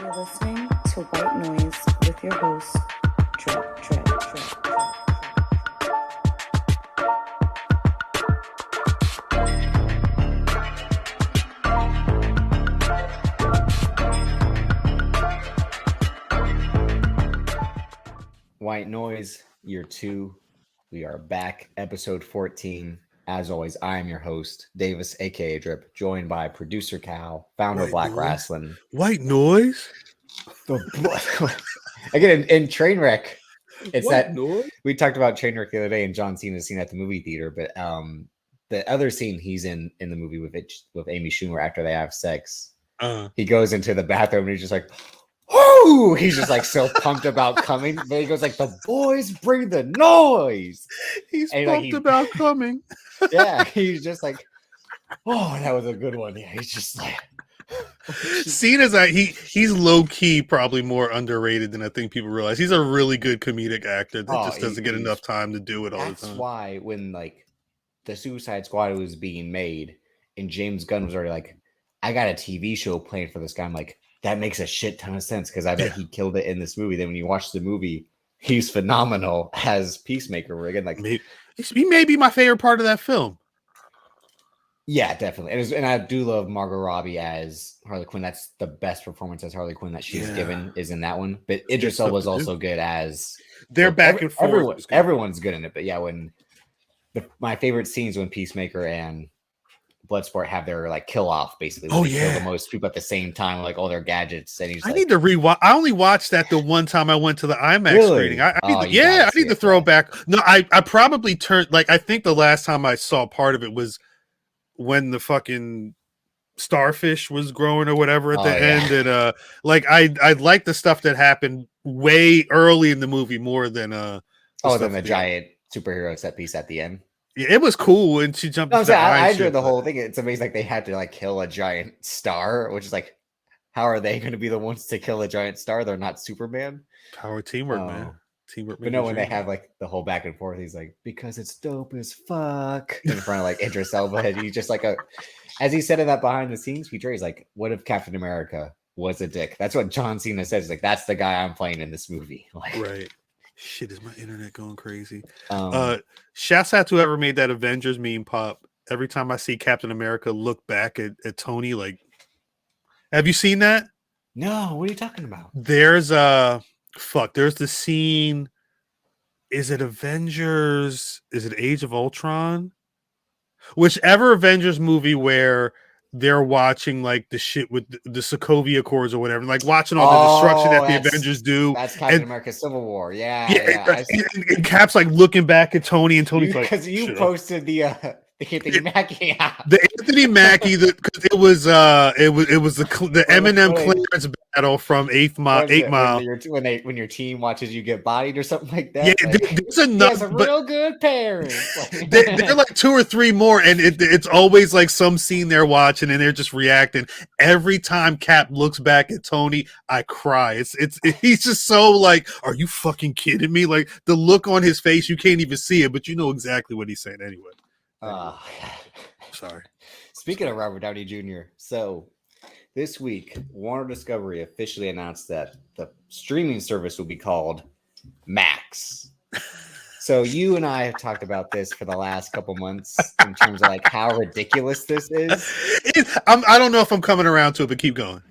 You're listening to White Noise with your host, Drip, Drip, Drip, Drip. White Noise, year 2. We are back, episode 14. As always, I am your host, Davis, aka Drip, joined by producer khal, founder of Black Wrestling. White Noise? Again, in Trainwreck, it's White that noise? we talked about Trainwreck the other day, and John Cena's scene at the movie theater, but the other scene he's in the movie with Amy Schumer after they have sex, he goes into the bathroom and he's just like, "Whoo!" He's just like so pumped about coming, but he goes like, "The boys bring the noise." He's And, pumped about coming. Yeah, he's just like, "Oh, that was a good one." Yeah, he's just like, Cena's he's low key probably more underrated than I think people realize. He's a really good comedic actor that just doesn't get enough time to do it all the time. That's why when like the Suicide Squad was being made and James Gunn was already like, "I got a TV show planned for this guy," I'm like, that makes a shit ton of sense because I bet he killed it in this movie. Then when you watch the movie, he's phenomenal as Peacemaker. Again, like he may be my favorite part of that film. Yeah, definitely. And I do love Margot Robbie as Harley Quinn. That's the best performance as Harley Quinn that she's given is in that one. But Idris Elba was also good as they're back and forth. Everyone's good in it. But yeah, when my favorite scenes when Peacemaker and Bloodsport have their like kill off basically. They kill the most people at the same time, like all their gadgets. And I need to rewatch. I only watched that the one time I went to the IMAX screening. I need to throw it back. No, I probably turned I think the last time I saw part of it was when the fucking starfish was growing or whatever at the end. And I like the stuff that happened way early in the movie more than than the giant superhero set piece at the end. Yeah, it was cool, and she jumped. I enjoyed the whole thing. It's amazing, like they had to like kill a giant star, which is like, how are they going to be the ones to kill a giant star? They're not Superman. Power teamwork, man. Teamwork. But no, when they have like the whole back and forth, he's like, "Because it's dope as fuck," in front of like Idris Elba, and he's just like as he said in that behind the scenes feature, he's like, "What if Captain America was a dick?" That's what John Cena says. He's like, "That's the guy I'm playing in this movie." Like, right. Shit, is my internet going crazy? Shouts out to whoever made that Avengers meme pop. Every time I see Captain America look back at Tony, like, have you seen that? No, what are you talking about? There's the scene. Is it Avengers? Is it Age of Ultron? Whichever Avengers movie where they're watching like the shit with the Sokovia Accords or whatever, like watching all the destruction that the Avengers do. That's Captain America Civil War. Yeah. And Cap's like looking back at Tony, and Tony's like, because you posted the Anthony Mackie, the Anthony Mackie, because it was the Eminem clearance battle from 8 Mile. When your team watches you get bodied or something like that. Yeah, like, there's enough. He has a real good parent. They're like 2 or 3 more, and it's always like some scene they're watching, and they're just reacting. Every time Cap looks back at Tony, I cry. He's just so like, are you fucking kidding me? Like the look on his face, you can't even see it, but you know exactly what he's saying anyway. Sorry. Speaking of Robert Downey Jr., so this week, Warner Discovery officially announced that the streaming service will be called Max. So you and I have talked about this for the last couple months in terms of like how ridiculous this is. I don't know if I'm coming around to it, but keep going.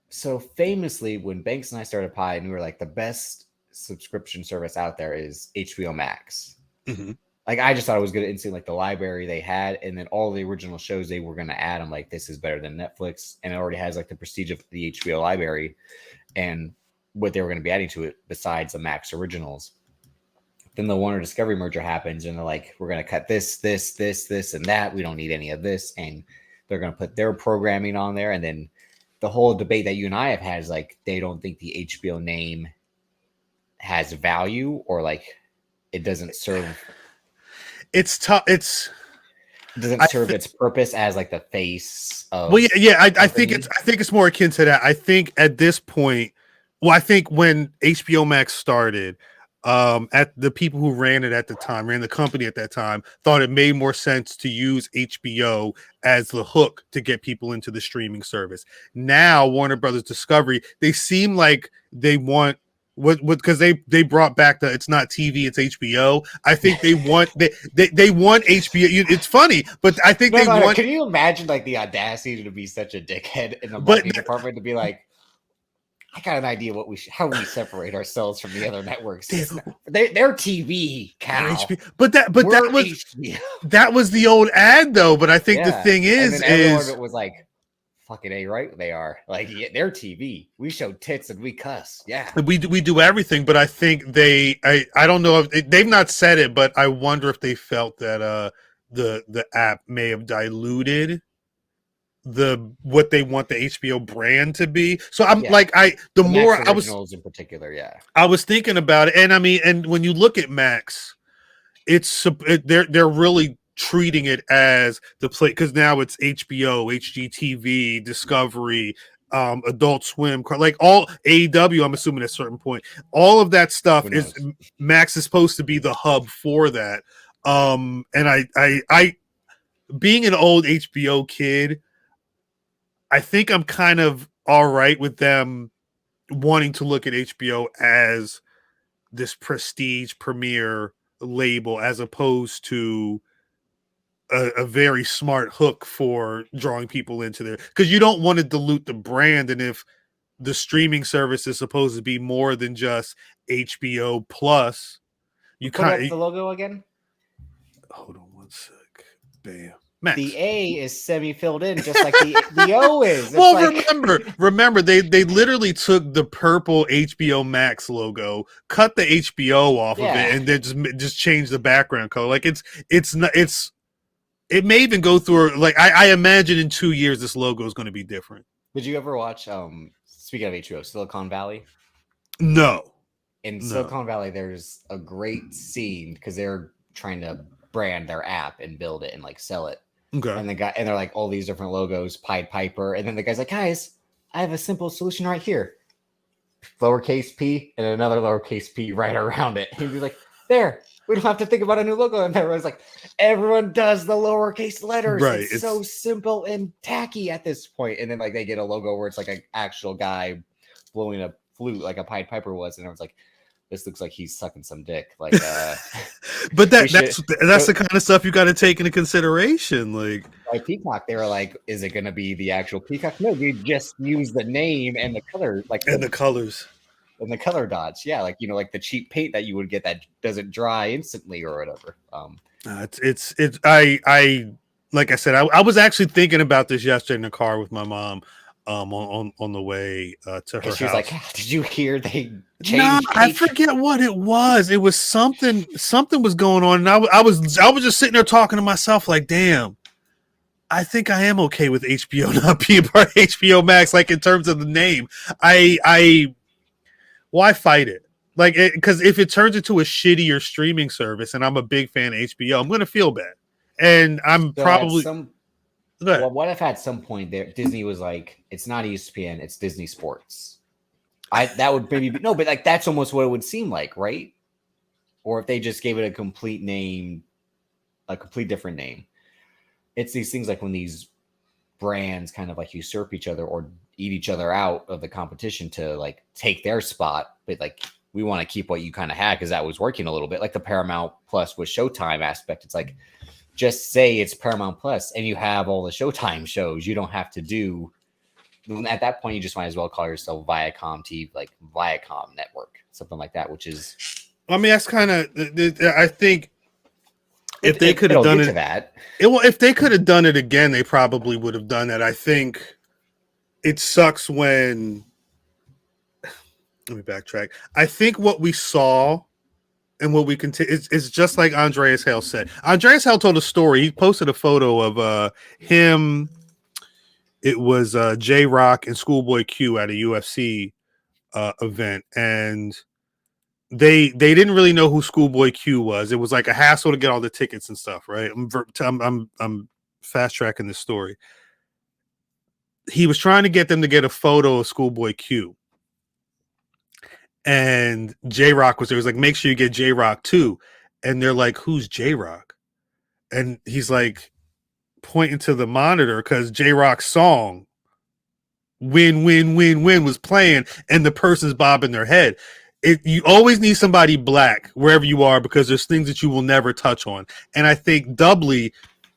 So famously, when Banks and I started Pi, and we were like, the best subscription service out there is HBO Max. Mm-hmm. Like, I just thought it was good to instant, like, the library they had, and then all the original shows they were going to add. I'm like, this is better than Netflix, and it already has, like, the prestige of the HBO library and what they were going to be adding to it besides the Max originals. Then the Warner Discovery merger happens, and they're like, we're going to cut this, and that. We don't need any of this, and they're going to put their programming on there, and then the whole debate that you and I have had is, like, they don't think the HBO name has value or, like, it doesn't serve... It's tough. It doesn't serve its purpose as like the face of. Well, I think it's more akin to that. I think at this point, I think when HBO Max started, at the people who ran the company at that time, thought it made more sense to use HBO as the hook to get people into the streaming service. Now Warner Brothers Discovery, they seem like they want because they brought back the it's not TV, it's HBO. I think they want they want HBO. It's funny, but I think they want. Can you imagine like the audacity to be such a dickhead in the marketing department to be like, I got an idea how we separate ourselves from the other networks. They're TV, khal. But that was the old ad though. But I think the thing is everyone was like, fucking A, right? They are like, yeah, they're TV. We show tits and we cuss. Yeah, we do everything. But I think I don't know if they've not said it, but I wonder if they felt that the app may have diluted what they want the HBO brand to be. So I'm like, the more I was in particular, I was thinking about it, and I mean, and when you look at Max, they're really treating it as the play because now it's HBO, HGTV, Discovery, Adult Swim, like all AEW. I'm assuming at a certain point, all of that stuff is Max is supposed to be the hub for that. And I being an old HBO kid, I think I'm kind of all right with them wanting to look at HBO as this prestige premier label as opposed to a very smart hook for drawing people into there, because you don't want to dilute the brand. And if the streaming service is supposed to be more than just HBO plus, you put up the logo again. Hold on one sec. Bam. Max. The A is semi-filled in, just like the O is. Well, remember, they literally took the purple HBO Max logo, cut the HBO off of it, and then just changed the background color. Like it may even go through. Like I imagine in 2 years this logo is going to be different. Did you ever watch? Speaking of HBO, Silicon Valley? No. In Silicon Valley, there's a great scene because they're trying to brand their app and build it and like sell it. Okay. And they're like all these different logos, Pied Piper, and then the guy's like, guys, I have a simple solution right here. Lowercase p and another lowercase p right around it. He'd be like, there, we don't have to think about a new logo. And everyone's like, everyone does the lowercase letters. Right. It's so simple and tacky at this point. And then like they get a logo where it's like an actual guy blowing a flute like a Pied Piper was, and everyone's like, this looks like he's sucking some dick. Like, but that's the kind of stuff you got to take into consideration. Like Peacock, they were like, is it going to be the actual Peacock? No, you just use the name and the color, like the colors and the color dots. Yeah, like like the cheap paint that you would get that doesn't dry instantly or whatever. I like I said, I was actually thinking about this yesterday in the car with my mom. On the way to her house. She was like, did you hear they changed? No, I forget what it was. It was something was going on. And I was just sitting there talking to myself like, damn, I think I am okay with HBO not being part of HBO Max. Like in terms of the name, why fight it? Like, because if it turns into a shittier streaming service and I'm a big fan of HBO, I'm going to feel bad. And I'm probably... Well, what if at some point there Disney was like, it's not ESPN, it's Disney Sports? That would maybe be, no, but like that's almost what it would seem like, right? Or if they just gave it a complete name, a complete different name. It's these things like when these brands kind of like usurp each other or eat each other out of the competition to like take their spot, but like we want to keep what you kind of had because that was working a little bit, like the Paramount Plus with Showtime aspect. It's like, just say it's Paramount Plus and you have all the Showtime shows. You don't have to do, at that point, you just might as well call yourself Viacom TV, like Viacom Network, something like that, which is. I mean, that's kind of, I think if they could have done it, if they could have done it again, they probably would have done that. I think it sucks when, let me backtrack. I think what we saw and what we continue is just like Andreas Hale said. Andreas Hale told a story. He posted a photo of him. It was J-Rock and Schoolboy Q at a UFC event, and they didn't really know who Schoolboy Q was. It was like a hassle to get all the tickets and stuff, right? I'm fast tracking this story. He was trying to get them to get a photo of Schoolboy Q. and J-Rock was there. He was like, make sure you get J-Rock too. And they're like, who's J-Rock? And he's like pointing to the monitor because J-Rock's song Win, Win, Win, Win was playing and the person's bobbing their head. You always need somebody black wherever you are because there's things that you will never touch on. And I think doubly,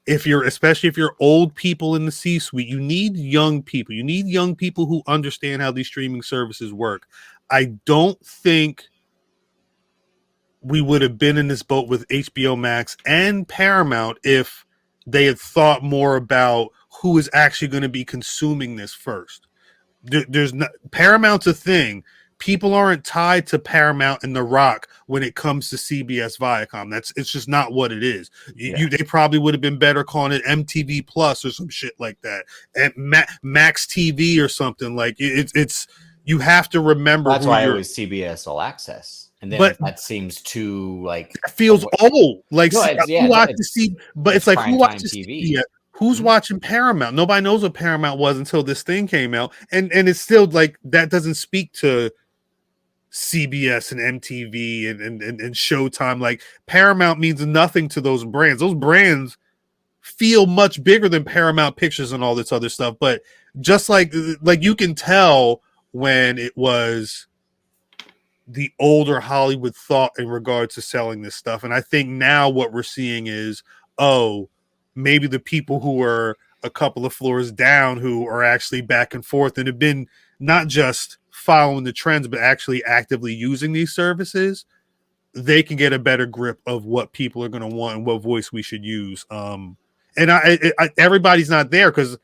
especially if you're old people in the C-suite, you need young people. You need young people who understand how these streaming services work. I don't think we would have been in this boat with HBO Max and Paramount if they had thought more about who is actually going to be consuming this first. There's not, Paramount's a thing. People aren't tied to Paramount and The Rock when it comes to CBS Viacom. It's just not what it is. They probably would have been better calling it MTV Plus or some shit like that, and Max TV or something like it's. You have to remember. That's why it was CBS All Access, and then that seems too like it feels old. Like no, who watches TV? Who's watching Paramount? Nobody knows what Paramount was until this thing came out, and it's still like that doesn't speak to CBS and MTV and Showtime. Like Paramount means nothing to those brands. Those brands feel much bigger than Paramount Pictures and all this other stuff. But just like you can tell when it was the older Hollywood thought in regards to selling this stuff. And I think now what we're seeing is, maybe the people who are a couple of floors down who are actually back and forth and have been not just following the trends, but actually actively using these services, they can get a better grip of what people are going to want and what voice we should use. And everybody's not there because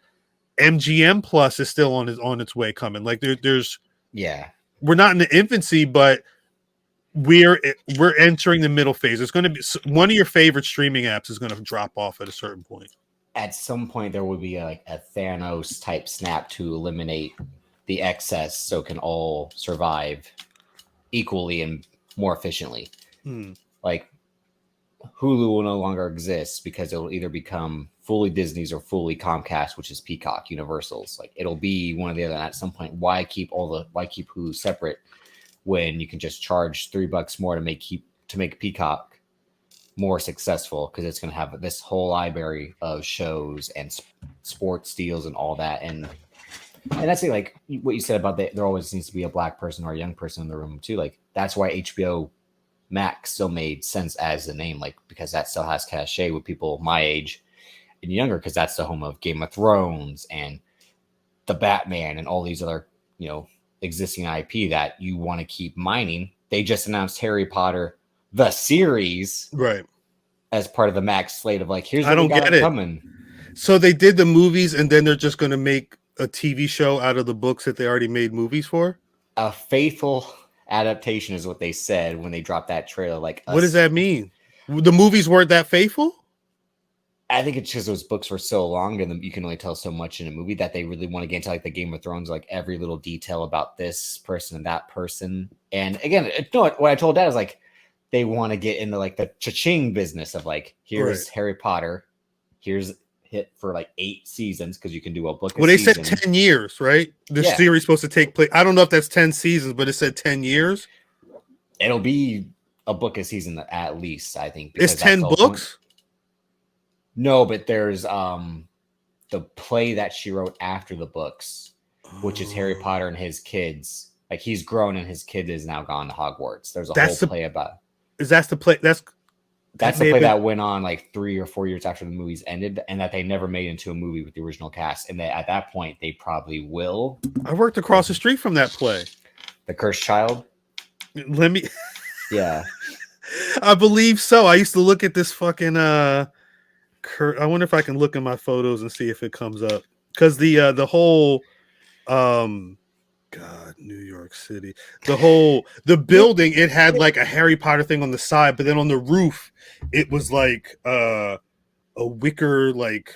MGM Plus is still on its way coming. Like we're not in the infancy, but we're entering the middle phase. It's going to be one of your favorite streaming apps is going to drop off at a certain point. At some point, there will be a Thanos type snap to eliminate the excess, so can all survive equally and more efficiently. Like Hulu will no longer exist because it will either become fully Disney's or fully Comcast, which is Peacock, Universal's. Like it'll be one or the other. And at some point, why keep Hulu separate when you can just charge $3 more to make Peacock more successful? Because it's going to have this whole library of shows and sports deals and all that. And that's like what you said about there always needs to be a black person or a young person in the room too. Like that's why HBO Max still made sense as the name, like because that still has cachet with people my age and younger, because that's the home of Game of Thrones and the Batman and all these other, existing IP that you want to keep mining. They just announced Harry Potter, the series, right, as part of the Max slate of like, here's what we got coming. So they did the movies and then they're just going to make a TV show out of the books that they already made movies for? A faithful adaptation is what they said when they dropped that trailer. Like, what does that mean? The movies weren't that faithful? I think it's because those books were so long and you can only tell so much in a movie that they really want to get into like the Game of Thrones, like every little detail about this person and that person. And again, what I told Dad is like, they want to get into like the cha-ching business of like, here's Harry Potter, here's hit for like 8 seasons because you can do a book. Well, they said 10 years, right? This series supposed to take place. I don't know if that's 10 seasons, but it said 10 years. It'll be a book a season at least, I think. It's 10 books? No, but there's the play that she wrote after the books, which is Harry Potter and his kids. Like he's grown and his kid is now gone to Hogwarts. There's a whole play about. Is that the play? That's the play that went on like 3 or 4 years after the movies ended, and that they never made into a movie with the original cast. And at that point, they probably will. I worked across the street from that play. The Cursed Child. Yeah. I believe so. I used to look at this fucking I wonder if I can look in my photos and see if it comes up, because the whole New York City, the building, it had like a Harry Potter thing on the side, but then on the roof it was like a wicker like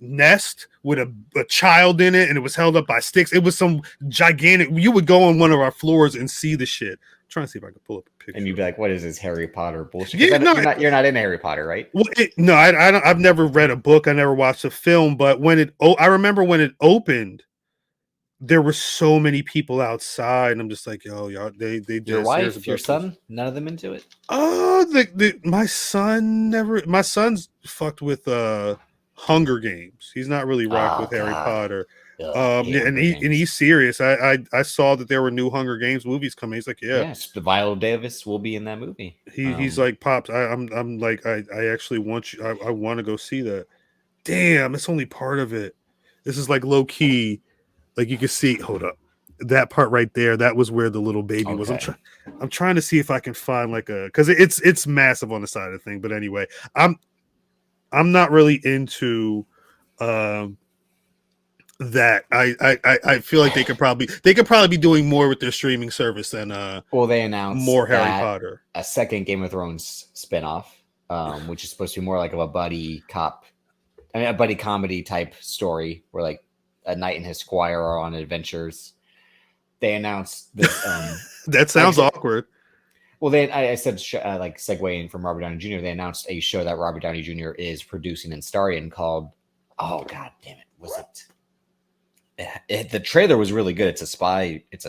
nest with a child in it, and it was held up by sticks. It was some gigantic. You would go on one of our floors and see the shit. I'm trying to see if I can pull up a picture. And you'd be like, "What is this Harry Potter bullshit?" Yeah, you're not into Harry Potter, right? Well, I've never read a book. I never watched a film. But I remember when it opened, there were so many people outside, and I'm just like, yo, y'all, they your wife, your son, none of them into it. Oh, my son's fucked with Hunger Games. He's not really rocked with Harry Potter. And he's serious. I saw that there were new Hunger Games movies coming. He's like, yeah, Viola Davis will be in that movie. He's like, Pops, I'm like, I actually want you. I want to go see that. Damn, it's only part of it. This is like low key. Like you can see. Hold up, that part right there. That was where the little baby was. I'm trying to see if I can find like because it's massive on the side of the thing. But anyway, I'm not really into that. I feel like they could probably be doing more with their streaming service than they announced more Harry Potter, a second Game of Thrones spinoff, which is supposed to be more like of a buddy comedy type story where like a knight and his squire are on adventures. They announced this. That sounds awkward. Well, I said like segueing from Robert Downey Jr. They announced a show that Robert Downey Jr. is producing and starring called, oh god damn it, was it? The trailer was really good. It's a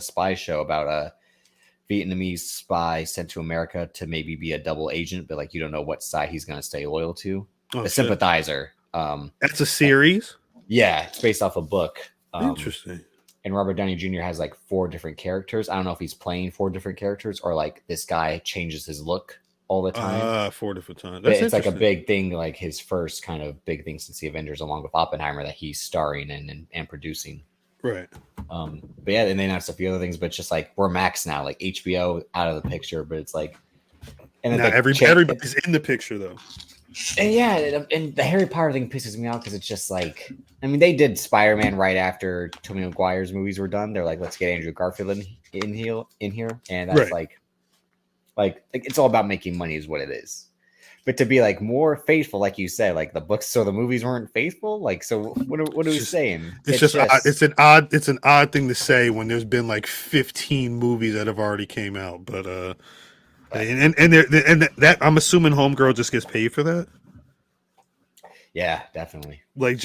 spy show about a Vietnamese spy sent to America to maybe be a double agent, but like you don't know what side he's going to stay loyal to. A sympathizer. That's a series. Yeah, it's based off a book. Interesting. And Robert Downey Jr. has like 4 different characters. I don't know if he's playing 4 different characters or like this guy changes his look all the time. 4 different times. It's like a big thing, like his first kind of big thing since the Avengers, along with Oppenheimer, that he's starring in and producing. Right. But yeah, and they announced a few other things, but it's just like we're Max now, like HBO out of the picture. But it's like, and then everybody's in the picture though. And yeah, and the Harry Potter thing pisses me off because it's just like, I mean, they did Spider-Man right after Tobey Maguire's movies were done. They're like, let's get Andrew Garfield in here, and that's right. like it's all about making money is what it is. But to be like more faithful, like you said, like the books, so the movies weren't faithful. Like, so what are we saying? It's an odd thing to say when there's been like 15 movies that have already came out, but and that I'm assuming Homegirl just gets paid for that. Yeah, definitely. Like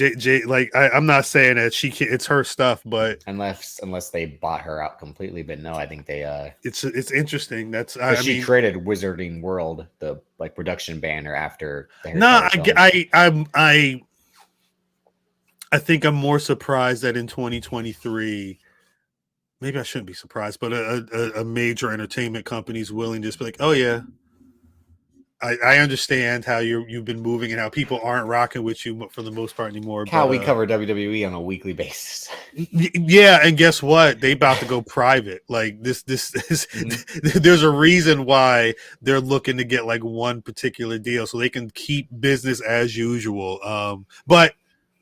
I'm not saying that it's her stuff, but unless they bought her out completely, but no, I think they it's interesting. She created Wizarding World, the like production banner after. I think I'm more surprised that in 2023. Maybe I shouldn't be surprised, but a major entertainment company is willing to just be like, oh yeah, I understand how you've been moving and how people aren't rocking with you for the most part anymore. How we cover WWE on a weekly basis. Yeah, and guess what? They about to go private. Like this is there's a reason why they're looking to get like one particular deal so they can keep business as usual. But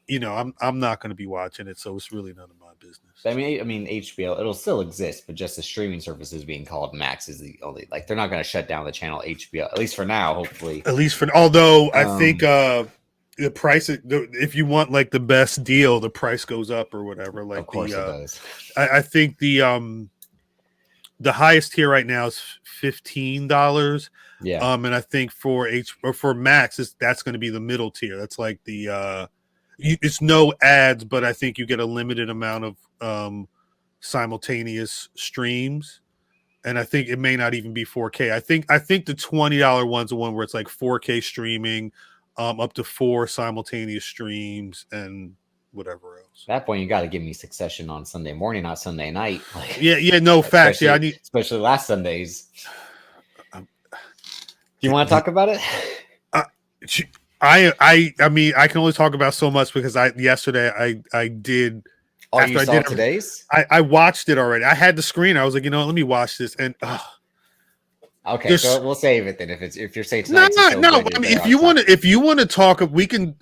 you know, I'm not going to be watching it, so it's really none of my business. I mean, HBO, it'll still exist, but just the streaming services being called Max is the only, like, they're not going to shut down the channel HBO, at least for now, hopefully. Although I think the price, if you want like the best deal, the price goes up or whatever. Like, of course it does. I think the highest tier right now is $15. Yeah. And I think for Max, that's going to be the middle tier. That's like the it's no ads, but I think you get a limited amount of simultaneous streams, and I think it may not even be 4K. I think the $20 one's the one where it's like 4K streaming, up to 4 simultaneous streams and whatever else. At that point, you got to give me Succession on Sunday morning, not Sunday night. Like, no facts. Yeah, especially last Sundays. Do you want to talk about it? I mean, I can only talk about so much because yesterday I did. Oh, you saw today's? I watched it already. I had the screen. I was like, you know what, let me watch this. And okay, so we'll save it then. If you're saying tonight's no. I mean, if you want to talk, we can.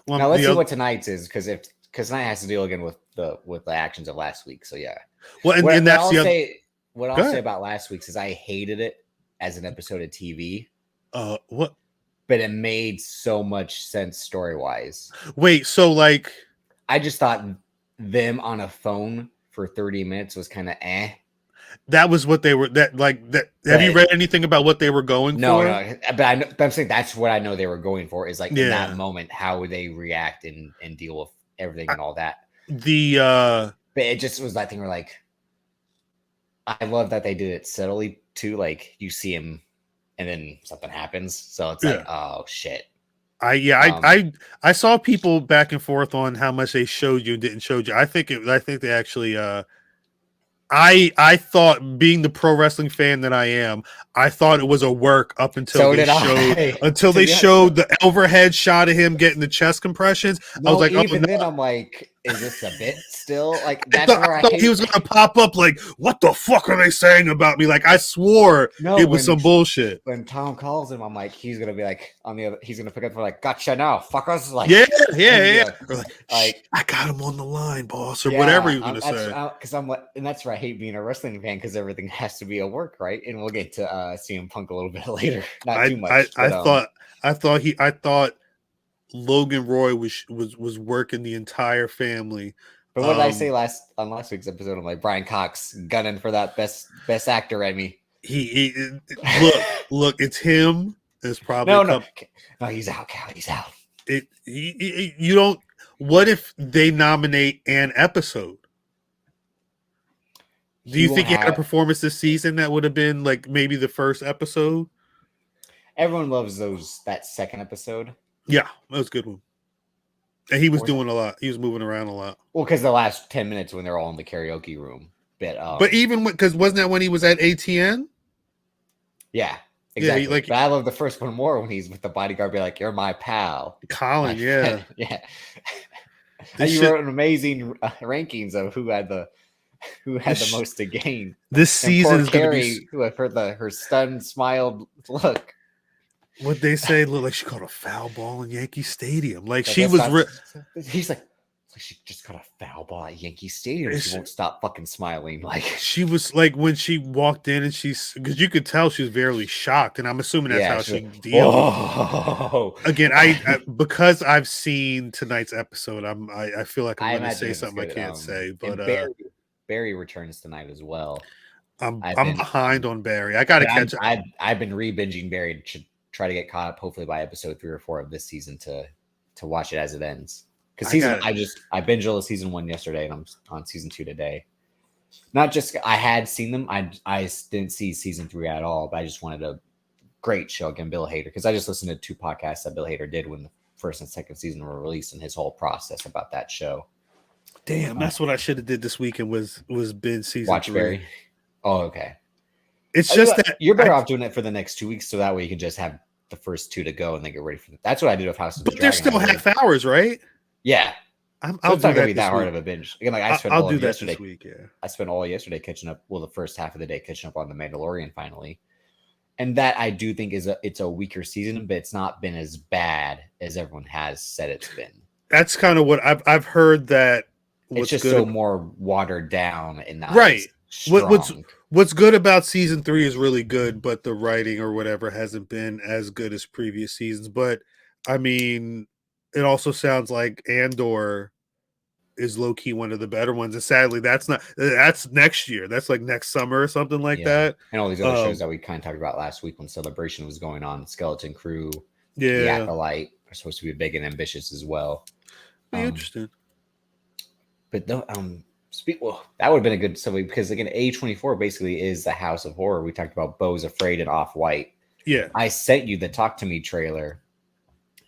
Well, now let's see what tonight's is because tonight has to deal again with the actions of last week. So yeah. Well, and that's the other. What I'll say about last week's is I hated it as an episode of TV. What? But it made so much sense story-wise. Wait, so like... I just thought them on a phone for 30 minutes was kind of eh. That was what they were... Have you read anything about what they were going for? No, but I'm saying that's what I know they were going for, is like in that moment, how would they react and deal with everything and all that. But it just was that thing where like, I love that they did it subtly too. Like you see him, and then something happens, so it's like, oh shit. I saw people back and forth on how much they showed you and didn't show you. I think they actually I thought, being the pro wrestling fan that I am, I thought it was a work up until they showed the overhead shot of him getting the chest compressions. No, I was like, even then I'm like, is this a bit still? Like that's I thought he was gonna pop up like, what the fuck are they saying about me? Like I swore it was some bullshit. When Tom calls him, I'm like, he's gonna be like on the other, he's gonna pick up for like, gotcha now, fuckers. Like yeah. Like I got him on the line, boss, or whatever you're gonna say. Because I'm like, and that's why I hate being a wrestling fan, because everything has to be a work, right? And we'll get to CM Punk a little bit later. Not too much. I thought Logan Roy was working the entire famay. But what did I say on last week's episode? I'm like, Brian Cox gunning for that best actor Emmy. He look, it's him. It's probably no, he's out, Cal. He's out. You don't. What if they nominate an episode? Do you think he had a performance this season that would have been like maybe the first episode? Everyone loves that second episode. Yeah, that was a good one. And he was doing a lot. He was moving around a lot. Well, because the last 10 minutes when they're all in the karaoke room. But even because wasn't that when he was at ATN? Yeah, exactly. Yeah, but I love the first one more when he's with the bodyguard, be like, "You're my pal, Colin." Yeah. You wrote an amazing rankings of who had the most to gain. This season is going to be. Who had heard her stunned, smiled look. What they say, look like she caught a foul ball in Yankee Stadium. Like she was. He's like, she just caught a foul ball at Yankee Stadium. She won't stop fucking smiling. Like she was like when she walked in, and because you could tell she was very shocked, and I'm assuming that's how she deals. Again, I because I've seen tonight's episode, I feel like I'm going to say something I can't say. But Barry returns tonight as well. I'm behind on Barry. I got to catch up. I've been re-binging Barry to try to get caught up, hopefully by episode 3 or 4 of this season to watch it as it ends. Because I binged all of season 1 yesterday, and I'm on season 2 today. Not just I had seen them, I didn't see season 3 at all, but I just wanted a great show again, Bill Hader, because I just listened to 2 podcasts that Bill Hader did when the first and second season were released, and his whole process about that show. Damn, that's what I should have did this weekend was binge season 3. Watch Barry. Oh, okay. It's just that you're better off doing it for the next 2 weeks, so that way you can just have the first 2 to go and then get ready for it. That's what I did with House of the Dragon. They're still half hours, right? Yeah. It's not going to be that hard of a binge. Again, like I spent all of yesterday. This week, yeah. I spent all yesterday catching up. Well, the first half of the day catching up on The Mandalorian finally, and that I do think it's a weaker season, but it's not been as bad as everyone has said it's been. That's kind of what I've heard. That it's just so more watered down and not right. Strong. What's good about season 3 is really good, but the writing or whatever hasn't been as good as previous seasons. But I mean, it also sounds like Andor is low key one of the better ones, and sadly, that's next year. That's like next summer or something like that. And all these other shows that we kind of talked about last week when Celebration was going on, Skeleton Crew, The Acolyte are supposed to be big and ambitious as well. Interesting. But no, that would have been a good subway, because again, A24 basically is the House of Horror. We talked about Beau's Afraid and Off-White. Yeah, I sent you the Talk to Me trailer.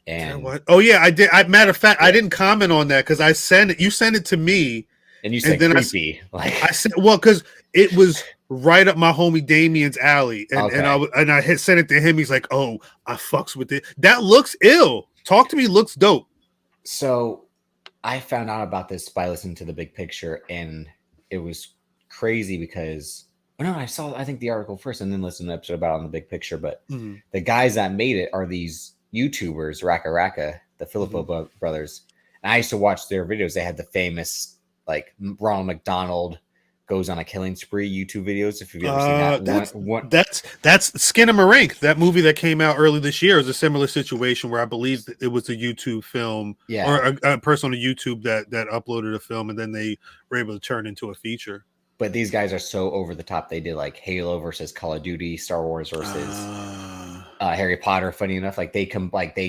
And what? Oh yeah, I did. Matter of fact, I didn't comment on that because I sent it. You sent it to me, and you said creepy. I said, well, because it was right up my homie Damien's alley, and I had sent it to him. He's like, "Oh, I fucks with it. That looks ill. Talk to Me looks dope." So I found out about this by listening to The Big Picture, and it was crazy because I think the article first, and then listened to an episode about it on The Big Picture. But the guys that made it are these YouTubers, Raka Raka, the Filippo brothers, and I used to watch their videos. They had the famous like Ronald McDonald goes on a killing spree YouTube videos. If you've ever seen that, that's Skin and Marink. That movie that came out early this year is a similar situation where I believe it was a YouTube film, or a person on YouTube that uploaded a film, and then they were able to turn into a feature. But these guys are so over the top. They did like Halo versus Call of Duty, Star Wars versus Harry Potter. Funny enough, like they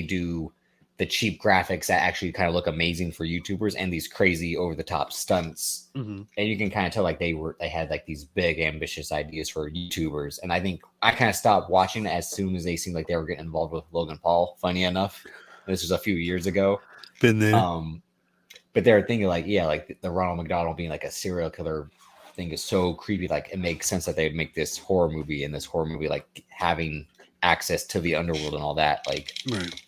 do the cheap graphics that actually kind of look amazing for YouTubers and these crazy over the top stunts. Mm-hmm. And you can kind of tell like they had like these big ambitious ideas for YouTubers. And I think I kind of stopped watching it as soon as they seemed like they were getting involved with Logan Paul. Funny enough, this was a few years ago. Been there. But they're thinking like, yeah, like the Ronald McDonald being like a serial killer thing is so creepy. Like it makes sense that they'd make this horror movie, and this horror movie like having access to the underworld and all that. Like, right.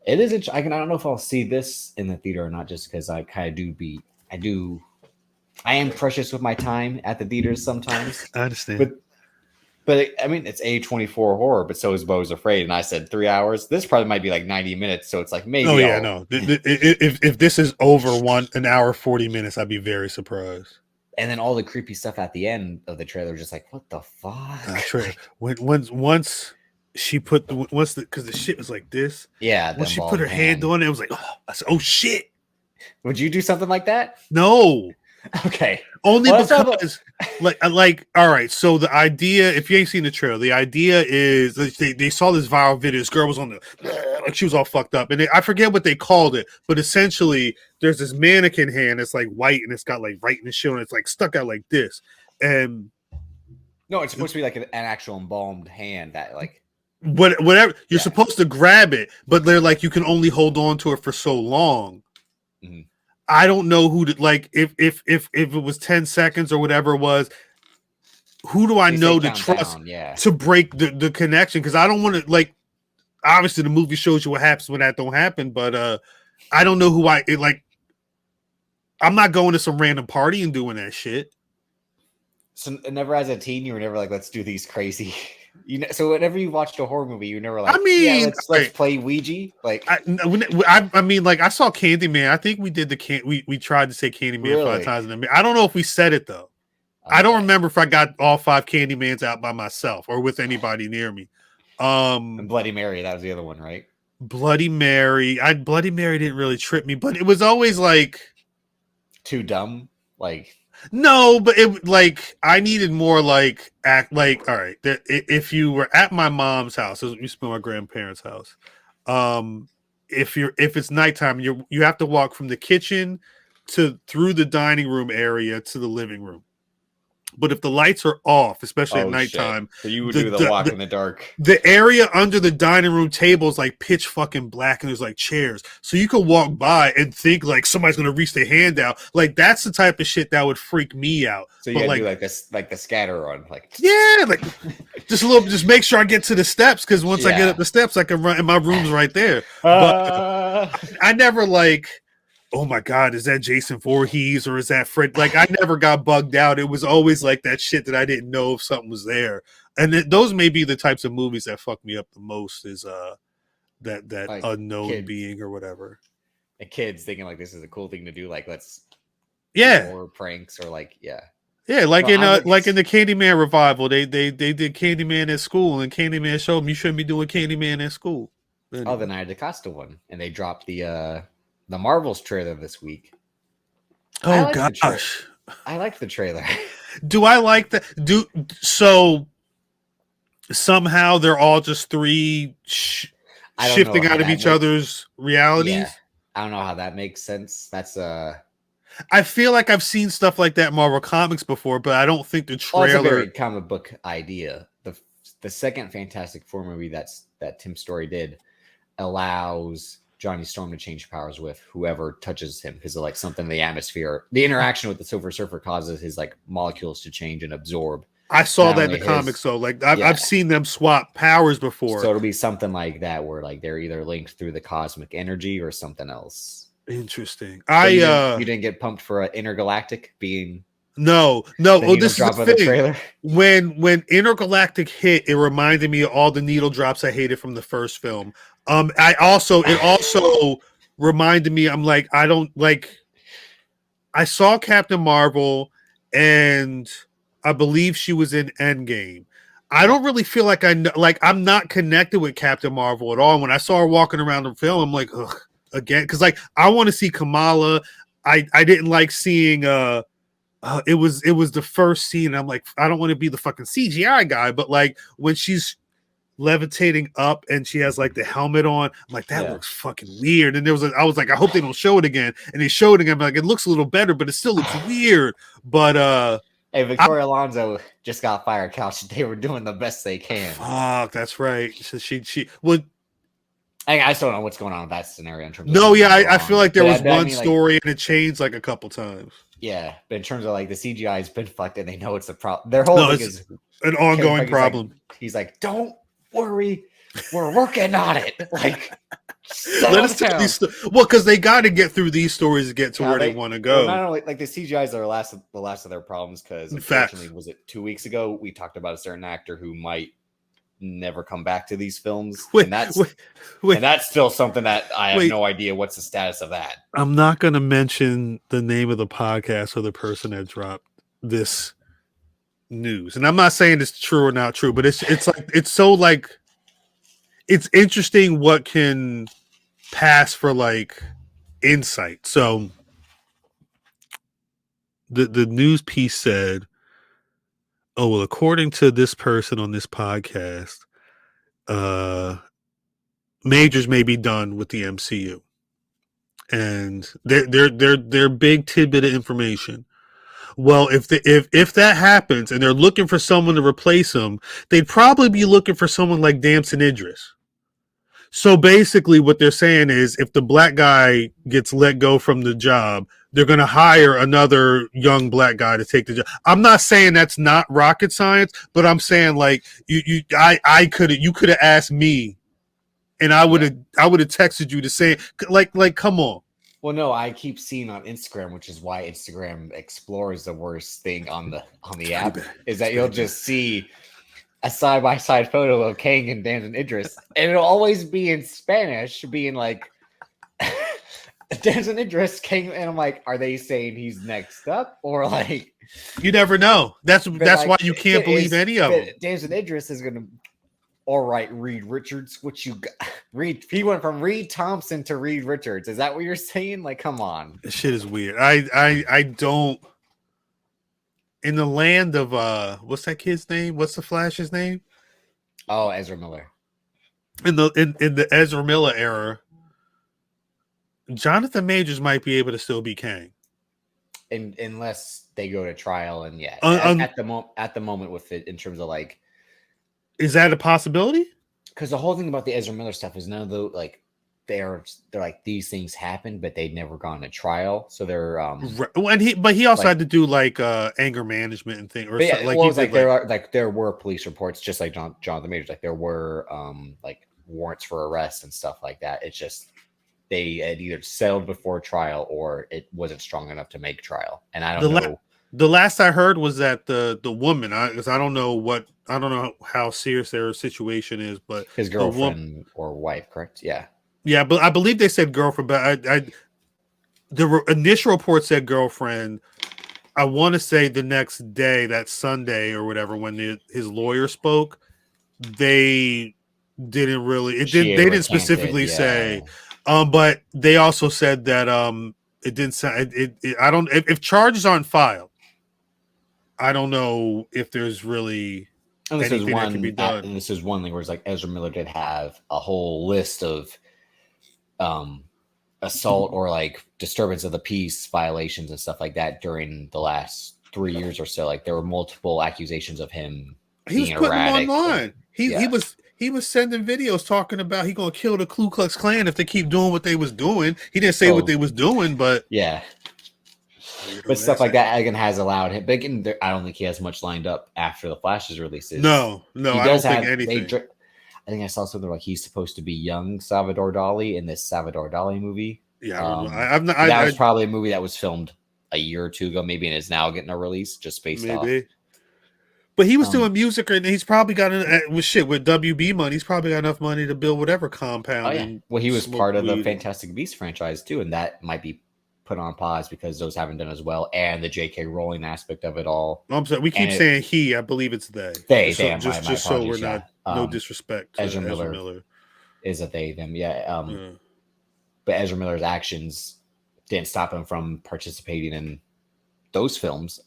It is. I don't know if I'll see this in the theater or not, just because I kind of I am precious with my time at the theaters sometimes. I understand. But I mean, it's A24 horror, but so is Bo's Afraid. And I said 3 hours. This probably might be like 90 minutes. So it's like maybe. Oh, yeah, no. If this is over an hour, 40 minutes, I'd be very surprised. And then all the creepy stuff at the end of the trailer, just like, what the fuck? Once she put because the shit was like this. Yeah. Once she put her hand on it, it was like, oh, I said, oh shit. Would you do something like that? No. Okay. Only because like all right. So the idea, if you ain't seen the trailer, the idea is they saw this viral video. This girl was on like she was all fucked up, and I forget what they called it, but essentially there's this mannequin hand that's like white and it's got like writing and shit on it. It's like stuck out like this, and no, it's supposed to be like an actual embalmed hand that like. Whatever you're supposed to grab it, but they're like you can only hold on to it for so long. Mm-hmm. I don't know who to like if it was 10 seconds or whatever it was. Who do I know to trust to break the connection? Because I don't want to like. Obviously, the movie shows you what happens when that don't happen, but I don't know who I'm not going to some random party and doing that shit. So never as a teen, you were never like, let's do these crazy. So whenever you watched a horror movie, you never like. I mean, let's play Ouija. Like, I mean, like I saw Candyman. I think we did we tried to say Candyman really? 5 times. I don't know if we said it though. Okay. I don't remember if I got all 5 Candymans out by myself or with anybody near me. And Bloody Mary, that was the other one, right? Bloody Mary. Bloody Mary didn't really trip me, but it was always like too dumb, like. No, but it like I needed more like act like all right. If you were at my mom's house, we spent my grandparents' house. If it's nighttime, you have to walk from the kitchen through the dining room area to the living room. But if the lights are off, especially at nighttime, so you would do the walk in the dark. The area under the dining room table is like pitch fucking black, and there's like chairs, so you could walk by and think like somebody's gonna reach their hand out. Like that's the type of shit that would freak me out. So you gotta do like this, like the scatter run, like like just make sure I get to the steps because once I get up the steps, I can run, and my room's right there. But I never like. Oh my God, is that Jason Voorhees or is that Fred? Like, I never got bugged out. It was always like that shit that I didn't know if something was there. And those may be the types of movies that fuck me up the most is that like unknown kids. Being or whatever. And kids thinking like this is a cool thing to do. Like, let's or pranks or like, like in the Candyman revival, they did Candyman at school and Candyman showed them you shouldn't be doing Candyman at school. Anyway. Oh, the Night of the Costa one. And they dropped the Marvels trailer this week. Oh gosh, I like the trailer. Do I like that? So somehow they're all just 3 shifting out of each other's realities. Yeah. I don't know how that makes sense. That's I feel like I've seen stuff like that in Marvel Comics before, but I don't think the trailer. It's a very comic book idea. The second Fantastic Four movie that Tim Story did allows Johnny Storm to change powers with whoever touches him because of like something in the atmosphere. The interaction with the Silver Surfer causes his like molecules to change and absorb. I saw that in the comics though. Like I've seen them swap powers before. So it'll be something like that where like they're either linked through the cosmic energy or something else. Interesting. So you didn't get pumped for an intergalactic being. No. Oh, this is the thing. When Intergalactic hit, it reminded me of all the needle drops I hated from the first film. It also reminded me. I'm like, I don't like. I saw Captain Marvel, and I believe she was in Endgame. I don't really feel like I'm not connected with Captain Marvel at all. When I saw her walking around the film, I'm like, ugh, again, because like I want to see Kamala. I didn't like seeing it was the first scene. I'm like, I don't want to be the fucking CGI guy, but like when she's levitating up, and she has like the helmet on. I'm like, that looks fucking weird. And I was like, I hope they don't show it again. And they showed it again. I'm like, it looks a little better, but it still looks weird. But hey, Victoria Alonso just got fired. Couch. They were doing the best they can. Fuck, that's right. So she well. I still don't know what's going on with that scenario in terms of. No, yeah, I feel like there was one story and it changed like a couple times. Yeah, but in terms of like the CGI has been fucked and they know it's a problem. Their whole thing is an ongoing problem. He's like, don't worry, we're working on it. Like, let us tell these well, because they got to get through these stories to get to where they want to go. Well, not only like the CGI is the last of their problems, because unfortunately, was it 2 weeks ago we talked about a certain actor who might never come back to these films, and that's still something that I have no idea what's the status of that. I'm not going to mention the name of the podcast or the person that dropped this news, and I'm not saying it's true or not true, but it's like it's interesting what can pass for like insight. So the news piece said, oh, well, according to this person on this podcast, majors may be done with the MCU. And their big tidbit of information. Well, if that happens and they're looking for someone to replace him, they'd probably be looking for someone like Damson Idris. So basically what they're saying is if the black guy gets let go from the job, they're going to hire another young black guy to take the job. I'm not saying that's not rocket science, but I'm saying like you could have asked me, and I would have texted you to say like come on. Well, no, I keep seeing on Instagram, which is why Instagram Explorer is the worst thing on the app, is that you'll just see a side-by-side photo of Kang and Damson Idris, and it'll always be in Spanish, being like. Damson Idris came, and I'm like, are they saying he's next up, or like you never know? That's like, why you can't believe any of them. Damson Idris is gonna, all right, Reed Richards. What you got? Reed? He went from Reed Thompson to Reed Richards. Is that what you're saying? Like, come on, this shit is weird. I don't. In the land of what's that kid's name? What's the Flash's name? Oh, Ezra Miller. In the Ezra Miller era. Jonathan Majors might be able to still be Kang, unless they go to trial. And at the moment with it, in terms of like, is that a possibility? Because the whole thing about the Ezra Miller stuff is none of the like they're like these things happen, but they'd never gone to trial, so they're and he also had to do like anger management and thing, or yeah, like there were police reports, just like Jonathan Majors, like there were like warrants for arrest and stuff like that. It's just. They had either settled before trial or it wasn't strong enough to make trial. And I don't know. The last I heard was that the woman, because I don't know how serious their situation is, but his girlfriend or wife, correct? Yeah. Yeah, but I believe they said girlfriend, but the initial report said girlfriend. I want to say the next day, that Sunday or whatever, when his lawyer spoke, they didn't really. They didn't specifically say. But they also said that it didn't sound. I don't. If charges aren't filed, I don't know if there's really anything that can be done. And this is one thing where it's like Ezra Miller did have a whole list of assault or like disturbance of the peace violations and stuff like that during the last 3 years or so. Like there were multiple accusations of him. He was putting them online. He was sending videos talking about he gonna kill the Ku Klux Klan if they keep doing what they was doing. He didn't say what they was doing, but yeah. But stuff like that again has allowed him. But again, I don't think he has much lined up after the Flash's releases. No, I don't think anything. I think I saw something like he's supposed to be young Salvador Dali in this Salvador Dali movie. Yeah, that was probably a movie that was filmed a year or two ago, maybe, and is now getting a release just based off. But he was doing music, and he's probably got with WB money. He's probably got enough money to build whatever compound. Oh, yeah. Well, he was part of the Fantastic Beasts franchise too, and that might be put on pause because those haven't done as well, and the J.K. Rowling aspect of it all. I'm sorry, we keep saying he. I believe it's they. They. Just so we're not no disrespect. To Ezra Miller is a they them. Yeah. But Ezra Miller's actions didn't stop him from participating in those films.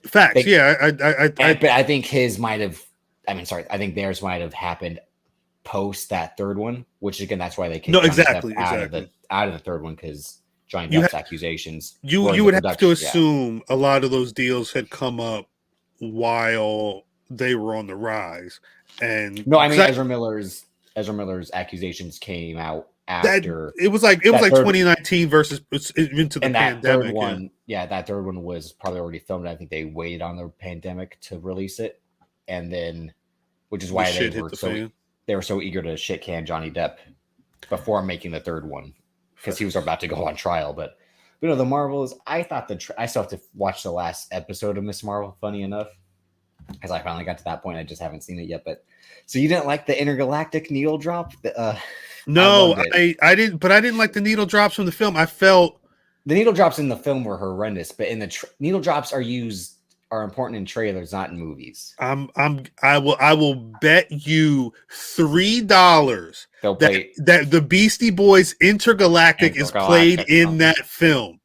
Facts. But I think his might have. I think theirs might have happened post that third one, which again, that's why they kicked No, Johnny exactly, Depp out of the third one, because Johnny You Depp's ha- accusations. You would have to assume a lot of those deals had come up while they were on the rise. And no, I mean Ezra Miller's accusations came out after it was like 2019 versus into the pandemic. That third one, that third one was probably already filmed. I think they waited on the pandemic to release it, and then which is why they were so eager to shit can Johnny Depp before making the third one, because he was about to go on trial. But the Marvels, I thought I still have to watch the last episode of Miss Marvel, funny enough, because I finally got to that point. I just haven't seen it yet. But so you didn't like the intergalactic needle drop? No, I didn't. But I didn't like the needle drops from the film. I felt the needle drops in the film were horrendous, but in the needle drops are important in trailers, not in movies. I will bet you $3 that the Beastie Boys Intergalactic is played in that film.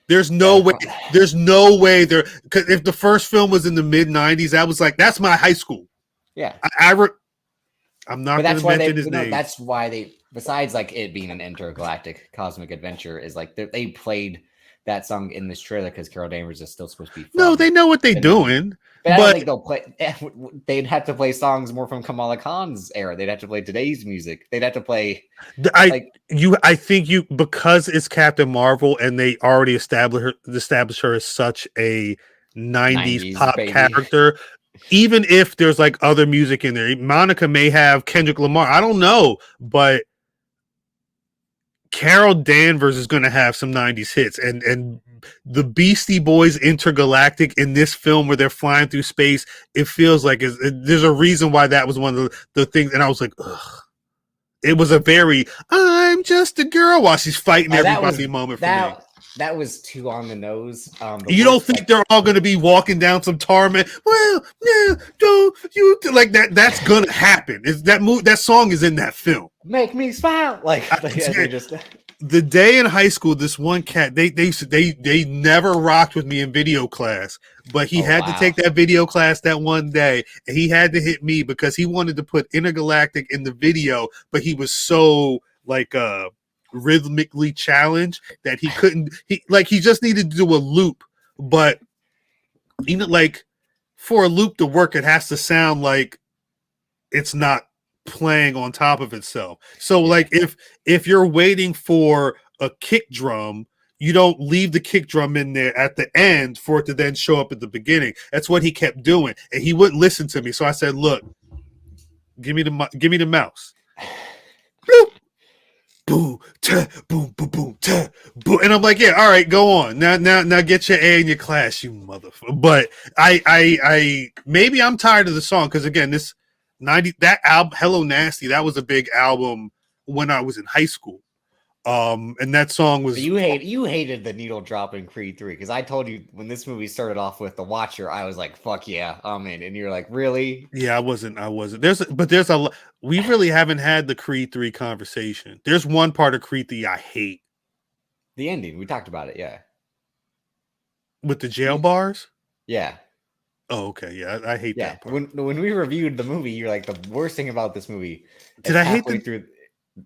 There's no way. There's no way there. Because if the first film was in the mid-90s, that was like, that's my high school. Yeah. I'm not going to mention his name. That's why they, besides like it being an intergalactic cosmic adventure, is like they played that song in this trailer because Carol Danvers is still supposed to be. No, they know what they're doing. But I don't think they'll play. They'd have to play songs more from Kamala Khan's era. They'd have to play today's music. They'd have to play. I think because it's Captain Marvel and they already established her as such a 90s pop character. Even if there's like other music in there, Monica may have Kendrick Lamar. I don't know, but Carol Danvers is going to have some 90s hits, and the Beastie Boys Intergalactic in this film where they're flying through space, it feels like there's a reason why that was one of the things. And I was like, ugh. It was a very I'm just a girl while she's fighting everybody moment for me. That was too on the nose. You don't think they're all going to be walking down some tarmac? Well, yeah, don't you like that? That's going to happen. That song is in that film. Make me smile. The day in high school, this one cat, they never rocked with me in video class, but he had to take that video class that one day, and he had to hit me because he wanted to put Intergalactic in the video, but he was so rhythmically challenged that he couldn't. He just needed to do a loop, but for a loop to work, it has to sound like it's not playing on top of itself. So if you're waiting for a kick drum, you don't leave the kick drum in there at the end for it to then show up at the beginning. That's what he kept doing, and he wouldn't listen to me. So I said, "Look, give me the mouse." Bloop. Boom, ta, boom, boom, boom, ta, boom. And I'm like, yeah, all right, go on. Now get your A in your class, you motherfucker. But I maybe I'm tired of the song because again, this 90 that album, Hello Nasty, that was a big album when I was in high school. And that song was you hated the needle drop in Creed 3 because I told you when this movie started off with The Watcher, I was like, fuck yeah, I'm in. And you're like, really? Yeah, I wasn't. We really haven't had the Creed 3 conversation. There's one part of Creed 3 I hate. The ending. We talked about it, yeah. With the jail bars? Yeah. Oh, okay. Yeah, I hate that part. When we reviewed the movie, you're like, the worst thing about this movie halfway through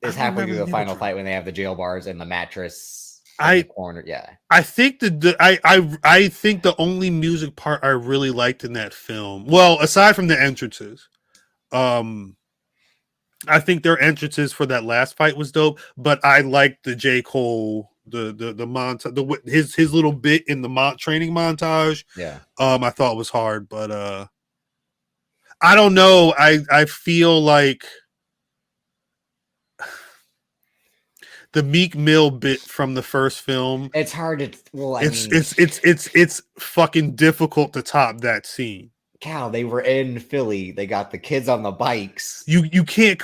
the final fight when they have the jail bars and the mattress in the corner. Yeah. I think I think the only music part I really liked in that film, well, aside from the entrances, I think their entrances for that last fight was dope, but I liked the J. Cole, the montage, his little bit in the training montage. Yeah. I thought was hard, but I don't know. I feel like the Meek Mill bit from the first film. It's hard to. Well, it's fucking difficult to top that scene. Cal, they were in Philly. They got the kids on the bikes. You can't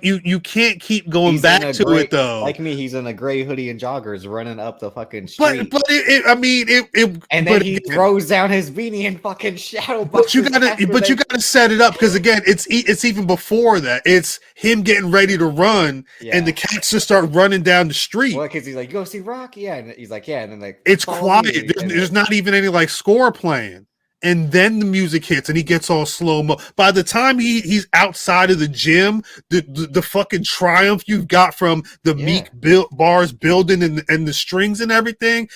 you can't keep going back to it though. Like me, he's in a gray hoodie and joggers running up the fucking street. But then he throws down his beanie and fucking shadow. But you gotta set it up because again, it's even before that. It's him getting ready to run, and the cats just start running down the street. Well, because he's like, "You go see Rocky," yeah, and he's like, "Yeah," and then it's quiet. There's not even any score playing. and then the music hits and he gets all slow-mo. By the time he's outside of the gym, the fucking triumph you've got from the Meek bars building and the strings and everything,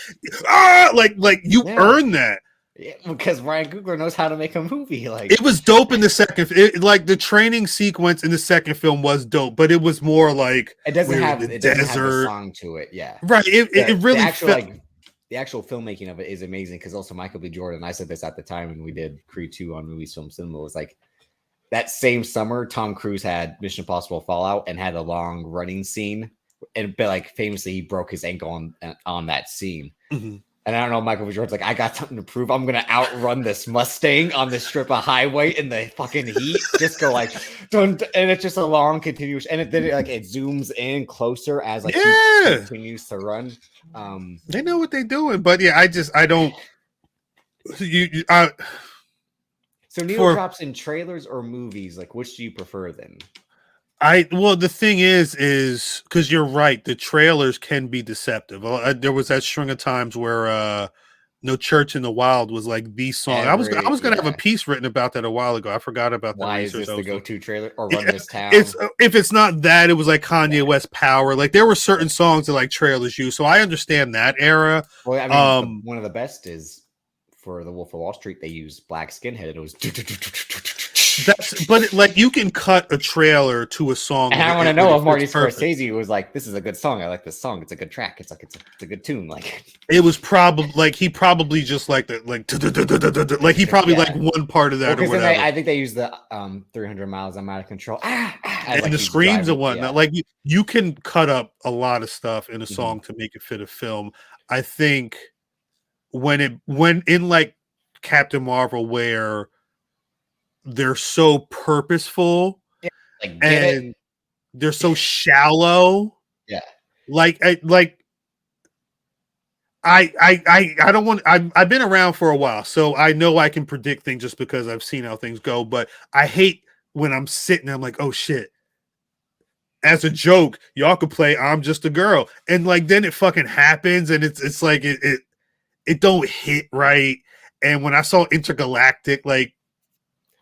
like you earn that. Yeah, because Ryan Coogler knows how to make a movie. Like, it was dope in the second. Like the training sequence in the second film was dope, but it was more like it doesn't have a song to it. Yeah, right. It really felt. The actual filmmaking of it is amazing because also Michael B. Jordan, I said this at the time when we did Creed 2 on Movies Film Cinema, was like that same summer Tom Cruise had Mission Impossible Fallout and had a long running scene, and but like famously he broke his ankle on that scene. Mm-hmm. And I don't know, Michael B. Jordan's like, I got something to prove. I'm gonna outrun this Mustang on this strip of highway in the fucking heat. Just go like, and it's just a long continuous, and it zooms in closer as like he continues to run. They know what they're doing, but yeah, I don't. So Needle drops in trailers or movies. Like, which do you prefer then? The thing is because you're right, the trailers can be deceptive. There was that string of times where No Church in the Wild was like the song. I was gonna have a piece written about that a while ago. I forgot about that. Why is this the go-to trailer or Run This Town? If it's not that, it was like Kanye West Power. Like there were certain songs that like trailers use. So I understand that era. Well, I mean, one of the best is for the Wolf of Wall Street. They use Black Skinhead. It was. But you can cut a trailer to a song. And I want to know if Marty Scorsese was like, "This is a good song. I like this song. It's a good track. It's like it's a good tune." Like it was probably like he probably just like that, like he probably like one part of that or whatever. I think they use the 300 miles. I'm out of control. And the screams and whatnot. Yeah. Like you can cut up a lot of stuff in a song to make it fit a film. I think when in like Captain Marvel where they're so purposeful and they're so shallow. Yeah. I don't want, I've been around for a while, so I know I can predict things just because I've seen how things go, but I hate when I'm sitting, I'm like, oh shit. As a joke, y'all could play I'm Just a Girl. And like, then it fucking happens and it's like, it don't hit right. And when I saw Intergalactic, like,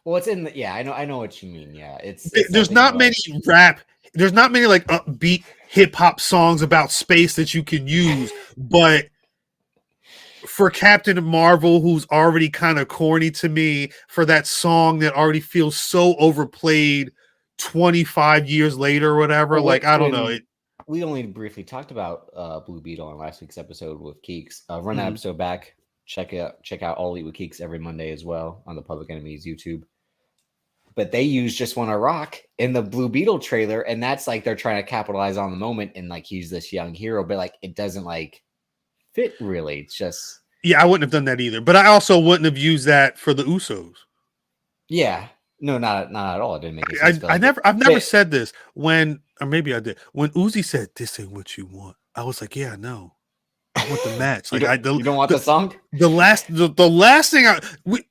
well, it's in the I know what you mean. Yeah, it's there's not many there's not many like upbeat hip hop songs about space that you can use, but for Captain Marvel, who's already kind of corny to me, for that song that already feels so overplayed 25 years later or whatever, I don't know. We only briefly talked about Blue Beetle on last week's episode with Keeks. Run that episode back. Check out All Eat with Keeks every Monday as well on the Public Enemies YouTube. But they use Just Wanna Rock in the Blue Beetle trailer, and that's like they're trying to capitalize on the moment and like he's this young hero, but like it doesn't like fit really. It's just I wouldn't have done that either. But I also wouldn't have used that for the Usos. Yeah, no, not at all. It didn't make sense. I've never said this or maybe I did. When Uzi said this ain't what you want, I was like, yeah, no. I want the match. Like you don't want the song. The last thing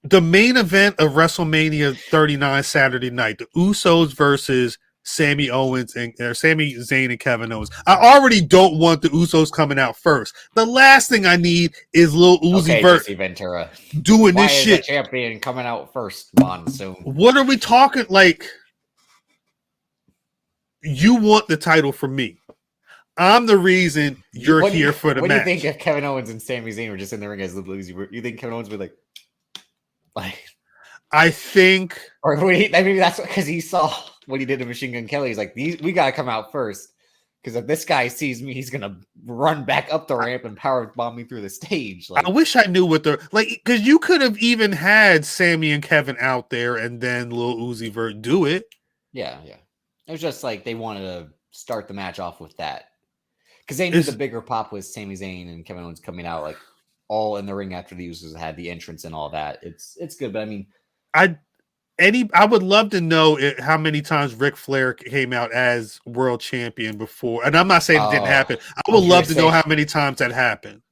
the main event of WrestleMania 39 Saturday night, the Usos versus Sami Zayn and Kevin Owens. I already don't want the Usos coming out first. The last thing I need is Lil Uzi Vert Ventura doing this shit. The champion coming out first, Monsoon. What are we talking? Like, you want the title from me. I'm the reason you're here for the match. What do you think if Kevin Owens and Sami Zayn were just in the ring as the Bluesy? You think Kevin Owens would like? I think, or maybe that's because he saw what he did to Machine Gun Kelly. He's like, we gotta come out first because if this guy sees me, he's gonna run back up the ramp and power bomb me through the stage. Like, I wish I knew what because you could have even had Sammy and Kevin out there and then Lil Uzi Vert do it. Yeah. It was just like they wanted to start the match off with that. Because they knew the bigger pop was Sami Zayn and Kevin Owens coming out like all in the ring after the Usos had the entrance and all that. It's good, but I mean, I would love to know how many times Ric Flair came out as world champion before. And I'm not saying it didn't happen. I would love to know how many times that happened.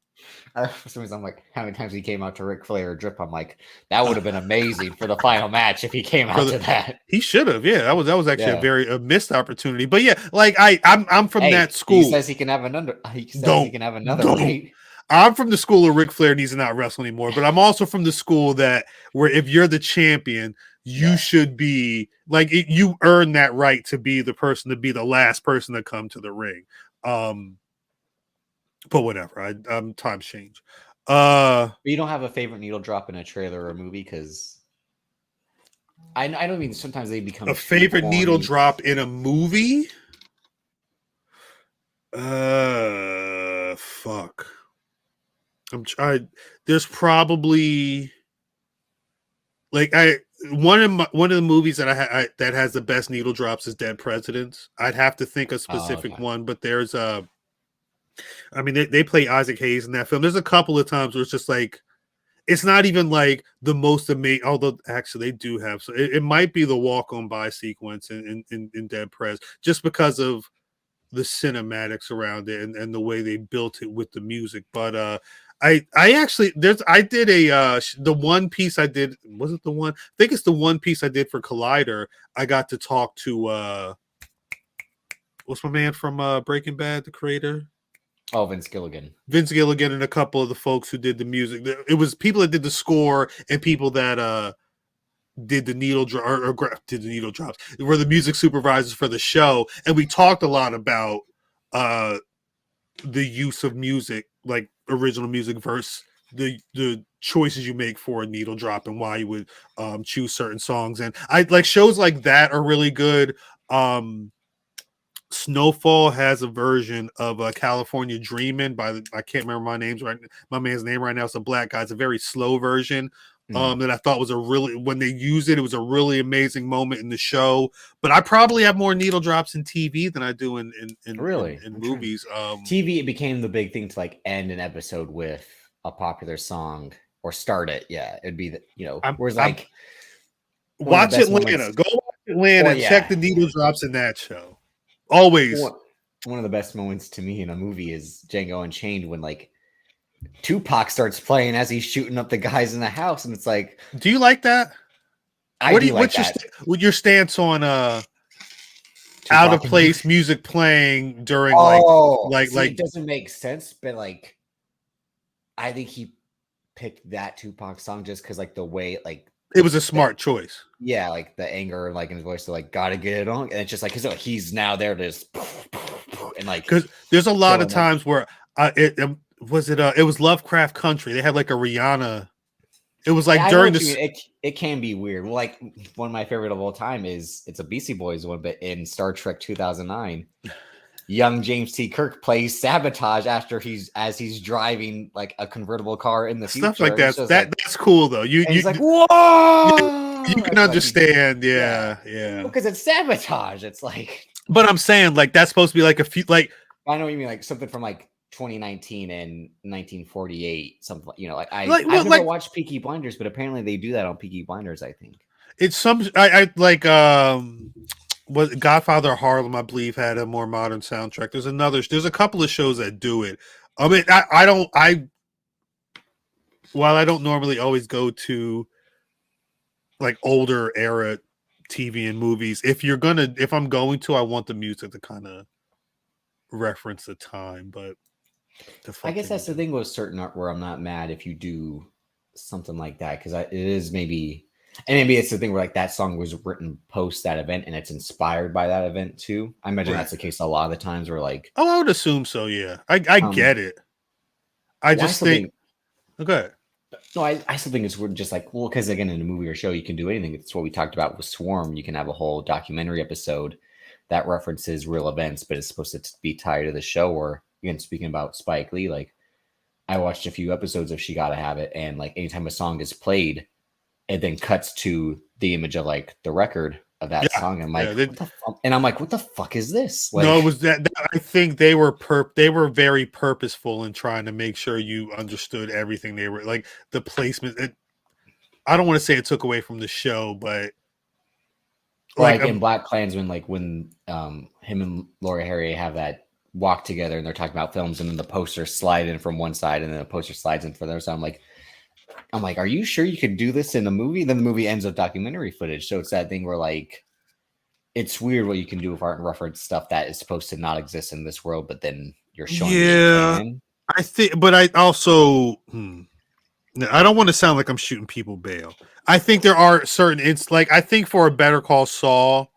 For some reason, I'm like, how many times he came out to Ric Flair or Drip? I'm like, that would have been amazing for the final match if he came out to that. He should have. Yeah, that was actually a missed opportunity. But yeah, like I'm from that school. He says he can have another. He can have another. Right? I'm from the school of Ric Flair needs to not wrestle anymore, but I'm also from the school that where if you're the champion, you should be like you earn that right to be the person to be the last person to come to the ring. But whatever, times change. You don't have a favorite needle drop in a trailer or a movie because I don't mean sometimes they become a favorite corny. Needle drop in a movie. Fuck. There's probably like one of the movies that I that has the best needle drops is Dead Presidents. I'd have to think a specific one, but there's I mean they play Isaac Hayes in that film. There's a couple of times where it's just like it's not even like the most amazing, although actually they do have so it might be the walk on by sequence in Dead Pres just because of the cinematics around it and the way they built it with the music. But I actually I did a the one piece I did, was it the one? I think it's the one piece I did for Collider. I got to talk to what's my man from Breaking Bad, the creator? Oh, Vince Gilligan And a couple of the folks who did the music. It was people that did the score and people that did the needle drop or did the needle drops. Were the music supervisors for the show, and we talked a lot about the use of music, like original music versus the choices you make for a needle drop and why you would choose certain songs. And I like shows like that are really good. Snowfall has a version of California Dreamin' I can't remember my man's name right now. It's a black guy. It's a very slow version that I thought was when they used it was a really amazing moment in the show. But I probably have more needle drops in TV than I do in movies. TV, it became the big thing to like end an episode with a popular song or start it. Yeah, it'd be whereas like watch Atlanta. Go watch Atlanta and check the needle drops in that show. Always. One of the best moments to me in a movie is Django Unchained when like Tupac starts playing as he's shooting up the guys in the house, and it's like, do you like that? What's your stance on out of place music playing during it doesn't make sense, but like I think he picked that Tupac song just because like the way like it was a smart choice. Yeah, like the anger, like in his voice, to like gotta get it on, and it's just like because he's now there to just and like because there's a lot of times where it was Lovecraft Country. They had like a Rihanna. It was like during it can be weird. Well, like one of my favorite of all time it's a Beastie Boys one, but in Star Trek 2009. Young James T. Kirk plays Sabotage as he's driving like a convertible car in the future. Stuff like that. That's cool though. He's like, whoa! You can understand, yeah. Because it's Sabotage. It's like, but I'm saying like that's supposed to be like a few like. I know what you mean, like something from like 2019 and 1948, something like I've never watched Peaky Blinders, but apparently they do that on Peaky Blinders. I think it's I like was Godfather of Harlem, I believe, had a more modern soundtrack. There's a couple of shows that do it. I mean, while I don't normally always go to like older era TV and movies, if I'm going to, I want the music to kind of reference the time. But I guess that's the thing with certain art where I'm not mad if you do something like that, because it is maybe. And maybe it's the thing where like that song was written post that event and it's inspired by that event too. I imagine that's the case a lot of the times where like, I would assume so. Yeah. I get it. I just think, okay. No, I still think it's just like, well, because again, in a movie or show, you can do anything. It's what we talked about with Swarm. You can have a whole documentary episode that references real events, but it's supposed to be tied to the show. Or again, speaking about Spike Lee, like I watched a few episodes of She Gotta Have It. And like anytime a song is played, it then cuts to the image of like the record of that song. I'm like, what the fuck? And I'm like, what the fuck is this? Like, no, it was that I think they were very purposeful in trying to make sure you understood everything. They were like the placement. I don't want to say it took away from the show, but like in Black Klansman, like when him and Laura Harrier have that walk together and they're talking about films, and then the poster slide in from one side and then the poster slides in from the other side. I'm like, are you sure you could do this in a movie? Then the movie ends with documentary footage. So it's that thing where like, it's weird what you can do with art and reference stuff that is supposed to not exist in this world, but then you're showing. Yeah. I think, but I also, I don't want to sound like I'm shooting people bail. I think there are certain, it's like, I think for a Better Call Saul,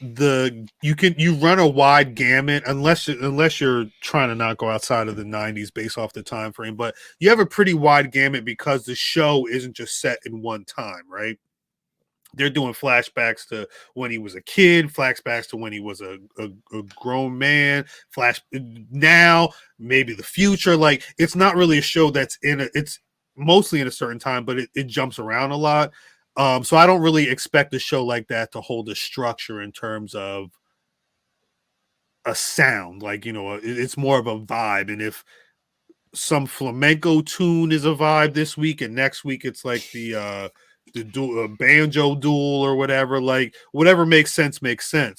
you run a wide gamut unless you're trying to not go outside of the 90s based off the time frame, but you have a pretty wide gamut because the show isn't just set in one time, right? They're doing flashbacks to when he was a kid, flashbacks to when he was a grown man, now, maybe the future. Like, it's not really a show that's it's mostly in a certain time, but it jumps around a lot. So I don't really expect a show like that to hold a structure in terms of a sound. Like, it's more of a vibe. And if some flamenco tune is a vibe this week, and next week it's like the banjo duel or whatever, like whatever makes sense. So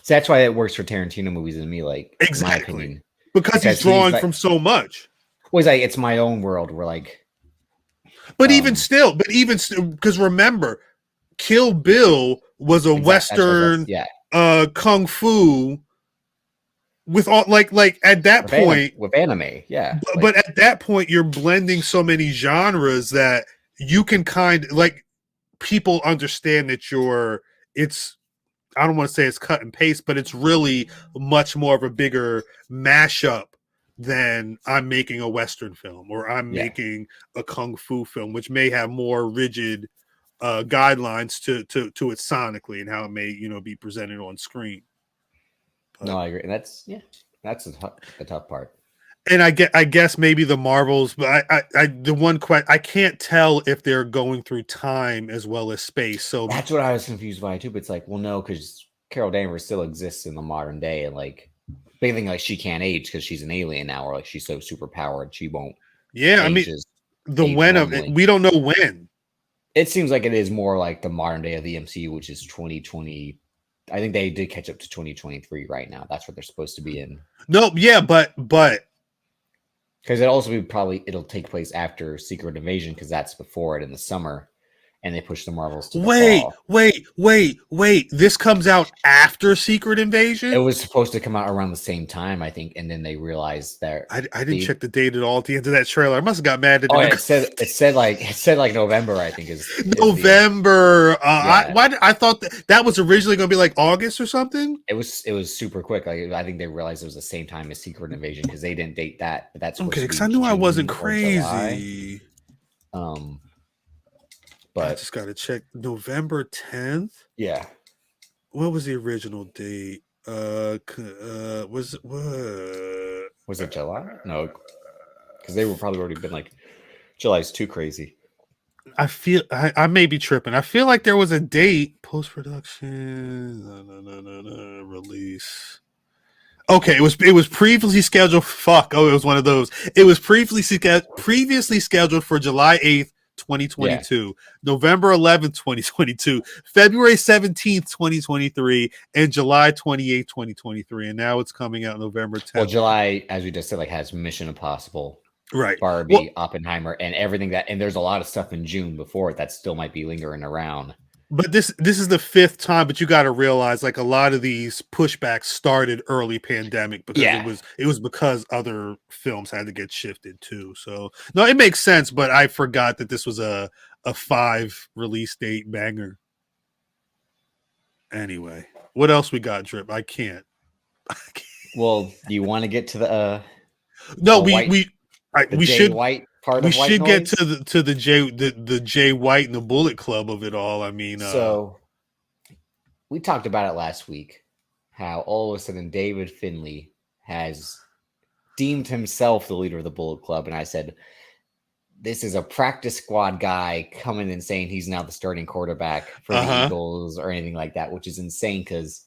that's why it works for Tarantino movies and me, like, exactly. In my opinion, because he's drawing from so much. Well, it's like, it's my own world. We're like, but even still, because remember, Kill Bill was a Western, kung fu with all like at that point with anime, yeah. But at that point, you're blending so many genres that you can kind of, like, people understand that it's, I don't want to say it's cut and paste, but it's really much more of a bigger mashup than I'm making a Western film or I'm making a kung fu film, which may have more rigid guidelines to it sonically and how it may, be presented on screen. But, no, I agree. And that's the tough part. And I guess maybe the Marvels, but the one question, I can't tell if they're going through time as well as space. So that's what I was confused by too. But it's like, well, no, because Carol Danvers still exists in the modern day, and like big thing, like she can't age because she's an alien now, or like she's so super powered she won't. Yeah, I mean, the when of it, we don't know when. It seems like it is more like the modern day of the MCU, which is 2020. I think they did catch up to 2023 right now. That's what they're supposed to be in. No, yeah, but because it'll take place after Secret Invasion, because that's before it in the summer, and they push the Marvels to the fall. Wait. This comes out after Secret Invasion? It was supposed to come out around the same time, I think, and then they realized that I didn't check the date at all at the end of that trailer. I must have got mad at it said like November, I think is November. I thought that was originally going to be like August or something. It was super quick. Like, I think they realized it was the same time as Secret Invasion because they didn't date that. But that's okay, because I knew I wasn't crazy. But I just got to check November 10th. Yeah. What was the original date? Was it July? No, because they were probably already been like, July's too crazy. I feel I may be tripping. I feel like there was a date, post-production, release. Okay, it was previously scheduled. It was one of those. It was previously scheduled for July 8th. 2022, November 11th, 2022, February 17th, 2023, and July 28th, 2023. And now it's coming out November 10th. Well, July, as we just said, like, has Mission Impossible, right? Barbie, Oppenheimer, and everything and there's a lot of stuff in June before it that still might be lingering around. But this is the fifth time, but you got to realize, like, a lot of these pushbacks started early pandemic because it was because other films had to get shifted too. So no, it makes sense, but I forgot that this was a 5 release date banger. Anyway, what else we got, Drip? I can't. Well, do you want to get to the no, we should White part we of White should Noise? Get to the Jay White and the Bullet Club of it all. I mean, so we talked about it last week, how all of a sudden David Finley has deemed himself the leader of the Bullet Club, and I said, this is a practice squad guy coming and saying he's now the starting quarterback for the Eagles or anything like that, which is insane because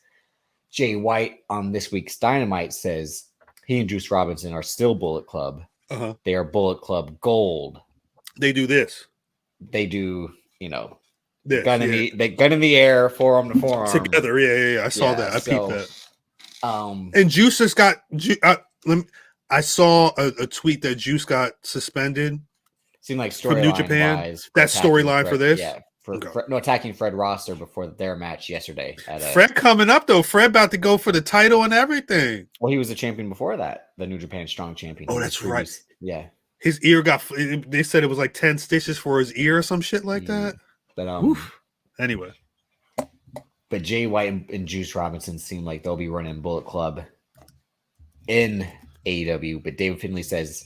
Jay White on this week's Dynamite says he and Juice Robinson are still Bullet Club. They are Bullet Club Gold. They do this. They do, this, gun in the air, forearm to forearm together. Yeah. I saw that. I peeped that. And Juice has got. I saw a tweet that Juice got suspended. Seemed like from New Japan. That storyline for this. Yeah, attacking Fred Rosser before their match yesterday. Fred coming up though. Fred about to go for the title and everything. Well, he was the champion before that, the New Japan Strong Champion. Oh, that's right. Yeah, his ear got. They said it was like 10 stitches for his ear or some shit like that. But anyway. But Jay White and Juice Robinson seem like they'll be running Bullet Club in AEW. But David Finlay says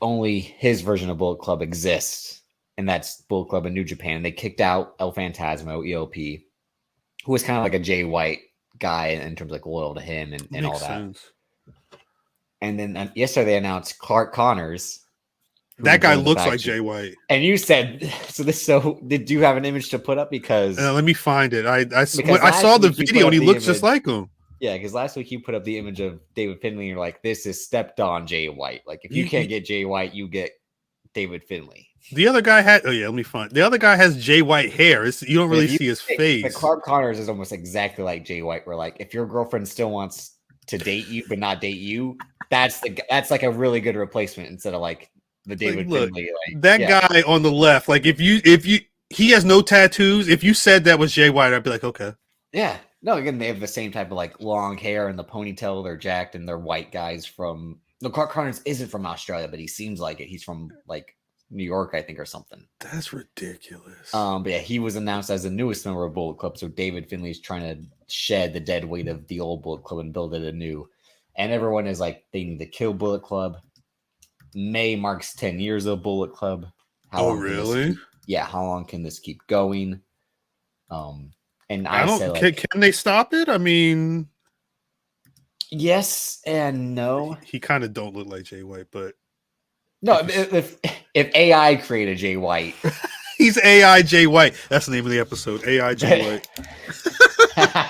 only his version of Bullet Club exists, and that's Bullet Club in New Japan. They kicked out El Phantasmo, ELP, who was kind of like a Jay White guy in terms of like loyal to him and all that. Sense. And then yesterday they announced Clark Connors. That guy looks like Jay White. And you said so. Did you have an image to put up? Because let me find it. I saw the video and he looks just like him. Yeah, because last week you put up the image of David Finlay and you're like, this is stepped on Jay White. Like, if you can't get Jay White, you get David Finlay. The other guy had, let me find. The other guy has Jay White hair. You don't really see his face. But Clark Connors is almost exactly like Jay White, where like, if your girlfriend still wants to date you but not date you, that's like a really good replacement instead of like the David Finlay. Like, that guy on the left, like if he has no tattoos. If you said that was Jay White, I'd be like, okay. Yeah. No, again, they have the same type of like long hair and the ponytail. They're jacked and they're white guys from. No, Clark Connors isn't from Australia, but he seems like it. He's from like New York, I think, or something. That's ridiculous. But yeah, he was announced as the newest member of Bullet Club. So David Finlay's trying to shed the dead weight of the old Bullet Club and build it anew. And everyone is like, they need to kill Bullet Club. May marks 10 years of Bullet Club. Oh, really? How long can this keep going? And I don't. Said, can they stop it? I mean, yes and no. He kind of don't look like Jay White, but no. If AI created Jay White, he's AI Jay White. That's the name of the episode. AI Jay White.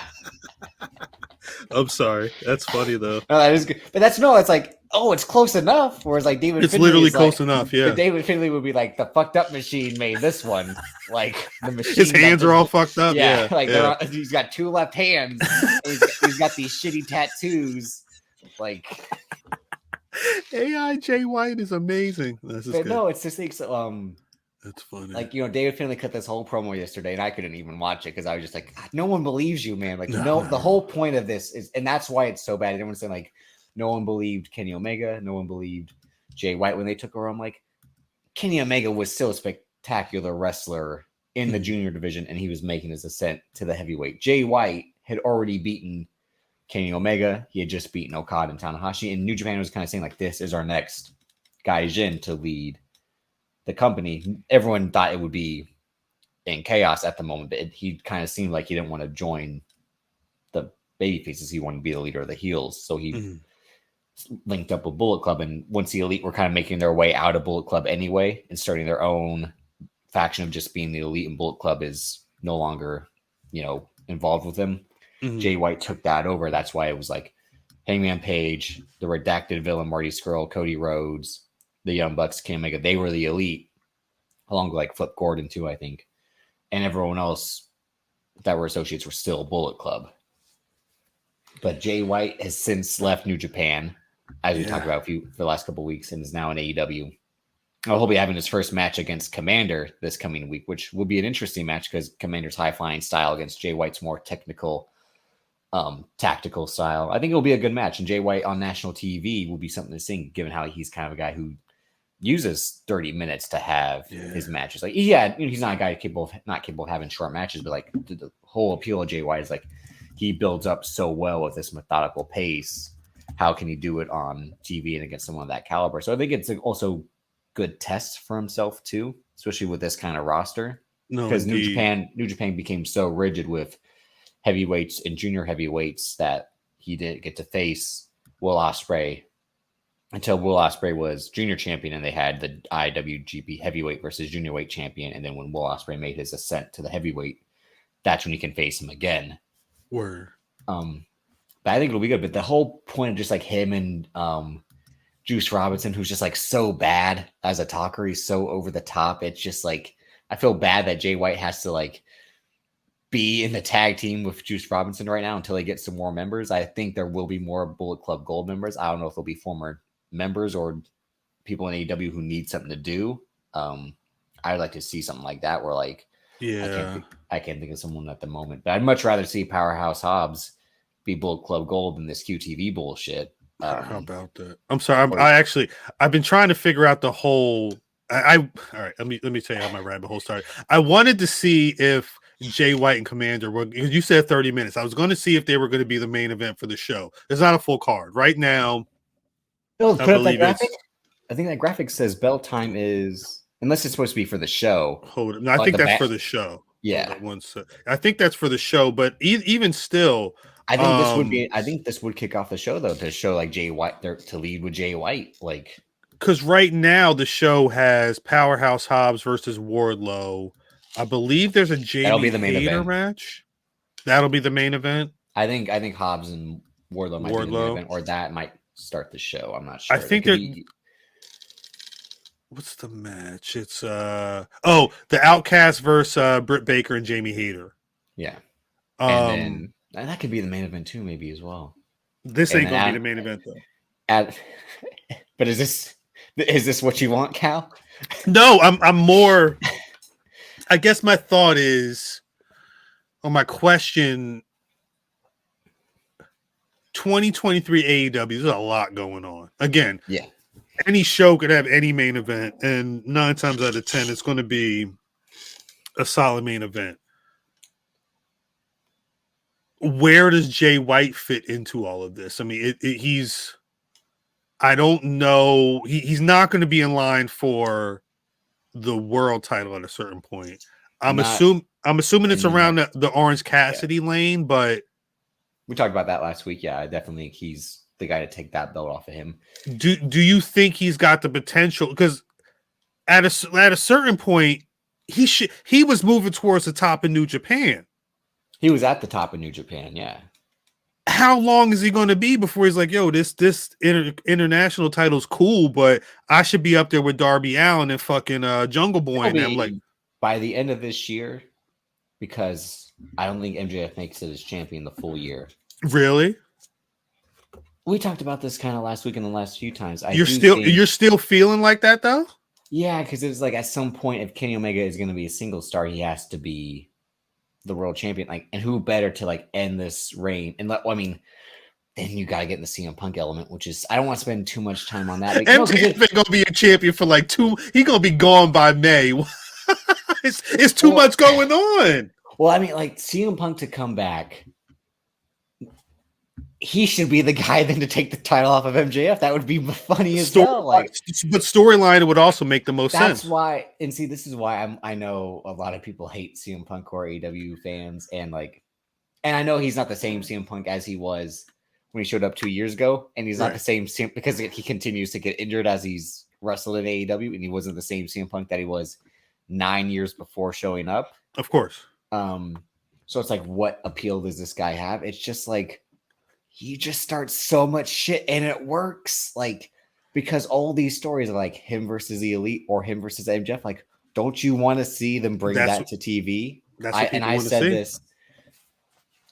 I'm sorry. That's funny though. No, that is good. But it's like, it's close enough. Whereas like David, it's Finlay literally close enough. Yeah. David Finlay would be like, the fucked up machine made this one. Like the machine. His hands are all fucked up. Yeah. He's got two left hands. he's got these shitty tattoos. Like AI Jay White is amazing. No, it's just like that's funny. Like, David Finlay cut this whole promo yesterday, and I couldn't even watch it because I was just like, no one believes you, man. Like, no, the whole point of this is, and that's why it's so bad. Everyone's saying, like, no one believed Kenny Omega. No one believed Jay White when they took over. I'm like, Kenny Omega was still a spectacular wrestler in the junior division, and he was making his ascent to the heavyweight. Jay White had already beaten Kenny Omega. He had just beaten Okada and Tanahashi, and New Japan was kind of saying, like, this is our next Gaijin to lead the company. Everyone thought it would be in chaos at the moment, but he kind of seemed like he didn't want to join the baby faces. He wanted to be the leader of the heels. So he linked up with Bullet Club. And once the Elite were kind of making their way out of Bullet Club anyway and starting their own faction of just being the Elite, and Bullet Club is no longer, involved with them. Jay White took that over. That's why it was like Hangman Page, the redacted villain Marty Scurll, Cody Rhodes, the Young Bucks, Kenny Omega, they were the Elite, along with like Flip Gordon too, I think. And everyone else that were associates were still Bullet Club. But Jay White has since left New Japan, as we talked about for the last couple of weeks, and is now in AEW. He'll be having his first match against Commander this coming week, which will be an interesting match because Commander's high-flying style against Jay White's more technical, tactical style. I think it'll be a good match, and Jay White on national TV will be something to see, given how he's kind of a guy who uses 30 minutes to have his matches. Like, he's not a guy not capable of having short matches, but like the whole appeal of Jay White is like he builds up so well with this methodical pace. How can he do it on TV and against someone of that caliber? So I think it's also good test for himself too, especially with this kind of roster. Because New Japan became so rigid with heavyweights and junior heavyweights that he didn't get to face Will Ospreay until Will Ospreay was junior champion, and they had the IWGP heavyweight versus junior weight champion. And then when Will Ospreay made his ascent to the heavyweight, that's when you can face him again. Word. But I think it'll be good. But the whole point of just like him and Juice Robinson, who's just like so bad as a talker, he's so over the top. It's just like, I feel bad that Jay White has to like be in the tag team with Juice Robinson right now until they get some more members. I think there will be more Bullet Club Gold members. I don't know if they'll be former members or people in AEW who need something to do. I'd like to see something like that where like Yeah. I can't think of someone at the moment. But I'd much rather see Powerhouse Hobbs be Bullet Club Gold than this QTV bullshit. How about that? I'm sorry. I've been trying to figure out the whole. All right. Let me tell you how my rabbit hole started. I wanted to see if Jay White and Commander were. You said 30 minutes. I was going to see if they were going to be the main event for the show. It's not a full card right now. Bill, put up that graphic. I think that graphic says bell time is, unless it's supposed to be for the show. Hold it. No, I think that's for the show. Yeah. I think that's for the show, but even still. I think this would be. I think this would kick off the show though, to show like Jay White to lead with Jay White, like because right now the show has Powerhouse Hobbs versus Wardlow. I believe there's a Jamie Hayter match. That'll be the main event. I think Hobbs and Wardlow might be the main event, or that might start the show. I'm not sure. I think what's the match? It's the Outcast versus Britt Baker and Jamie Hayter. Yeah, and then that could be the main event too, maybe as well. This ain't gonna be the main event though. But is this what you want, Cal? No, I'm more. I guess my thought is, on my question, 2023 AEW. There's a lot going on. Again, yeah. Any show could have any main event, and 9 times out of 10, it's going to be a solid main event. Where does Jay White fit into all of this? I mean, he's. I don't know. He's not going to be in line for the world title at a certain point. I'm assuming it's around the Orange Cassidy lane, but we talked about that last week. Yeah, I definitely think he's the guy to take that belt off of him. Do you think he's got the potential? Because at a certain point, he was moving towards the top of New Japan. He was at the top of New Japan, yeah. How long is he going to be before he's like, yo, this international title's cool, but I should be up there with Darby Allin and fucking Jungle Boy? And I'm like, by the end of this year, because I don't think MJF makes it as champion the full year. Really? We talked about this kind of last week and the last few times. You're still feeling like that though? Yeah, because it's like at some point, if Kenny Omega is going to be a single star, he has to be the world champion. Like, and who better to like end this reign? And then you got to get in the CM Punk element, which is, I don't want to spend too much time on that. MJF ain't gonna be a champion for like he gonna be gone by May. it's too much going on. Well, I mean, like CM Punk to come back, he should be the guy then to take the title off of MJF. That would be funny as hell. Like, but storyline, it would also make the most sense. That's why, and see, this is why I know a lot of people hate CM Punk or AEW fans, and I know he's not the same CM Punk as he was when he showed up 2 years ago, and he's not the same because he continues to get injured as he's wrestled in AEW, and he wasn't the same CM Punk that he was 9 years before showing up. Of course. So it's like, what appeal does this guy have? It's just like, he just starts so much shit and it works, like, because all these stories are like him versus the Elite or him versus MJF. Like, don't you want to see them bring that to TV? I said this.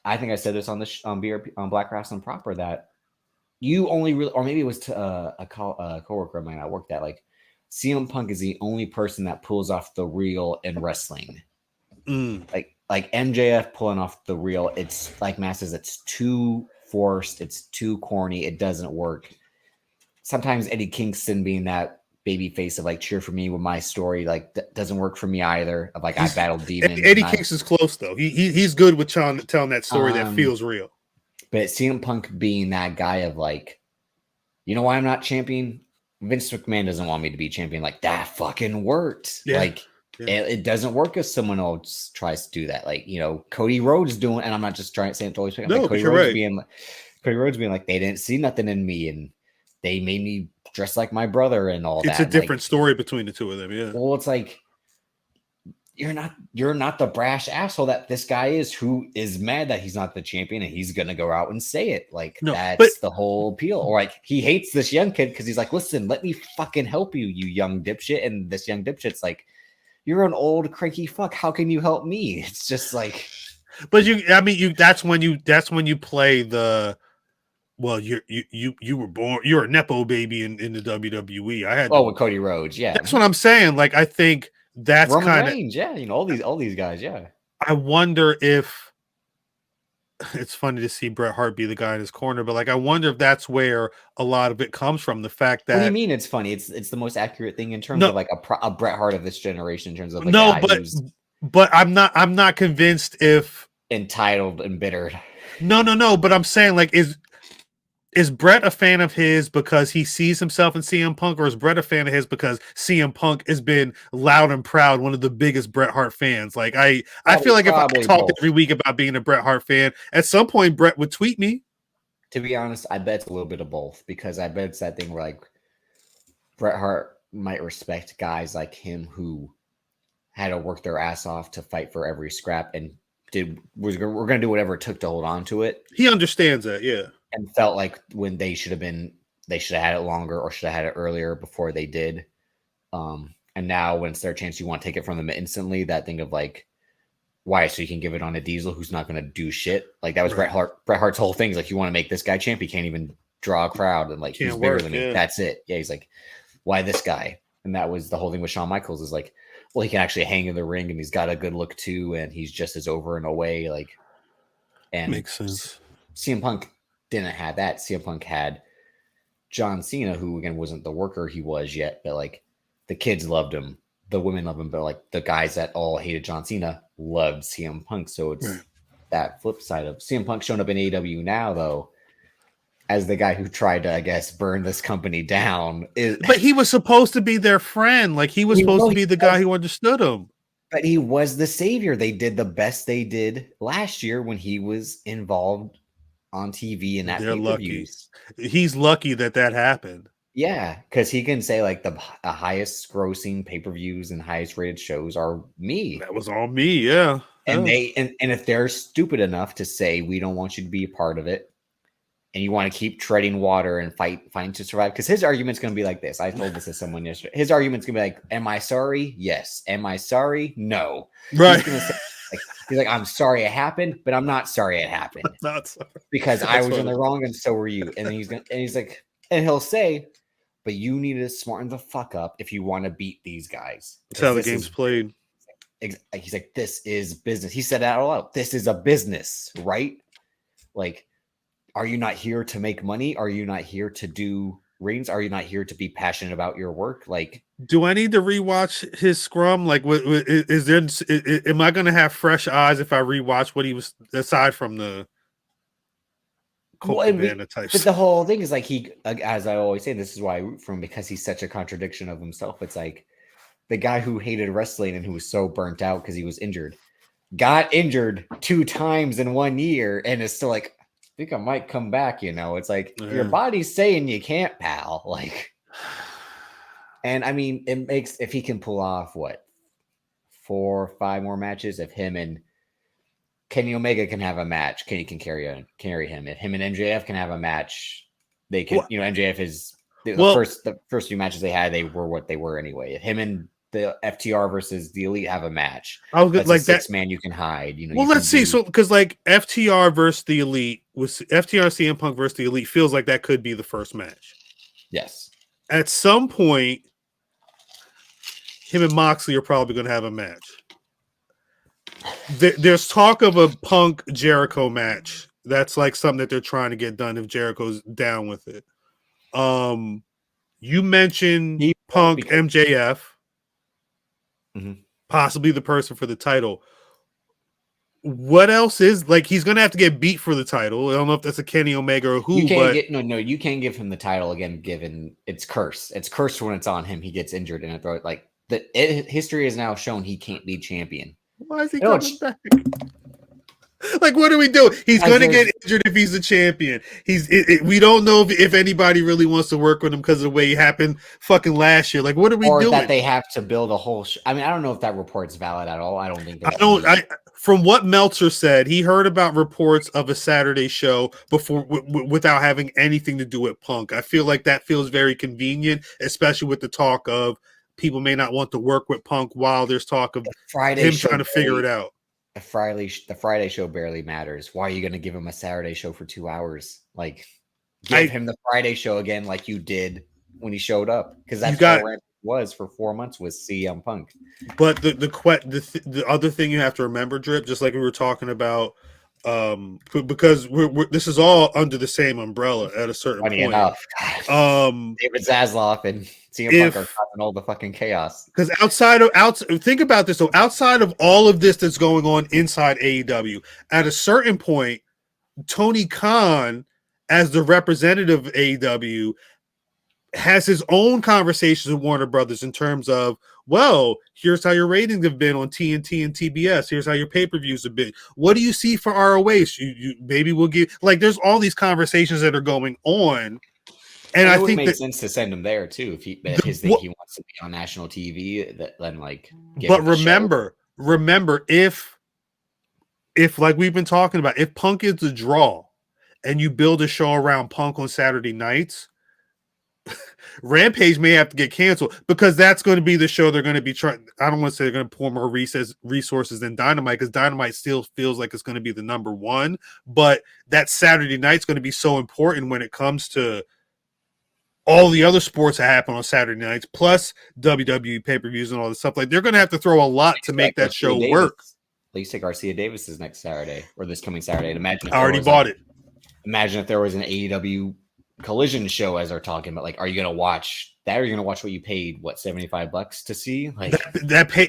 I think I said this on BRP, on Black Wrestling Proper, that you only really, or maybe it was to a coworker of mine I worked at. Like, CM Punk is the only person that pulls off the real in wrestling. Like MJF pulling off the real. It's like Matt says, it's too forced, it's too corny, it doesn't work. Sometimes Eddie Kingston being that baby face of like, cheer for me with my story, like doesn't work for me either. Of like, I battled demons. Eddie Kingston's close though. He's good with telling that story that feels real. But CM Punk being that guy of like, you know why I'm not champion? Vince McMahon doesn't want me to be champion. Like, that fucking worked. Yeah. Like, it doesn't work if someone else tries to do that. Like, you know, Cody Rhodes doing, and I'm not just trying to say it always. No, like Cody Rhodes being like, they didn't see nothing in me, and they made me dress like my brother and all that. It's a different story between the two of them. Yeah. Well, it's like, you're not the brash asshole that this guy is, who is mad that he's not the champion and he's gonna go out and say it. Like, that's the whole appeal. Or like, he hates this young kid because he's like, listen, let me fucking help you, you young dipshit. And this young dipshit's like, you're an old cranky fuck. How can you help me? It's just like, but that's when you play the, well, you were born, you're a nepo baby in the WWE. with Cody Rhodes. Yeah. That's what I'm saying. Like, I think that's kind of Reigns, yeah, all these guys, yeah. I wonder if it's funny to see Bret Hart be the guy in his corner, but like I wonder if that's where a lot of it comes from. The fact that what do you mean it's funny? It's the most accurate thing in terms of like a Bret Hart of this generation in terms of like no, but I'm not convinced if entitled and bitter. No, but I'm saying like is Bret a fan of his because he sees himself in CM Punk, or is Bret a fan of his because CM Punk has been loud and proud one of the biggest Bret Hart fans? Like I feel like if I talked every week about being a Bret Hart fan, at some point Bret would tweet me. To be honest, I bet it's a little bit of both, because I bet it's that thing where like Bret Hart might respect guys like him who had to work their ass off to fight for every scrap and we're going to do whatever it took to hold on to it. He understands that, yeah. And felt like when they should have had it longer or should have had it earlier before they did. And now when it's their chance, you want to take it from them instantly. That thing of like, why? So you can give it on a Diesel who's not going to do shit. Like that was right. Bret Hart's whole thing. Is like, you want to make this guy champ. He can't even draw a crowd. And like, he's bigger than me. That's it. Yeah. He's like, why this guy? And that was the whole thing with Shawn Michaels, is like, well, he can actually hang in the ring and he's got a good look too. And he's just as over and away. Like, and makes sense. CM Punk didn't have that. CM Punk had John Cena, who again wasn't the worker he was yet, but like the kids loved him, the women loved him, but like the guys that all hated John Cena loved CM Punk. So it's that flip side of CM Punk showing up in AEW now, though, as the guy who tried to, I guess, burn this company down. But he was supposed to be their friend. Like he was supposed to be the guy who understood him. But he was the savior. They did the best they did last year when he was involved on TV and that pay-per-views. He's lucky that happened. Yeah, because he can say like the highest grossing pay-per-views and highest rated shows are me. That was all me, yeah. And and if they're stupid enough to say we don't want you to be a part of it, and you want to keep treading water and fight to survive, because his argument's going to be like this. I told this to someone yesterday. His argument's going to be like, "Am I sorry? Yes. Am I sorry? No." Right. He's going to say, he's like, "I'm sorry it happened, but I'm not sorry it happened. Not sorry. Because I was in the wrong and so were you." And then he's like, and he'll say, "But you need to smarten the fuck up if you want to beat these guys." That's how the game's played. He's like, "This is business." He said that all out. This is a business, right? Like, are you not here to make money? Are you not here to do rings? Are you not here to be passionate about your work? Like, do I need to rewatch his scrum? Like, is there? Am I going to have fresh eyes if I rewatch what he was, aside from the type? But the whole thing is like, he, as I always say, this is why I root for him, because he's such a contradiction of himself. It's like the guy who hated wrestling and who was so burnt out because he was injured, got injured 2 times in 1 year, and is still like, I think I might come back. It's like your body's saying you can't, pal. Like, and I mean, it makes, if he can pull off 4 or 5 more matches, if him and Kenny Omega can have a match, Kenny can carry him. If him and MJF can have a match, they can. MJF is the first few matches they had, they were what they were anyway. If him and the FTR versus the Elite have a match, that's like that 6-man you can hide. Well, let's see. So because like FTR versus the Elite was FTR CM Punk versus the Elite feels like that could be the first match. Yes. At some point, him and Moxley are probably going to have a match. There's talk of a Punk Jericho match. That's like something that they're trying to get done if Jericho's down with it. You mentioned Punk MJF. Mm-hmm. Possibly the person for the title. What else is like? He's gonna have to get beat for the title. I don't know if that's a Kenny Omega or who. You can't you can't give him the title again. Given it's cursed. It's cursed when it's on him. He gets injured and it like history has now shown he can't be champion. Why is he coming back? Like, what do we do? He's going to get injured if he's a champion. We don't know if anybody really wants to work with him because of the way it happened fucking last year. Like, what are we doing? Or that they have to build a whole I mean, I don't know if that report's valid at all. I don't think from what Meltzer said, he heard about reports of a Saturday show before without having anything to do with Punk. I feel like that feels very convenient, especially with the talk of people may not want to work with Punk while there's talk of him trying to figure it out. The Friday show barely matters. Why are you going to give him a Saturday show for 2 hours? Like, give him the Friday show again, like you did when he showed up, because that's was for 4 months was CM Punk. But the other thing you have to remember, Drip, just like we were talking about, because this is all under the same umbrella at a certain Funny point. Enough, David Zasloff and CM Punk are causing all the fucking chaos. Because think about this. So outside of all of this that's going on inside AEW, at a certain point, Tony Khan, as the representative of AEW, has his own conversations with Warner Brothers in terms of, well, here's how your ratings have been on TNT and TBS. Here's how your pay-per-views have been. What do you see for ROH? You maybe we'll get, like, there's all these conversations that are going on. And I think it makes sense to send him there too. If he wants to be on national TV, then like. But remember, if like we've been talking about, if Punk is the draw, and you build a show around Punk on Saturday nights, Rampage may have to get canceled, because that's going to be the show they're going to be trying. I don't want to say they're going to pour more resources than Dynamite, because Dynamite still feels like it's going to be the number one. But that Saturday night's going to be so important when it comes to all the other sports that happen on Saturday nights, plus WWE pay-per-views and all this stuff. Like, they're going to have to throw a lot to make that show work. Let's take Garcia Davis's next Saturday, or this coming Saturday. And imagine I already bought it. Imagine if there was an AEW Collision show, as they're talking about. Like, are you going to watch that, or are you going to watch what you paid, $75 to see? Like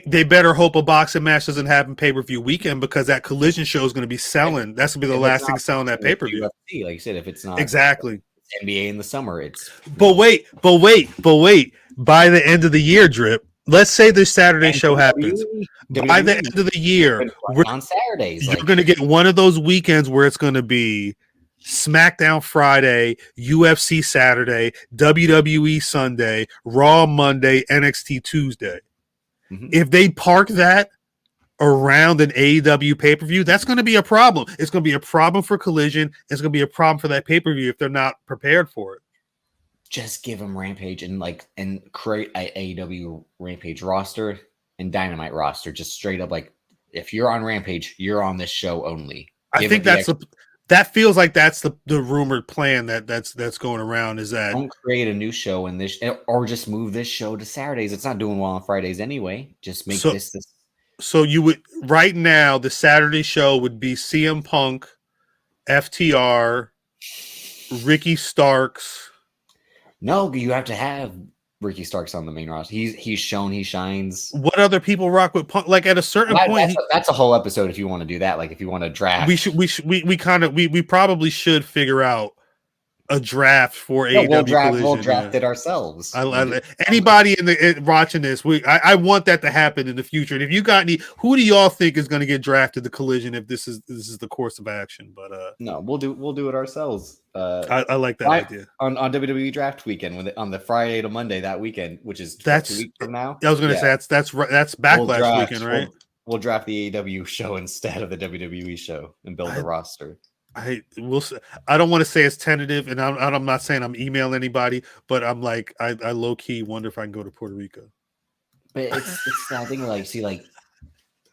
they better hope a boxing match doesn't happen pay-per-view weekend, because that Collision show is going to be selling. That's going to be the last thing selling that pay-per-view. UFC, like you said, if it's not exactly NBA in the summer, it's. But wait! By the end of the year, Drip. Let's say this Saturday show happens. By the end of the year, on Saturdays, you're going to get one of those weekends where it's going to be SmackDown Friday, UFC Saturday, WWE Sunday, Raw Monday, NXT Tuesday. Mm-hmm. If they park that around an AEW pay-per-view, that's going to be a problem. It's going to be a problem for Collision. It's going to be a problem for that pay-per-view if they're not prepared for it. Just give them Rampage and create a AEW Rampage roster and Dynamite roster. Just straight up, like, if you're on Rampage, you're on this show only. I think that feels like that's the rumored plan that's going around, is that don't create a new show in this, or just move this show to Saturdays. It's not doing well on Fridays anyway. Just make this. So you would, right now, the Saturday show would be CM Punk, FTR, Ricky Starks. No, you have to have Ricky Starks on the main roster. He's shown he shines. What other people rock with Punk? Like, at a certain point, that's a whole episode if you want to do that. Like, if you want to draft, we probably should figure out a draft for AEW. We'll draft it ourselves. Anybody watching this, I want that to happen in the future. And if you got any, who do y'all think is going to get drafted to Collision if this is the course of action? But no, we'll do it ourselves. I like that idea on WWE Draft Weekend, on the Friday to Monday that weekend, which is 2 weeks from now. I was going to say that's Backlash weekend, right? We'll draft the AEW show instead of the WWE show and build a roster. I don't want to say it's tentative, and I'm not saying I'm emailing anybody, but I'm like, I low key wonder if I can go to Puerto Rico. But it's that thing, like, see, like,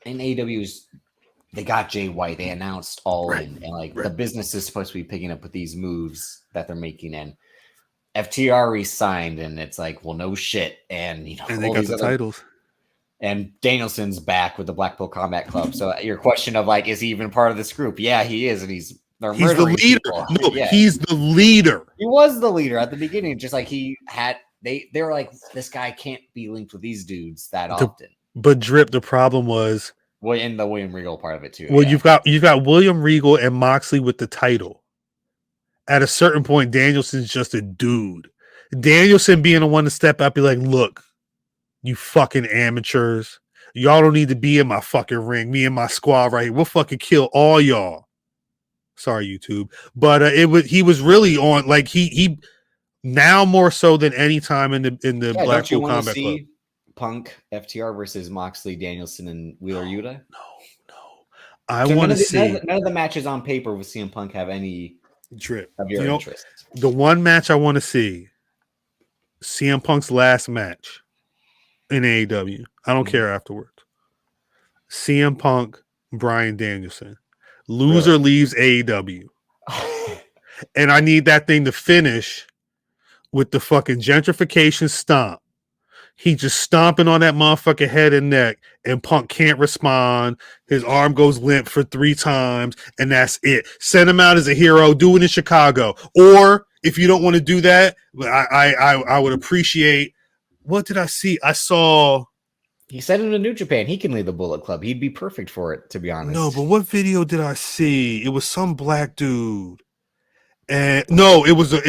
in AEW's, they got Jay White, they announced all in, and like the business is supposed to be picking up with these moves that they're making, and FTR re-signed, and it's like, well, no shit, and and they got the titles. And Danielson's back with the Blackpool Combat Club. So your question of, like, is he even part of this group? Yeah, he is, and he's the leader. People. No, yeah. He's the leader. He was the leader at the beginning, just like he had. They were like, this guy can't be linked with these dudes that often. But Drip, the problem was, well, in the William Regal part of it too. Well, you've got William Regal and Moxley with the title. At a certain point, Danielson's just a dude. Danielson being the one to step up, be like, look, you fucking amateurs. Y'all don't need to be in my fucking ring. Me and my squad right here. We'll fucking kill all y'all. Sorry, YouTube. But he was really on, like, he now more so than any time in the Blackpool Combat Club. Punk FTR versus Moxley, Danielson, and Wheeler Yuta? No. I want to see. None of the matches on paper with CM Punk have any Drip of your interest. The one match I want to see, CM Punk's last match in AEW. I don't care afterwards. CM Punk, Bryan Danielson. Loser leaves AEW. And I need that thing to finish with the fucking gentrification stomp. He just stomping on that motherfucker head and neck, and Punk can't respond. His arm goes limp for 3 times, and that's it. Send him out as a hero. Do it in Chicago. Or if you don't want to do that, I would appreciate. What did I see? I saw. He sent him to New Japan. He can lead the Bullet Club. He'd be perfect for it, to be honest. No, but what video did I see? It was some black dude. And no, it was an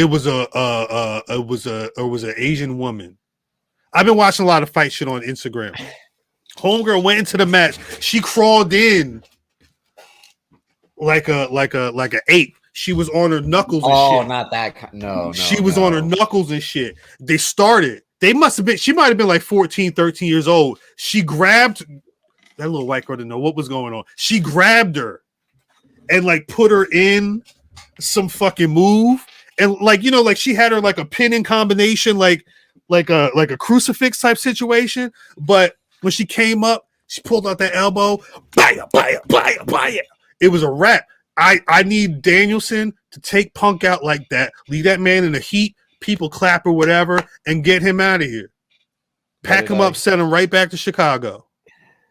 Asian woman. I've been watching a lot of fight shit on Instagram. Homegirl went into the match. She crawled in like a ape. She was on her knuckles and shit. Oh, not that. No. She was on her knuckles and shit. They started. They must have been. She might have been like 14, 13 years old. She grabbed that little white girl. Didn't know what was going on. She grabbed her and like put her in some fucking move. And like, you know, like she had her like a pinning combination, like a crucifix type situation. But when she came up, she pulled out that elbow. Buy it. It was a wrap. I need Danielson to take Punk out like that. Leave that man in the heat. People clap or whatever, and get him out of here. Pack him up, send him right back to Chicago.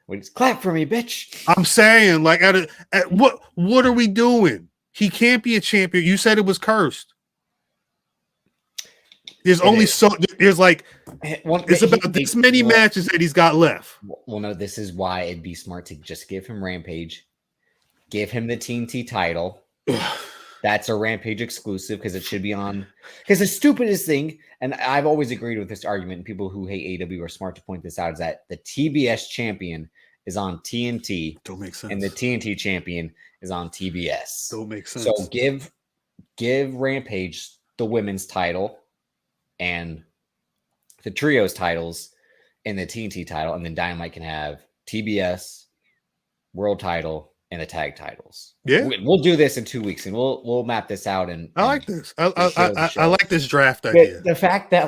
Just clap for me, bitch. I'm saying, like, at what are we doing? He can't be a champion. You said it was cursed. There's like it's about this many matches that he's got left. Well, no, this is why it'd be smart to just give him Rampage, give him the TNT title. That's a Rampage exclusive because it should be on. Because the stupidest thing, and I've always agreed with this argument, and people who hate AEW are smart to point this out, is that the TBS champion is on TNT. Don't make sense. And the TNT champion is on TBS. Don't make sense. So give Rampage the women's title and the trios titles and the TNT title, and then Dynamite can have TBS, world title, and the tag titles. Yeah, we'll do this in 2 weeks, and we'll map this out. And I like this. I like this draft idea. The fact that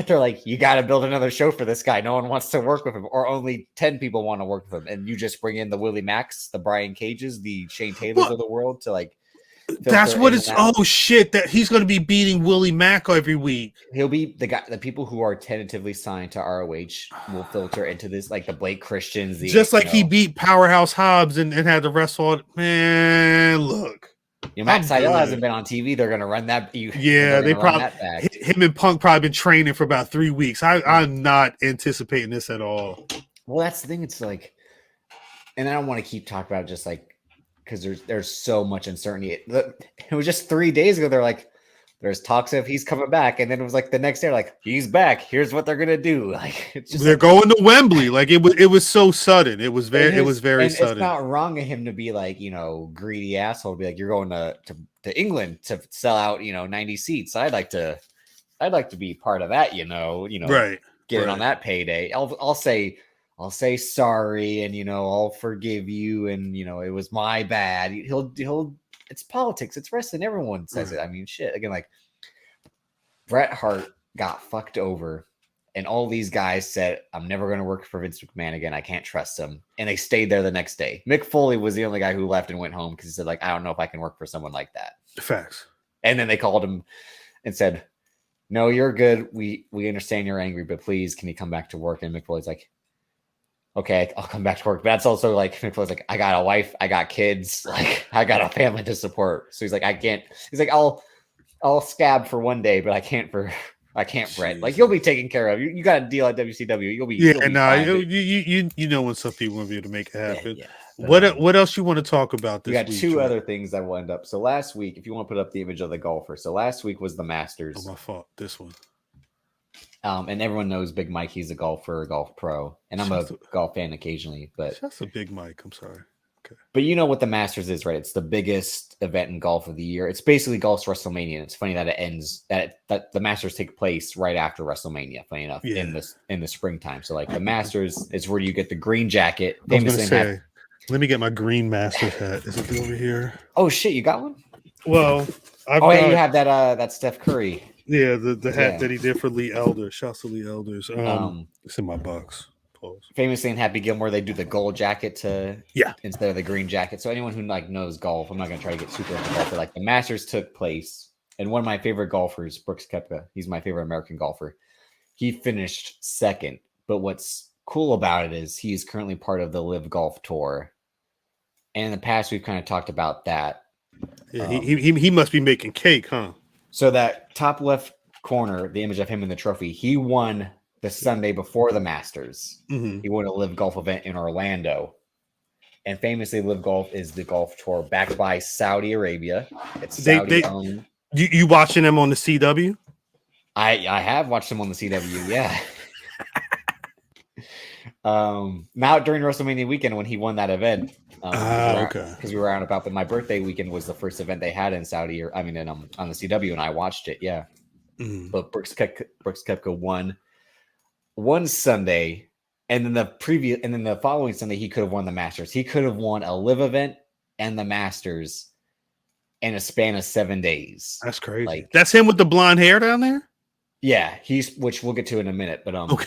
they're like, you got to build another show for this guy. No one wants to work with him, or only 10 people want to work with him, and you just bring in the Willie Max, the Brian Cages, the Shane Taylors of the world to like. That's what it's. Oh shit! That he's going to be beating Willie Mack every week. He'll be the guy. The people who are tentatively signed to ROH will filter into this, like the Blake Christians. He beat Powerhouse Hobbs and had to wrestle. Man, look. Matt Sydal hasn't been on TV. They're going to run that. They probably him and Punk probably been training for about 3 weeks. I'm not anticipating this at all. Well, that's the thing. It's like, and I don't want to keep talking about it just like. Because there's so much uncertainty. It was just 3 days ago. They're like, there's talks of he's coming back, and then it was like the next day, like he's back. Here's what they're gonna do. Like it's just they're going to Wembley. Like it was so sudden. It was very sudden. It's not wrong of him to be like greedy asshole. To be like you're going to England to sell out 90 seats. I'd like to be part of that. Right. Get it on that payday. I'll say sorry, and I'll forgive you, and it was my bad. He'll. It's politics. It's wrestling. Everyone says it. I mean, shit. Again, like Bret Hart got fucked over, and all these guys said, "I'm never going to work for Vince McMahon again. I can't trust him." And they stayed there the next day. Mick Foley was the only guy who left and went home because he said, "Like I don't know if I can work for someone like that." Facts. And then they called him and said, "No, you're good. We understand you're angry, but please, can you come back to work?" And Mick Foley's like, okay, I'll come back to work. But that's also like, Mick Foley's like, I got a wife, I got kids, like I got a family to support. So he's like, I can't. He's like, I'll scab for one day, but I can't, Brett. Like you'll be taken care of. You got a deal at WCW. You'll be. You know when some people want to be able to make it happen. Yeah. What else you want to talk about this week? We got two other things that will end up. So last week, if you want to put up the image of the golfer. So last week was the Masters. Oh, my fault. This one. And everyone knows Big Mike. He's a golfer, a golf pro, and I'm a golf fan occasionally. But that's a Big Mike. I'm sorry. Okay. But you know what the Masters is, right? It's the biggest event in golf of the year. It's basically golf's WrestleMania. And it's funny that it ends that the Masters take place right after WrestleMania. Funny enough, in the springtime. So like the Masters is where you get the green jacket. I was gonna say, let me get my green Masters hat. Is it over here? Oh shit, you got one? Well, you have that Steph Curry. Yeah, the hat that he did for Lee Elder. Shouts to Lee Elders. It's in my box. Pause. Famously in Happy Gilmore, they do the gold jacket instead of the green jacket. So anyone who knows golf, I'm not gonna try to get super into golf, but like the Masters took place, and one of my favorite golfers, Brooks Koepka, he's my favorite American golfer. He finished second. But what's cool about it is he's currently part of the Live Golf Tour. And in the past, we've kind of talked about that. Yeah, he must be making cake, huh? So that top left corner, the image of him in the trophy, he won the Sunday before the Masters. Mm-hmm. He won a Live Golf event in Orlando. And famously, Live Golf is the golf tour backed by Saudi Arabia. It's Saudi owned. You watching them on the CW? I have watched him on the CW, yeah. Not during WrestleMania weekend when he won that event. Okay. Because we were out about, but my birthday weekend was the first event they had in Saudi, on the CW, and I watched it, yeah. Mm. But Brooks Koepka won one Sunday, and then the following Sunday he could have won the Masters. He could have won a Live event and the Masters in a span of 7 days. That's crazy. That's him with the blonde hair down there? Yeah, which we'll get to in a minute, but okay.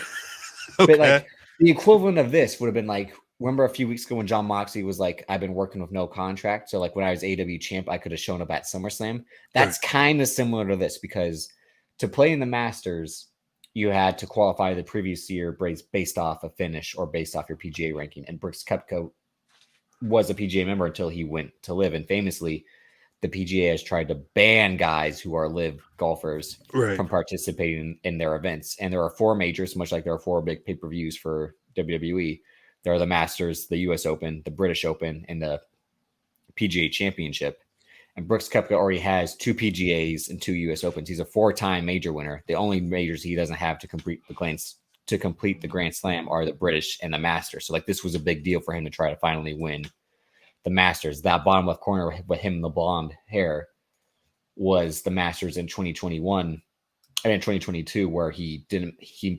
But like the equivalent of this would have been like, remember a few weeks ago when John Moxley was like, I've been working with no contract. So like when I was AEW champ, I could have shown up at SummerSlam. That's kind of similar to this, because to play in the Masters, you had to qualify the previous year based off a finish or based off your PGA ranking. And Brooks Koepka was a PGA member until he went to Live. And famously, the PGA has tried to ban guys who are Live golfers from participating in their events. And there are 4 majors, much like there are 4 big pay-per-views for WWE. There are the Masters, the US Open, the British Open, and the PGA Championship. And Brooks Koepka already has 2 PGAs and 2 US Opens. He's a 4-time major winner. The only majors he doesn't have to complete the Grand Slam are the British and the Masters. So like this was a big deal for him to try to finally win the Masters. That bottom left corner with him in the blonde hair was the Masters in 2021 and in 2022, where he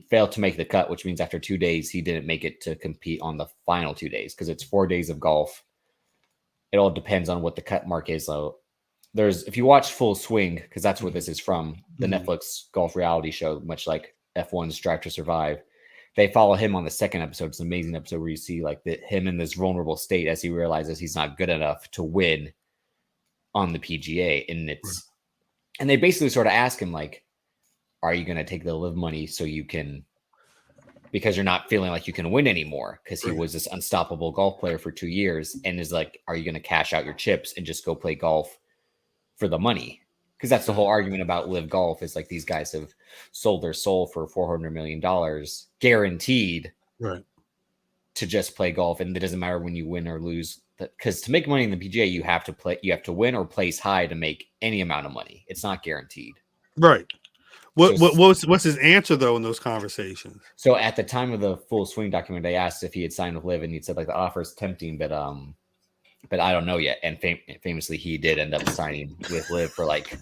failed to make the cut, which means after 2 days he didn't make it to compete on the final 2 days, because it's 4 days of golf. It all depends on what the cut mark is. So if you watch Full Swing, because that's what this is from, the Netflix golf reality show, much like F1's Drive to Survive, they follow him on the second episode. It's an amazing episode where you see like him in this vulnerable state as he realizes he's not good enough to win on the PGA. And they basically sort of ask him like, are you going to take the Live money so you can, because you're not feeling like you can win anymore, because he was this unstoppable golf player for 2 years, and is like, are you going to cash out your chips and just go play golf for the money? Because that's the whole argument about Live Golf, is like these guys have sold their soul for $400 million guaranteed to just play golf. And it doesn't matter when you win or lose, because to make money in the PGA, you have to win or place high to make any amount of money. It's not guaranteed. Right. What's his answer though in those conversations? So at the time of the Full Swing document, they asked if he had signed with Live, and he said like the offer is tempting, but I don't know yet. And famously, he did end up signing with Live for like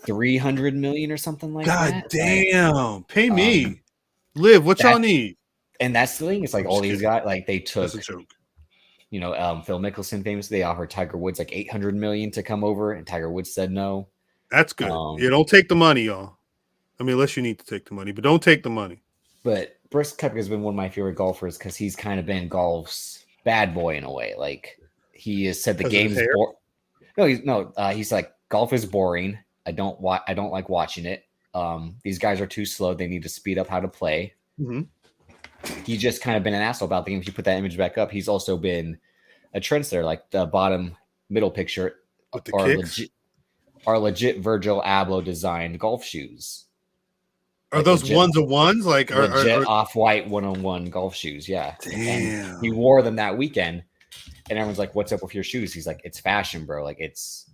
$300 million or something like that. God damn! Pay me, Live. What y'all need? And that's the thing. It's like all these guys, like they took, Phil Mickelson famously, they offered Tiger Woods like $800 million to come over, and Tiger Woods said no. That's good. Don't take the money, y'all. I mean, unless you need to take the money, but don't take the money. But Brooks Koepka has been one of my favorite golfers because he's kind of been golf's bad boy in a way. Like he has said the game's boring. He's like, golf is boring. I don't like watching it. These guys are too slow. They need to speed up how to play. Mm-hmm. He's just kind of been an asshole about the game. If you put that image back up, he's also been a trendsetter. Like the bottom middle picture are legit Virgil Abloh designed golf shoes. Are like those ones of ones? Like legit off-white 1-on-1 golf shoes, yeah. Damn. And he wore them that weekend, and everyone's like, "What's up with your shoes?" He's like, "It's fashion, bro. Like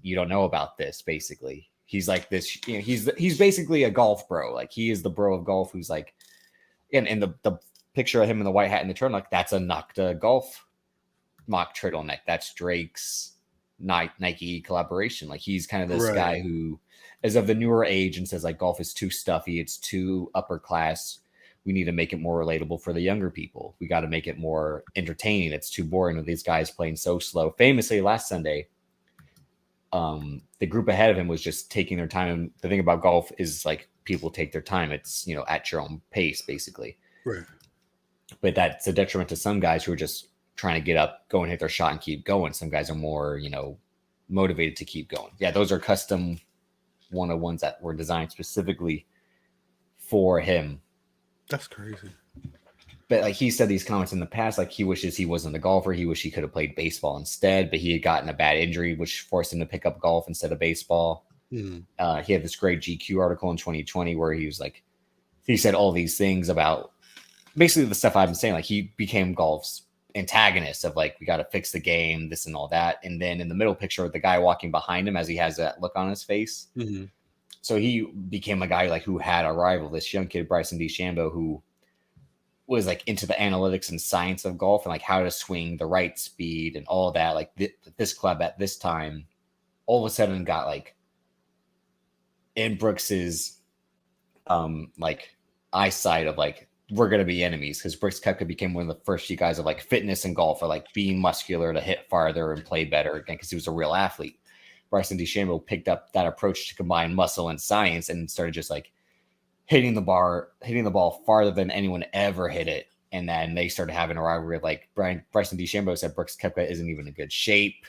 you don't know about this." Basically, he's like this. He's basically a golf bro. Like he is the bro of golf. Who's like, and the picture of him in the white hat in the turn, like that's a Nocta golf mock turtleneck. That's Drake's Nike collaboration. Like he's kind of this guy who is of the newer age and says like golf is too stuffy, it's too upper class, we need to make it more relatable for the younger people, we got to make it more entertaining, it's too boring with these guys playing so slow. Famously last Sunday, the group ahead of him was just taking their time, and the thing about golf is like people take their time, it's at your own pace basically, right? But that's a detriment to some guys who are just trying to get up, go and hit their shot and keep going. Some guys are more motivated to keep going. Yeah, those are custom 101s that were designed specifically for him. That's crazy. But like he said these comments in the past, like he wishes he wasn't a golfer. He wished he could have played baseball instead, but he had gotten a bad injury, which forced him to pick up golf instead of baseball. He had this great GQ article in 2020 where he was like, he said all these things about basically the stuff I've been saying. Like he became golf's antagonist of like, we got to fix the game, this and all that. And then in the middle picture, the guy walking behind him as he has that look on his face. So he became a guy like who had a rival, this young kid, Bryson DeChambeau, who was like into the analytics and science of golf and like how to swing the right speed and all that. Like this club at this time, all of a sudden got like in Brooks's like eyesight of like, we're going to be enemies, because Brooks Koepka became one of the first few guys of like fitness and golf, or like being muscular to hit farther and play better again, because he was a real athlete. Bryson DeChambeau picked up that approach to combine muscle and science and started just like hitting the ball farther than anyone ever hit it. And then they started having a rivalry of like Bryson DeChambeau said Brooks Koepka isn't even in good shape,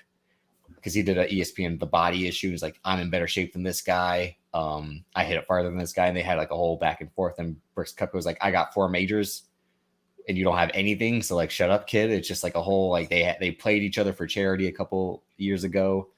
because he did an ESPN The Body issue. He's like, I'm in better shape than this guy. I hit it farther than this guy. And they had like a whole back and forth. And Brooks Koepka was like, I got 4 majors and you don't have anything. So like, shut up, kid. It's just like a whole, like they played each other for charity a couple years ago.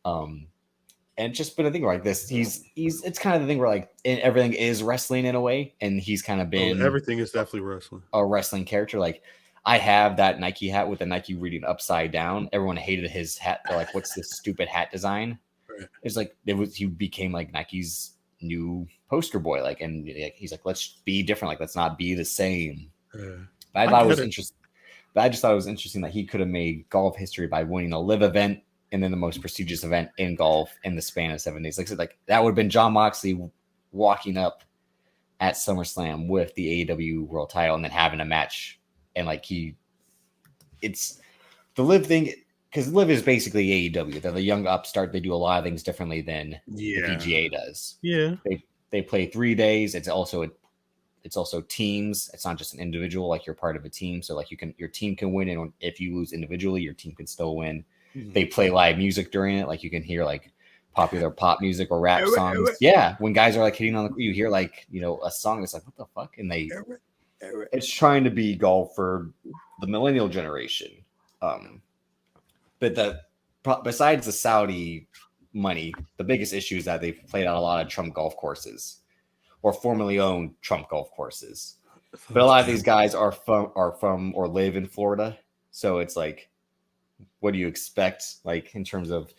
And just been a thing like this. It's kind of the thing where like everything is wrestling in a way. And he's kind of been, everything is definitely wrestling, a wrestling character. Like I have that Nike hat with the Nike reading upside down. Everyone hated his hat. They're like, what's this stupid hat design? Right. It's like, he became like Nike's new poster boy. Like, and he's like, let's be different. Like, let's not be the same. But I thought it was interesting. But I just thought it was interesting that he could have made golf history by winning a live event and then the most prestigious event in golf in the span of 7 days. Like I said, like that would have been Jon Moxley walking up at SummerSlam with the AEW world title and then having a match. And like it's the live thing, because live is basically AEW. They're the young upstart. They do a lot of things differently than the PGA does. Yeah. They play 3 days. It's also teams. It's not just an individual, like you're part of a team. So like your team can win, and if you lose individually, your team can still win. They play live music during it. Like you can hear like popular pop music or rap songs. Yeah. When guys are like hitting on you hear like, a song that's like, what the fuck? And it's trying to be golf for the millennial generation. But besides the Saudi money, the biggest issue is that they've played out a lot of Trump golf courses or formerly owned Trump golf courses. But a lot of these guys are from or live in Florida. So it's like, what do you expect? Like in terms of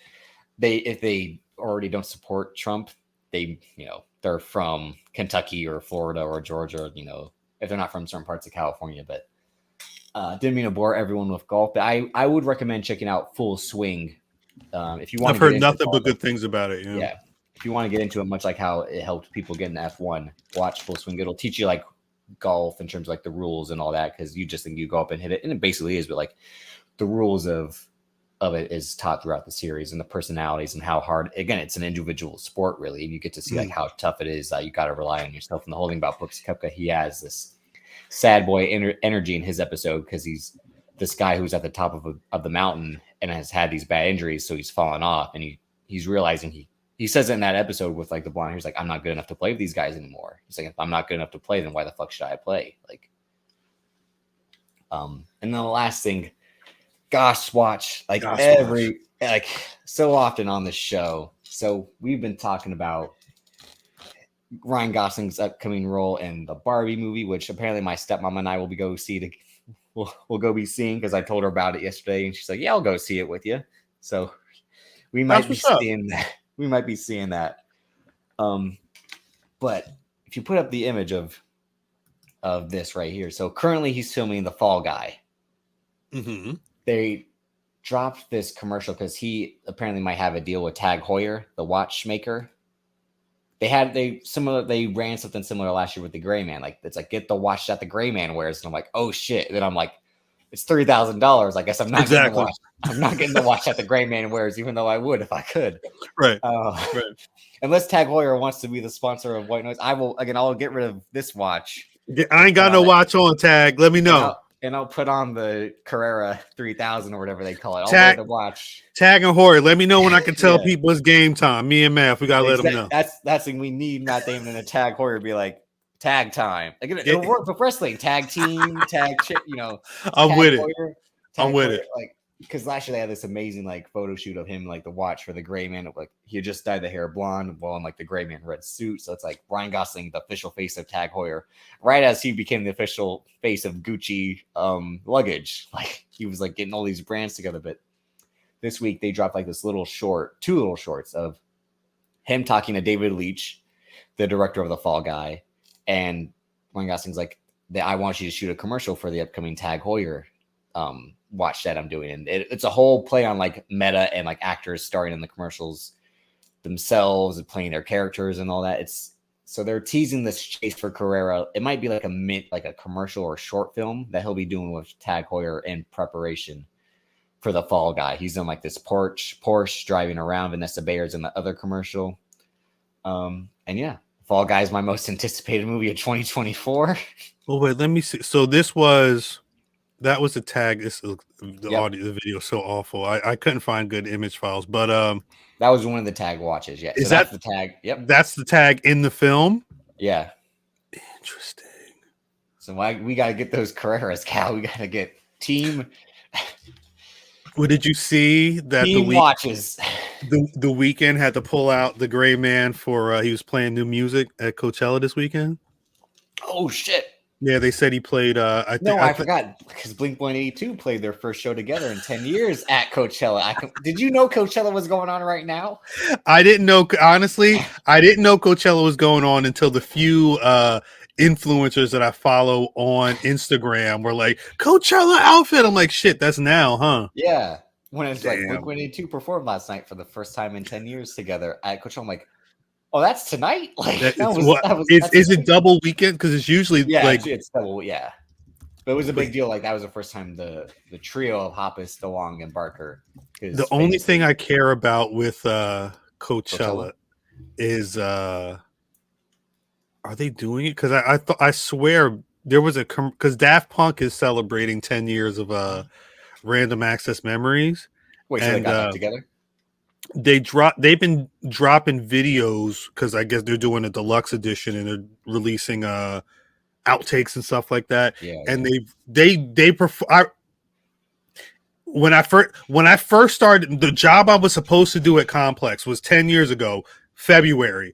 if they already don't support Trump, they're from Kentucky or Florida or Georgia, if they're not from certain parts of California. But didn't mean to bore everyone with golf, but I would recommend checking out Full Swing. If you want, I've heard nothing but good things about it. Yeah. If you want to get into it, much like how it helped people get into F1, watch Full Swing. It'll teach you like golf in terms of like the rules and all that, because you just think you go up and hit it, and it basically is, but like the rules of it is taught throughout the series, and the personalities and how hard. Again, it's an individual sport, really, and you get to see like how tough it is. You got to rely on yourself. And the whole thing about Brooks Koepka, he has this sad boy energy in his episode, because he's this guy who's at the top of the mountain and has had these bad injuries, so he's fallen off, and he's realizing he says it in that episode with like the blonde. He's like, I'm not good enough to play with these guys anymore. He's like, if I'm not good enough to play, then why the fuck should I play? Like, and then the last thing, GosWatch, like so often on this show. So we've been talking about Ryan Gosling's upcoming role in the Barbie movie, which apparently my stepmom and I will go see. We'll go be seeing, because I told her about it yesterday, and she's like, "Yeah, I'll go see it with you." So we might be seeing that. We might be seeing that. But if you put up the image of this right here, so currently he's filming The Fall Guy. Mm-hmm. They dropped this commercial because he apparently might have a deal with Tag Heuer, the watchmaker. They ran something similar last year with the Gray Man. Like, it's like, get the watch that the Gray Man wears. And I'm like, oh shit. And then I'm like, it's $3,000. I guess I'm not getting the watch. I'm not getting the watch that the Gray Man wears, even though I would if I could. Right. Right. Unless Tag Heuer wants to be the sponsor of White Noise, I'll get rid of this watch. I ain't got no watch on, Tag. Let me know. And I'll put on the Carrera 3000 or whatever they call it. I'll wear the watch. Tag and Heuer, let me know when I can tell people it's game time. Me and Matt, we gotta let them know. That's the thing we need. Matt Damon and a Tag Heuer be like, tag time. Like it'll work for wrestling. Tag team, I'm tag with it. Hoyer, I'm with it. Like, because last year they had this amazing like photo shoot of him like the watch for the Gray Man. Like he had just dyed the hair blonde while in like the Gray Man red suit. So it's like Ryan Gosling, the official face of Tag Hoyer, right as he became the official face of Gucci luggage. Like he was like getting all these brands together. But this week they dropped like this two little shorts of him talking to David Leitch, the director of the Fall Guy, and Ryan Gosling's like, I want you to shoot a commercial for the upcoming Tag Hoyer watch that I'm doing. And it's a whole play on like meta and like actors starring in the commercials themselves and playing their characters and all that. So they're teasing this chase for Carrera. It might be like a commercial or short film that he'll be doing with Tag Hoyer in preparation for the Fall Guy. He's in like this Porsche driving around. Vanessa Bayer's in the other commercial. And yeah, Fall Guy is my most anticipated movie of 2024. Well, wait, let me see. So that was a tag. Audio, the video is so awful. I couldn't find good image files, but that was one of the tag watches. Yeah, is that's the tag? Yep, that's the tag in the film. Yeah, interesting. So we gotta get those Carreras, Cal. We gotta get team. Well, did you see that team watches? The weekend had to pull out the Gray Man for he was playing new music at Coachella this weekend. Oh shit! Yeah, they said he played. I forgot because Blink-182 played their first show together in 10 years at Coachella. Did you know Coachella was going on right now? I didn't know. Honestly, I didn't know Coachella was going on until the few influencers that I follow on Instagram were like, Coachella outfit. I'm like, shit, that's now, huh? Yeah. When it's like Blink-182 performed last night for the first time in 10 years together at Coachella, I'm like, oh, that's tonight? Like is it double weekend? Because it's usually it's double, yeah. But it was a big deal. Like that was the first time the trio of Hoppus, DeWong, and Barker. The only thing I care about with Coachella is are they doing it? Because I swear there was because Daft Punk is celebrating 10 years of Random Access Memories. Wait, so they got that together? They've been dropping videos because I guess they're doing a deluxe edition and they're releasing outtakes and stuff like that. Yeah, and they perform. When I first started, the job I was supposed to do at Complex was 10 years ago, February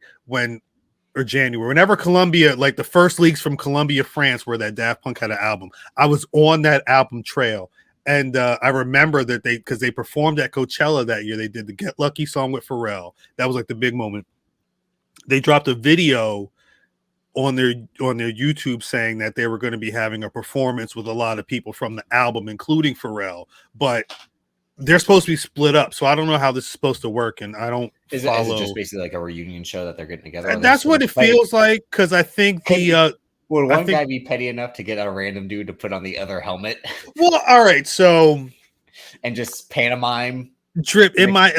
or January, whenever Columbia, like the first leaks from Columbia, France, where that Daft Punk had an album, I was on that album trail. And I remember that because they performed at Coachella that year, they did the Get Lucky song with Pharrell. That was like the big moment. They dropped a video on their YouTube saying that they were going to be having a performance with a lot of people from the album, including Pharrell. But they're supposed to be split up, so I don't know how this is supposed to work. And I don't is it just basically like a reunion show that they're getting together? And that's what it feels like, because I think would one guy be petty enough to get a random dude to put on the other helmet? Well, all right, so and just pantomime drip in my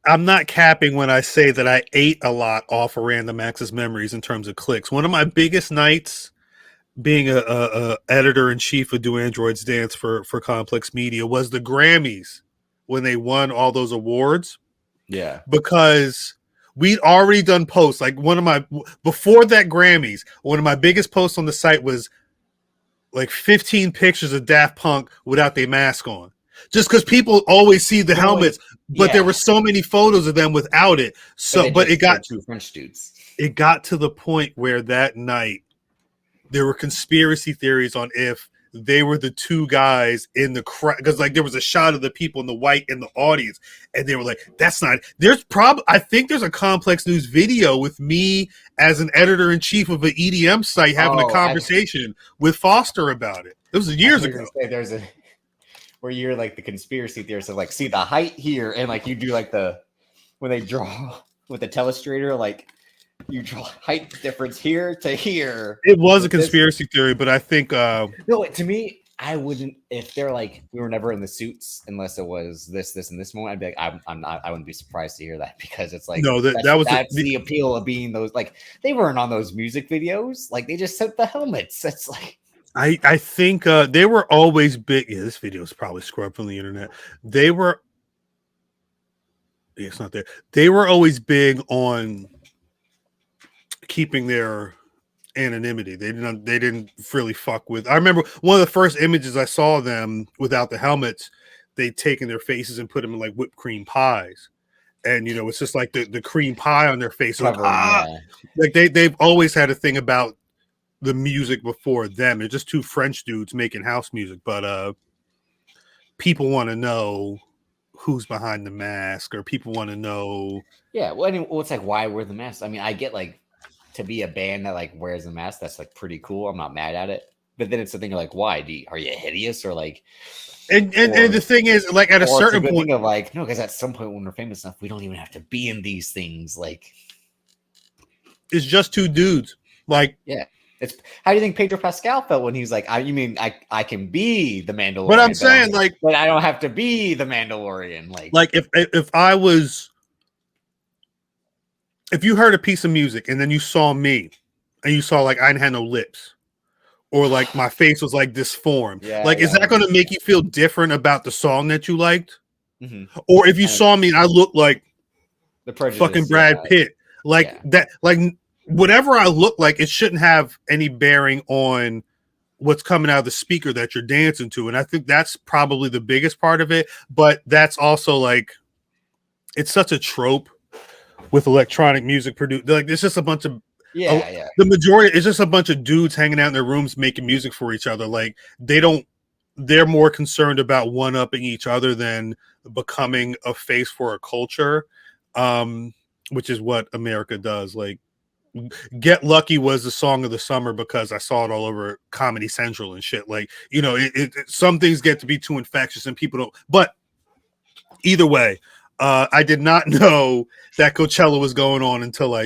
I'm not capping when I say that I ate a lot off of Random Access Memories in terms of clicks. One of my biggest nights, being a editor in chief of Do Androids Dance for Complex Media, was the Grammys when they won all those awards. Yeah, because we'd already done posts. Like before that Grammys, one of my biggest posts on the site was like 15 pictures of Daft Punk without their mask on. Just because people always see the helmets, but there were so many photos of them without it. So, but it got two French dudes. It got to the point where that night there were conspiracy theories on if they were the two guys in the crowd, because like there was a shot of the people in the white in the audience, and they were like, "That's not." I think there's a Complex News video with me as an editor in chief of an EDM site having a conversation with Foster about it. It was years ago. There's where you're like the conspiracy theorist of like, see the height here, and like you do like when they draw with the telestrator, like you draw height difference here to here. It was a conspiracy theory, but I think no, to me, I wouldn't. If they're like, we were never in the suits unless it was this, and this moment, I'd be like, I'm not. I wouldn't be surprised to hear that, because it's like, no, that's the appeal of being those. Like they weren't on those music videos. Like they just sent the helmets. That's like. I think they were always big. Yeah, this video is probably scrubbed from the internet. They were. Yeah, it's not there. They were always big on keeping their anonymity. They didn't really fuck with. I remember one of the first images I saw of them without the helmets. They'd taken their faces and put them in like whipped cream pies, and it's just like the cream pie on their face. Covering, like they've always had a thing about the music before them. They're just two French dudes making house music, but people want to know who's behind the mask, or people want to know. Yeah, well, it's like, why wear the mask? I mean, I get like to be a band that like wears a mask, that's like pretty cool. I'm not mad at it, but then it's the thing of like, why? Are you hideous or like? And the thing is, like at a certain point, of like, no, because at some point when we're famous enough, we don't even have to be in these things. Like, it's just two dudes. Like, yeah. It's how do you think Pedro Pascal felt when he's like, I can be the Mandalorian, but I'm saying like, but I don't have to be the Mandalorian. Like if you heard a piece of music and then you saw me and you saw like I didn't have no lips, or like my face was like disformed, is that going to make you feel different about the song that you liked? Mm-hmm. Or if you saw me and I looked like the fucking Brad Pitt, that, like whatever I look like, it shouldn't have any bearing on what's coming out of the speaker that you're dancing to. And I think that's probably the biggest part of it. But that's also like, it's such a trope with electronic music produced. Like, it's just a bunch of the majority. It's just a bunch of dudes hanging out in their rooms making music for each other. Like they're more concerned about one upping each other than becoming a face for a culture, which is what America does. Like, Get Lucky was the song of the summer because I saw it all over Comedy Central and shit. Like, some things get to be too infectious and people don't. But either way, I did not know that Coachella was going on until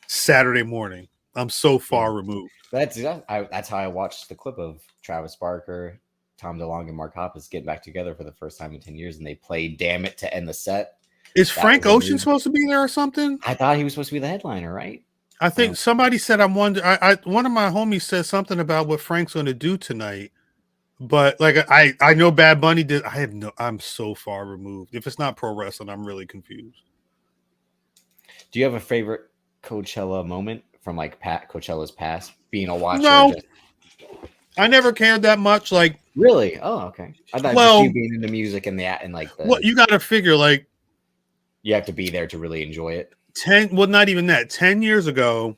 Saturday morning. I'm so far removed. That's how I watched the clip of Travis Barker, Tom DeLonge, and Mark Hoppus getting back together for the first time in 10 years, and they played "Damn It" to end the set. Is Frank Ocean supposed to be there or something? I thought he was supposed to be the headliner, right? I think somebody said one of my homies said something about what Frank's going to do tonight, but like I know Bad Bunny did. I'm so far removed. If it's not pro wrestling, I'm really confused. Do you have a favorite Coachella moment from like Coachella's past? Being a watcher? No, I never cared that much. Like, really? Oh, okay. I thought just you being into music and you got to figure like you have to be there to really enjoy it. Not even that. 10 years ago,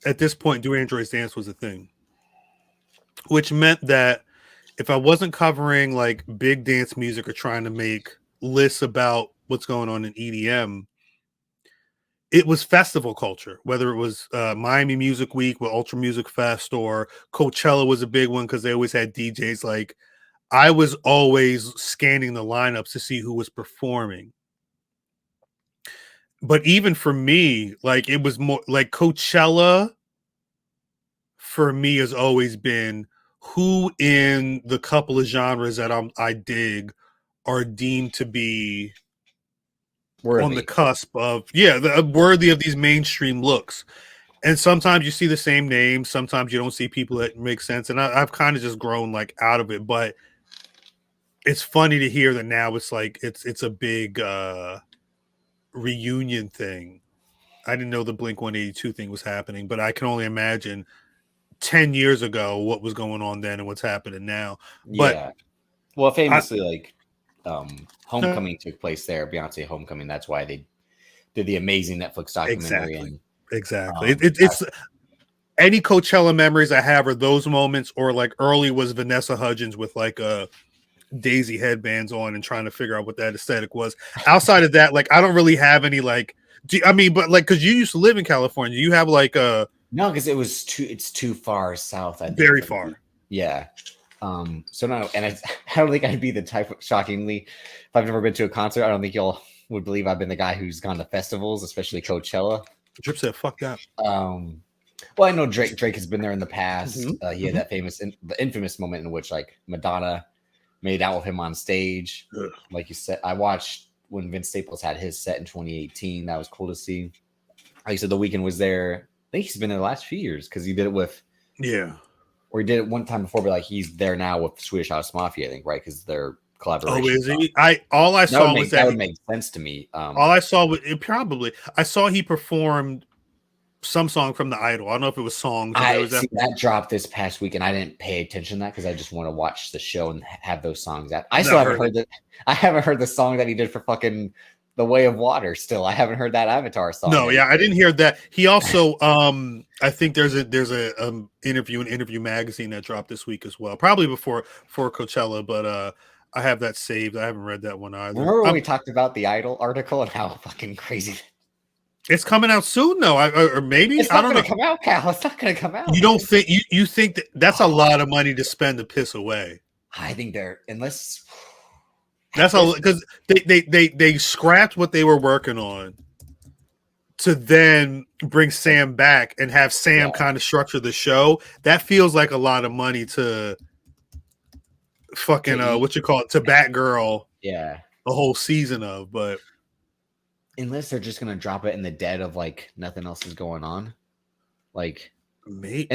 at this point, Do Androids Dance was a thing, which meant that if I wasn't covering like big dance music or trying to make lists about what's going on in EDM, it was festival culture, whether it was Miami Music Week with Ultra Music Fest, or Coachella was a big one because they always had DJs. Like, I was always scanning the lineups to see who was performing. But even for me, like, it was more like Coachella for me has always been who in the couple of genres that I dig are deemed to be worthy. On the cusp of, worthy of these mainstream looks. And sometimes you see the same names. Sometimes you don't see people that make sense. And I've kind of just grown like out of it. But it's funny to hear that now it's like, it's a big, reunion thing. I didn't know the Blink-182 thing was happening, but I can only imagine 10 years ago what was going on then and what's happening now. But well, famously, Homecoming took place there. Beyonce Homecoming. That's why they did the amazing Netflix documentary. Exactly. It's any Coachella memories I have are those moments, or like early was Vanessa Hudgens with like a Daisy headbands on and trying to figure out what that aesthetic was. Outside of that, like, I don't really have any like, but like, because you used to live in California, you have like a no, because it's too far south. Very far. Yeah. So no, and I don't think I'd be the type of, shockingly, if I've never been to a concert, I don't think y'all would believe I've been the guy who's gone to festivals, especially Coachella. Drip said, "Fuck that." Well, I know Drake has been there in the past. Mm-hmm. He had that the infamous moment in which like Madonna made out with him on stage. Ugh. Like you said, I watched when Vince Staples had his set in 2018. That was cool to see. Like you said, The Weeknd was there. I think he's been there the last few years because he did it with or he did it one time before, but like he's there now with Swedish House Mafia, I think, right? Because they're collaboration. Oh, is he? That would make sense to me. All I saw was I saw he performed some song from the Idol. I don't know if it was songs. That dropped this past week, and I didn't pay attention to that because I just want to watch the show and have those songs out. I still haven't heard that. I haven't heard the song that he did for fucking The Way of Water. Still, I haven't heard that Avatar song. No, yeah, I didn't hear that. He also, I think there's a interview in Interview Magazine that dropped this week as well, probably before Coachella, but I have that saved. I haven't read that one either. Remember when we talked about the Idol article and how fucking crazy? It's coming out soon, though, or maybe it's not going to come out, Khal. It's not going to come out. You don't think you think that's a lot of money to spend to piss away? I think unless that's all because they scrapped what they were working on to then bring Sam back and have Sam kind of structure the show. That feels like a lot of money to fucking to Batgirl. Yeah, a whole season of, but. Unless they're just gonna drop it in the dead of like nothing else is going on, like maybe,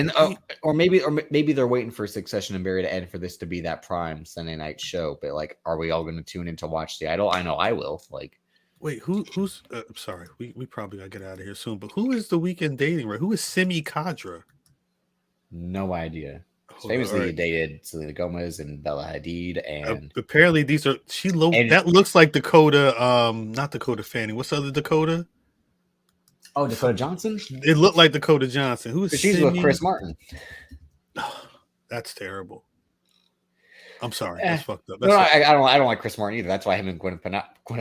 or maybe they're waiting for Succession and Barry to end for this to be that prime Sunday night show. But like, are we all going to tune in to watch the Idol? I know I will. Like, wait, who's? Sorry, we probably gotta get out of here soon. But who is the Weekend dating? Right? Who is Simi Khadra? No idea. Famously dated Selena Gomez and Bella Hadid, and apparently these are that looks like Dakota, not Dakota Fanning. What's the other Dakota? Oh, Dakota Johnson. It looked like Dakota Johnson. Who is she's with Chris Martin? That's terrible. I'm sorry, that's fucked up. I don't like Chris Martin either. That's why him and Gwyneth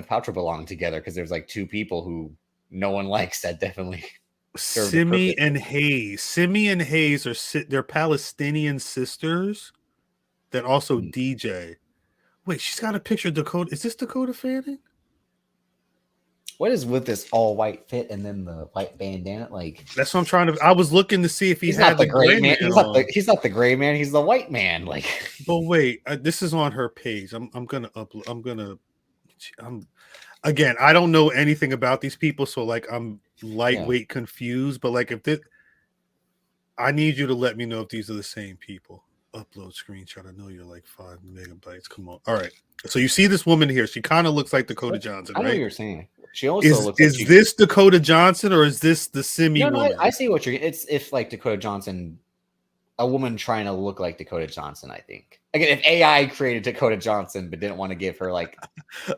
Paltrow belong together because there's like two people who no one likes that definitely. Simi and Hayes they're Palestinian sisters that also DJ. Wait, she's got a picture of Dakota. Is this Dakota Fanning? What is with this all white fit and then the white bandana? Like that's what I'm trying to. I was looking to see if he's had the gray man. He's not the gray man. He's the white man. Like, but wait, this is on her page. I'm gonna upload. Again, I don't know anything about these people, so like I'm lightweight confused. But like I need you to let me know if these are the same people. Upload screenshot. I know you're like 5 megabytes. Come on. All right. So you see this woman here. She kind of looks like Dakota Johnson, right? I know what you're saying. She also looks. Is this Dakota Johnson or is this the Simi woman? I see what you're. It's if like Dakota Johnson, a woman trying to look like Dakota Johnson. I think again, if AI created Dakota Johnson but didn't want to give her like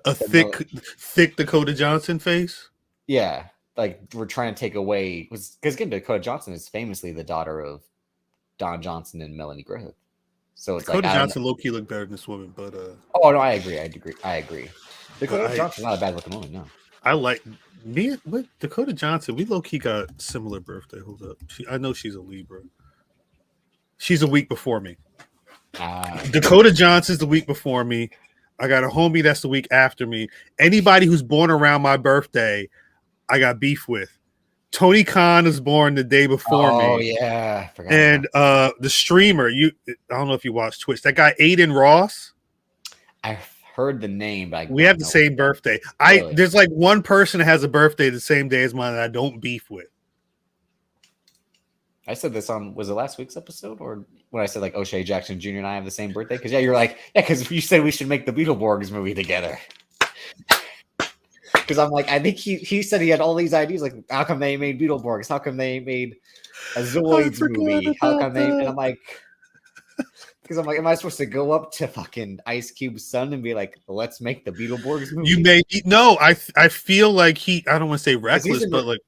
a thick Dakota Johnson face. Yeah, like we're trying to take away because again, Dakota Johnson is famously the daughter of Don Johnson and Melanie Griffith. So it's Dakota Johnson low key look better than this woman, but oh no, I agree. Dakota Johnson's not a bad looking woman, no. I like me with Dakota Johnson. We low key got similar birthday. Hold up, I know she's a Libra. She's a week before me. Dakota Johnson's the week before me. I got a homie that's the week after me. Anybody who's born around my birthday, I got beef with. Tony Khan was born the day before me. Oh yeah, and the streamer, I don't know if you watch Twitch. That guy Aiden Ross. I've heard the name, but we have the same birthday. Really? There's like one person that has a birthday the same day as mine that I don't beef with. I said this on was it last week's episode or when I said like O'Shea Jackson Jr. and I have the same birthday? Because you're like because you said we should make the Beetleborgs movie together. Because I'm like, I think he said he had all these ideas. Like, how come they made Beetleborgs? How come they made a Zoids movie? How come they? And I'm like, because I'm like, am I supposed to go up to fucking Ice Cube's son and be like, let's make the Beetleborgs movie? You may no. I feel like I don't want to say reckless, but like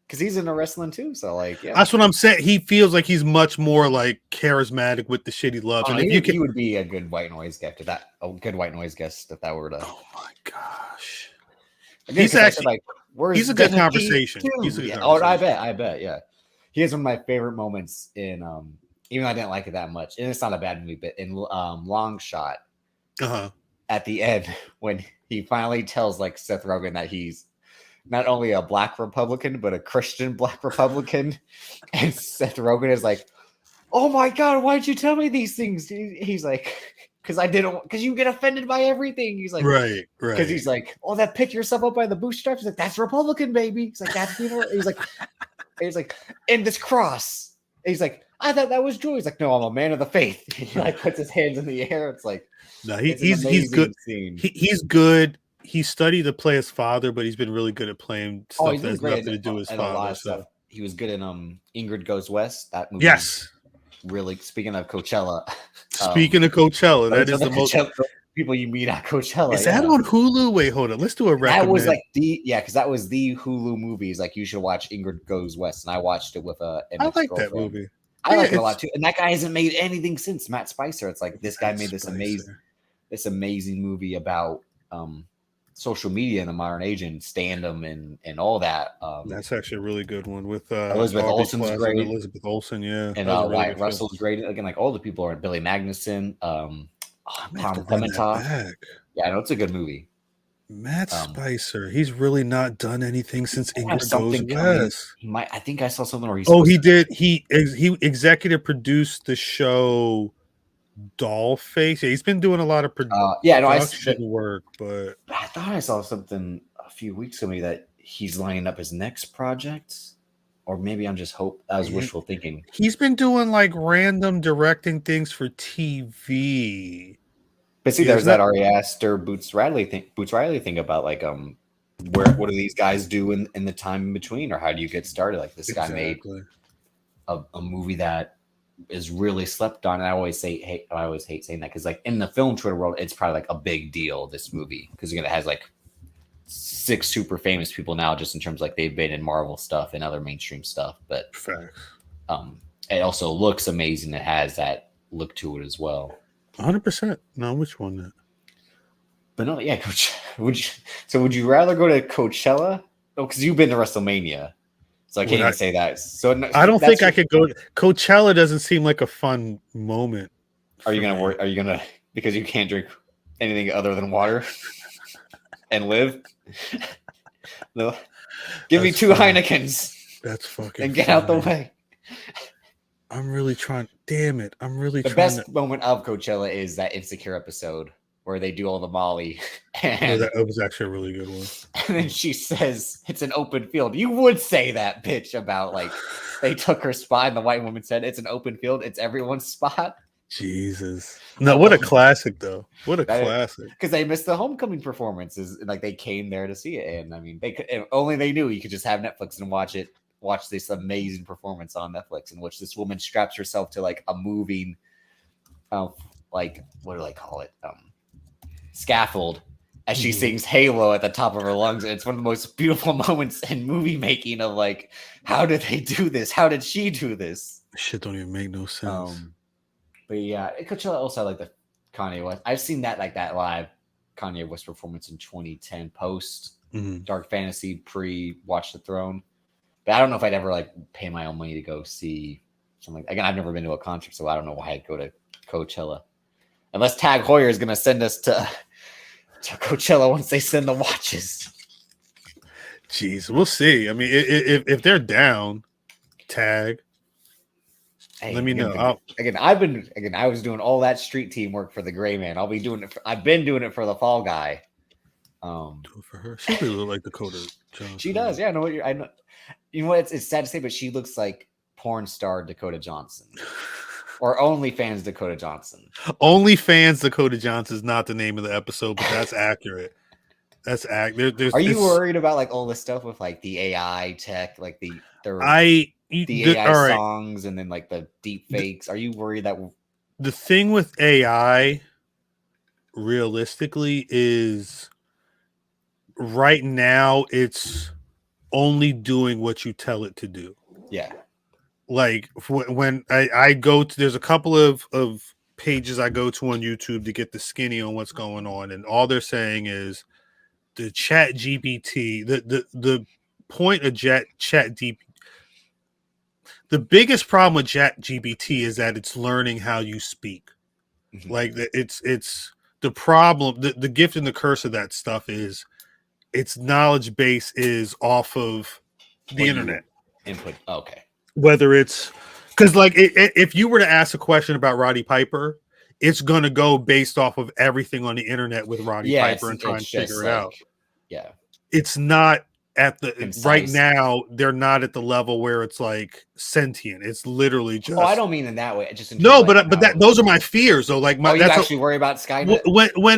because he's into wrestling too. So like, yeah, that's what I'm saying. He feels like he's much more like charismatic with the shit he loves. And if he would be a good white noise guest if that. A good white noise guest if that were to. Oh my gosh. Again, he's actually he's a good conversation. I bet. Yeah. He has one of my favorite moments in even though I didn't like it that much, and it's not a bad movie, but in Long Shot at the end when he finally tells like Seth Rogen that he's not only a black Republican, but a Christian black Republican. And Seth Rogen is like, oh my God, why'd you tell me these things? He's like, because you get offended by everything. He's like, right. Because he's like, oh, that pick yourself up by the bootstraps. He's like, that's Republican, baby. He's like, that's he's like, and this cross. And he's like, I thought that was joy. He's like, no, I'm a man of the faith. He like puts his hands in the air. It's like, no, he's good. He's good. He studied to play his father, but he's been really good at playing stuff that has nothing to do with his father. he was good in Ingrid Goes West. That movie. Yes. Really, speaking of Coachella. Speaking of Coachella, that is the most people you meet at Coachella. Is that on Hulu? Wait, hold on. Let's do a recommend. That was like because that was the Hulu movies. Like, you should watch Ingrid Goes West, and I watched it with an I like that movie. I like it a lot too. And that guy hasn't made anything since. Matt Spicer. It's like this guy made this amazing movie about social media in the modern age and stand-em and all that. That's actually a really good one with Elizabeth Olsen's great. Elizabeth Olsen, yeah, and Wyatt Russell's great. Again, like all the people are Billy Magnuson, Tom Clementoff. Yeah, I know it's a good movie. Matt Spicer, he's really not done anything since Ingrid Goes West. He might. I think I saw something where he did. He executive produced the show Dollface. Yeah, he's been doing a lot of production work, but I thought I saw something a few weeks ago that he's lining up his next project, or maybe I'm just I was wishful thinking. He's been doing like random directing things for TV. But see, there's that Ari Aster Boots Riley thing about like what do these guys do in the time in between, or how do you get started? Like, this guy made a movie that is really slept on. And I always hate saying that, because like in the film Twitter world, it's probably like a big deal, this movie, because it has like 6 super famous people now, just in terms of like they've been in Marvel stuff and other mainstream stuff. But it also looks amazing. It has that look to it as well. 100%. No, which one? Then? But no, yeah, Coach. Would you rather go to Coachella? Oh, because you've been to WrestleMania, so I can't even say that. So I don't think I could go. Coachella doesn't seem like a fun moment. Are you gonna worry? Are you gonna, because you can't drink anything other than water and live? No, give me 2 Heinekens. That's fucking. And get out the way. I'm really trying. Damn it! I'm really the trying. The best moment of Coachella is that Insecure episode where they do all the Molly. And that was actually a really good one. And then she says it's an open field. You would say that, bitch, about like they took her spot, and the white woman said it's an open field. It's everyone's spot. Jesus. No, what a classic though. What a classic. Because they missed the homecoming performances. Like, they came there to see it, and I mean, they could, if only they knew you could just have Netflix and watch this amazing performance on Netflix, in which this woman straps herself to like a moving, like, what do they call it? Scaffold, as she sings Halo at the top of her lungs. And it's one of the most beautiful moments in movie making of like, how did they do this? How did she do this? Shit don't even make no sense. But yeah, Coachella also had like the Kanye West. I've seen that live Kanye West performance in 2010 post Dark Fantasy, pre Watch the Throne. But I don't know if I'd ever like pay my own money to go see something. Again, I've never been to a concert, so I don't know why I'd go to Coachella. Unless Tag Heuer is going to send us to Coachella once they send the watches. Jeez, we'll see. I mean, if they're down, Tag, let me know. I was doing all that street team work for the Gray Man. I'll be doing it. I've been doing it for the Fall Guy. Do it for her. She really look like Dakota Johnson. She does. Yeah, I know what I know. You know what? It's sad to say, but she looks like porn star Dakota Johnson. Or OnlyFans Dakota Johnson. OnlyFans Dakota Johnson is not the name of the episode, but that's accurate. That's accurate. Are you worried about like all this stuff with like the AI tech, like the AI songs, and then like the deep fakes? Are you worried that the thing with AI realistically is right now it's only doing what you tell it to do? Yeah. Like when I go to, there's a couple of pages I go to on YouTube to get the skinny on what's going on, and all they're saying is the chat GPT, the point of chat GPT, the biggest problem with chat GPT is that it's learning how you speak. Like it's the problem, the gift and the curse of that stuff is its knowledge base is off of the internet input. Okay. Whether it's because like if you were to ask a question about Roddy Piper, it's going to go based off of everything on the internet with Roddy Piper and trying to figure it out. Yeah. It's not at the concise. Right now, they're not at the level where it's like sentient. It's literally just. Oh, I don't mean in that way. Just no, but those are my fears. though. Like, you actually worry about Skynet?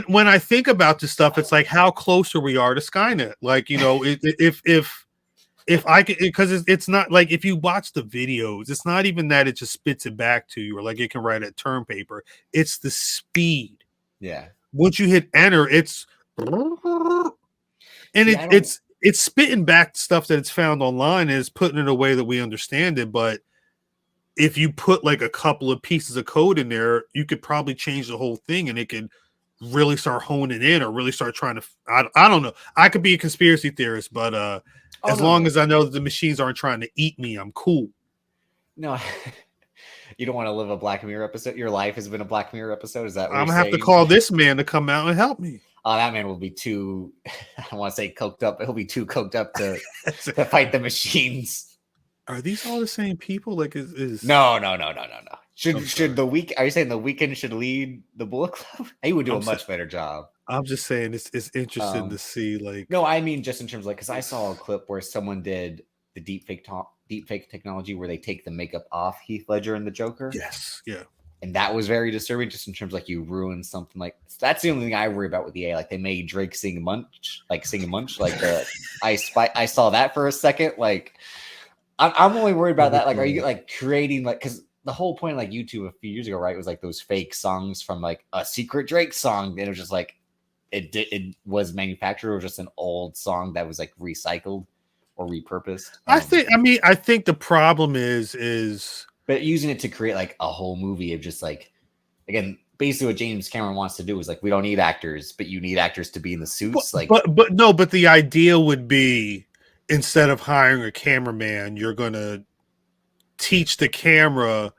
When I think about this stuff, it's like how close are we to Skynet? Like, you know, if if I could, because it's not like if you watch the videos, it's not even that it just spits it back to you or like it can write at term paper. It's the speed. Yeah. Once you hit enter, it's and it's spitting back stuff that it's found online and it's putting it in a way that we understand it. But if you put like a couple of pieces of code in there, you could probably change the whole thing and it could really start honing in or really start trying to. I don't know. I could be a conspiracy theorist, but as long as I know that the machines aren't trying to eat me, I'm cool. No, you don't want to live a Black Mirror episode. Your life has been a Black Mirror episode. Is that what I'm gonna have to call this man to come out and help me? Oh, that man will be too. I don't want to say coked up. He'll be too coked up to fight the machines. Are these all the same people? Like, is no. Should the week? Are you saying the Weeknd should lead the Bullet Club? He would do a much better job. I'm just saying it's interesting to see. Like, no, I mean just in terms of like, because I saw a clip where someone did the deepfake technology where they take the makeup off Heath Ledger and the Joker. Yes, yeah. And that was very disturbing, just in terms of like you ruin something like that's the only thing I worry about with the AI. Like they made Drake sing Munch. Like I saw that for a second. Like I'm only worried about that. Like, are you like creating like because the whole point of like YouTube a few years ago, right, was like those fake songs from like a secret Drake song. And it was just like it was manufactured or just an old song that was like recycled or repurposed. I think the problem is. But using it to create like a whole movie of just like, again, basically what James Cameron wants to do is like, we don't need actors, but you need actors to be in the suits. But the idea would be instead of hiring a cameraman, you're going to teach the camera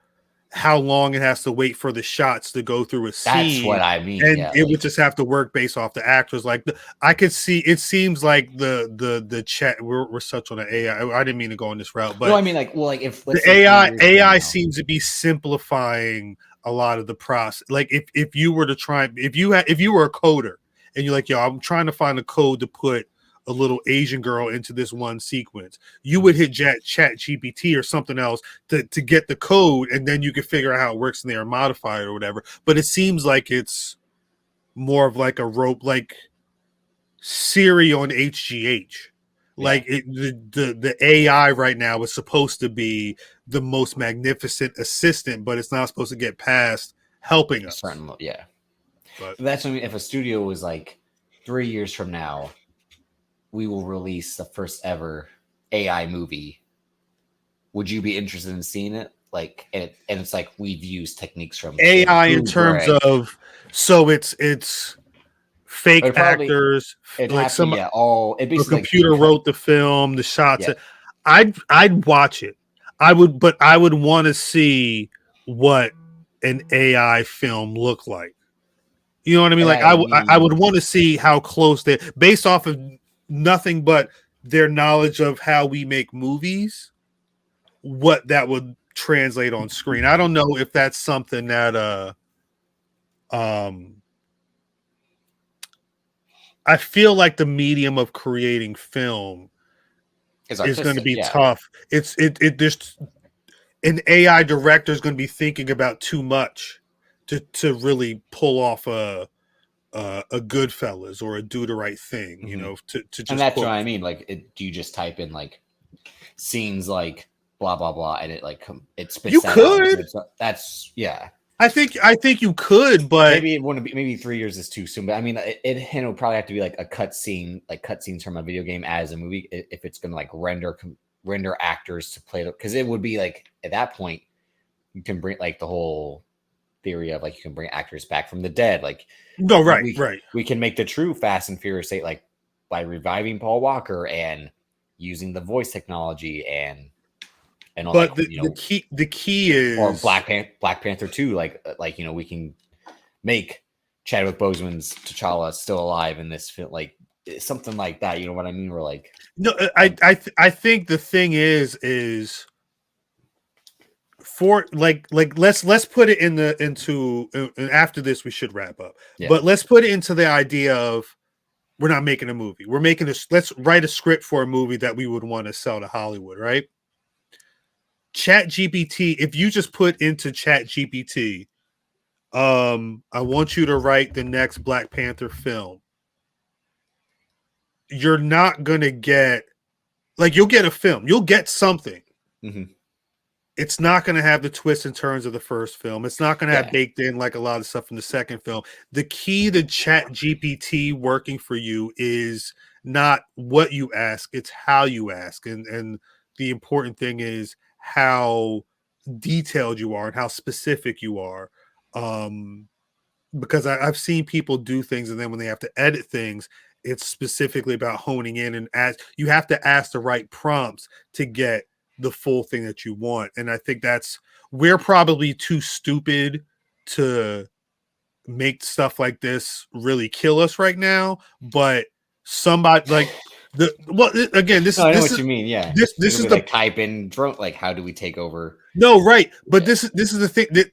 how long it has to wait for the shots to go through a scene. That's what I mean. And it would just have to work based off the actors. Like I could see, it seems like the chat, we're such on the AI. I didn't mean to go on this route, but no, I mean like, well, like if the AI seems to be simplifying a lot of the process. Like if you were to try, if you were a coder and you're like, yo, I'm trying to find a code to put a little Asian girl into this one sequence, you would hit chat GPT or something else to get the code, and then you can figure out how it works in there and modify it or whatever. But it seems like it's more of like a rope, like Siri on HGH. Like the AI right now is supposed to be the most magnificent assistant, but it's not supposed to get past helping us. Yeah. But that's what I mean. If a studio was like 3 years from now, we will release the first ever AI movie, would you be interested in seeing it? Like, and it's like we've used techniques from AI in terms of, so it's fake actors, like some it basically a computer wrote the film, the shots. Yeah. I'd watch it. I would want to see what an AI film looked like. You know what I mean? Like I would want to see how close they, based off of nothing but their knowledge of how we make movies, what that would translate on screen. I don't know if that's something that I feel like the medium of creating film is going to be tough. There's an AI director is going to be thinking about too much to really pull off a Goodfellas or a Do the Right Thing, you know, to just. And that's what I mean. Like, do you just type in like scenes like blah blah blah, and it like it spits. You could. That's yeah. I think you could, but maybe it wouldn't be. Maybe 3 years is too soon. But I mean, it would probably have to be like a cutscene, like cutscenes from a video game as a movie, if it's going to like render actors to play it, because it would be like at that point you can bring like the whole theory of like you can bring actors back from the dead. Like no, right. We can make the true Fast and Furious 8 like by reviving Paul Walker and using the voice technology and all. But like, the key is, or Black Panther 2, like you know, we can make Chadwick Boseman's T'Challa still alive in this film, like something like that. You know what I mean? We're like, no, I think the thing is for like let's put it into after this we should wrap up. Yeah. But let's put it into the idea of we're not making a movie. We're making let's write a script for a movie that we would want to sell to Hollywood, right? Chat GPT, if you just put into Chat GPT, I want you to write the next Black Panther film, you're not going to get like you'll get a film, you'll get something. Mm-hmm. It's not going to have the twists and turns of the first film. It's not going to have baked in like a lot of stuff from the second film. The key to Chat GPT working for you is not what you ask, it's how you ask. And the important thing is how detailed you are and how specific you are. Because I've seen people do things, and then when they have to edit things, it's specifically about honing in and you have to ask the right prompts to get the full thing that you want. And I think we're probably too stupid to make stuff like this really kill us right now. But somebody like again, this I know what you mean. Yeah, this is the like type in drone. Like, how do we take over? No, right. But this is the thing that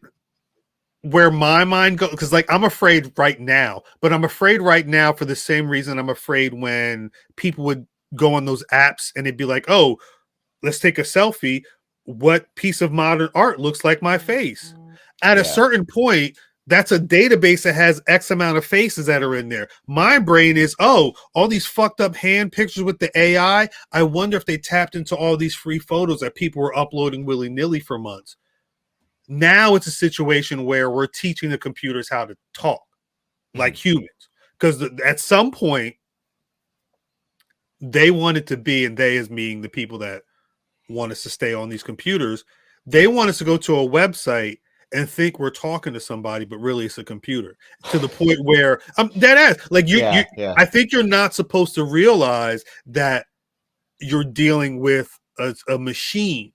where my mind goes, because like I'm afraid right now, but I'm afraid right now for the same reason I'm afraid when people would go on those apps and it'd be like, oh, let's take a selfie. What piece of modern art looks like my face? At a certain point, that's a database that has X amount of faces that are in there. My brain is, oh, all these fucked up hand pictures with the AI. I wonder if they tapped into all these free photos that people were uploading willy-nilly for months. Now it's a situation where we're teaching the computers how to talk like humans. Because at some point, they want it to be, and they as meaning the people that want us to stay on these computers, they want us to go to a website and think we're talking to somebody, but really it's a computer. To the point where I'm dead ass. Like I think you're not supposed to realize that you're dealing with a machine,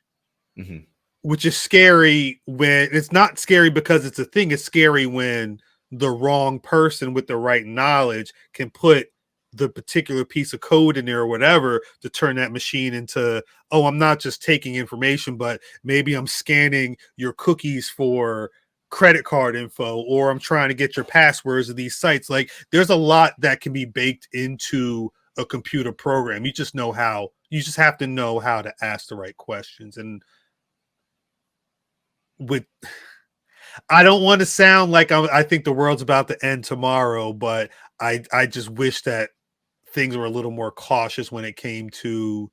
which is scary when it's not scary because it's a thing. It's scary when the wrong person with the right knowledge can put the particular piece of code in there or whatever to turn that machine into, oh, I'm not just taking information, but maybe I'm scanning your cookies for credit card info, or I'm trying to get your passwords of these sites. Like there's a lot that can be baked into a computer program. You just have to know how to ask the right questions. And I don't want to sound like I think the world's about to end tomorrow, but I just wish that things were a little more cautious when it came to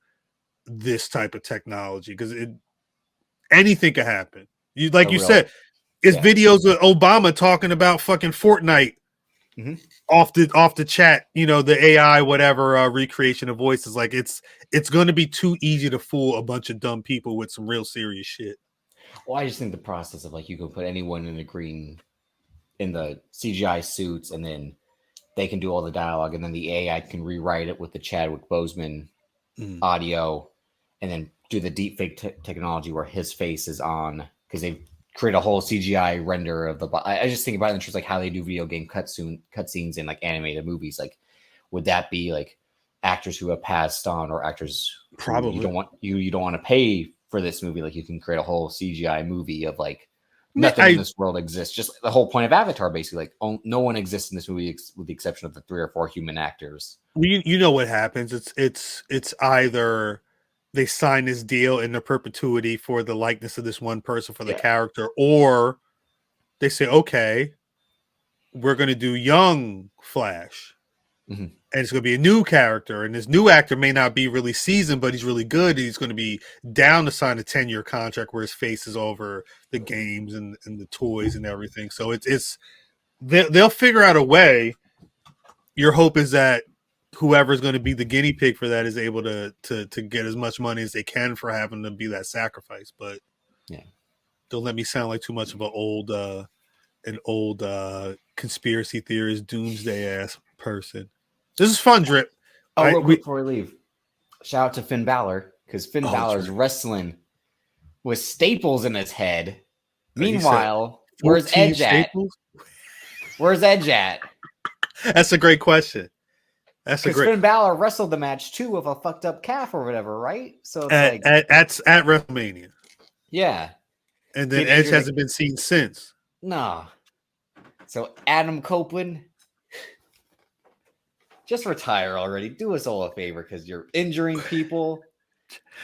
this type of technology, because anything could happen. You said, it's videos of Obama talking about fucking Fortnite off the chat, the AI whatever recreation of voices. Like it's going to be too easy to fool a bunch of dumb people with some real serious shit. Well, I just think the process of like you can put anyone in the CGI suits, and then they can do all the dialogue, and then the AI can rewrite it with the Chadwick Boseman audio, and then do the deepfake technology where his face is on, because they create a whole CGI render of the. I just think about it in terms like how they do video game cutscenes in like animated movies. Like, would that be like actors who have passed on, or actors probably you don't want to pay for this movie? Like, you can create a whole CGI movie of like nothing in this world exists. Just the whole point of Avatar, basically. Like, no one exists in this movie with the exception of the 3 or 4 human actors. You know what happens? It's either they sign this deal in the perpetuity for the likeness of this one person for the character, or they say, okay, we're going to do young Flash, and it's going to be a new character, and this new actor may not be really seasoned, but he's really good. He's going to be down to sign a 10-year contract where his face is over the games and the toys and everything. So they'll figure out a way. Your hope is that whoever's going to be the guinea pig for that is able to get as much money as they can for having to be that sacrifice. But don't let me sound like too much of an old conspiracy theorist, doomsday ass person. This is fun, Drip. Real quick before we leave, shout out to Finn Balor, because Finn Balor's wrestling with staples in his head. Meanwhile, where's Edge at? Where's Edge at? That's a great question. Finn Balor wrestled the match too with a fucked up calf or whatever, right? So it's at WrestleMania. Yeah. And then Edge hasn't been seen since. Nah. So Adam Copeland, just retire already. Do us all a favor, because you're injuring people.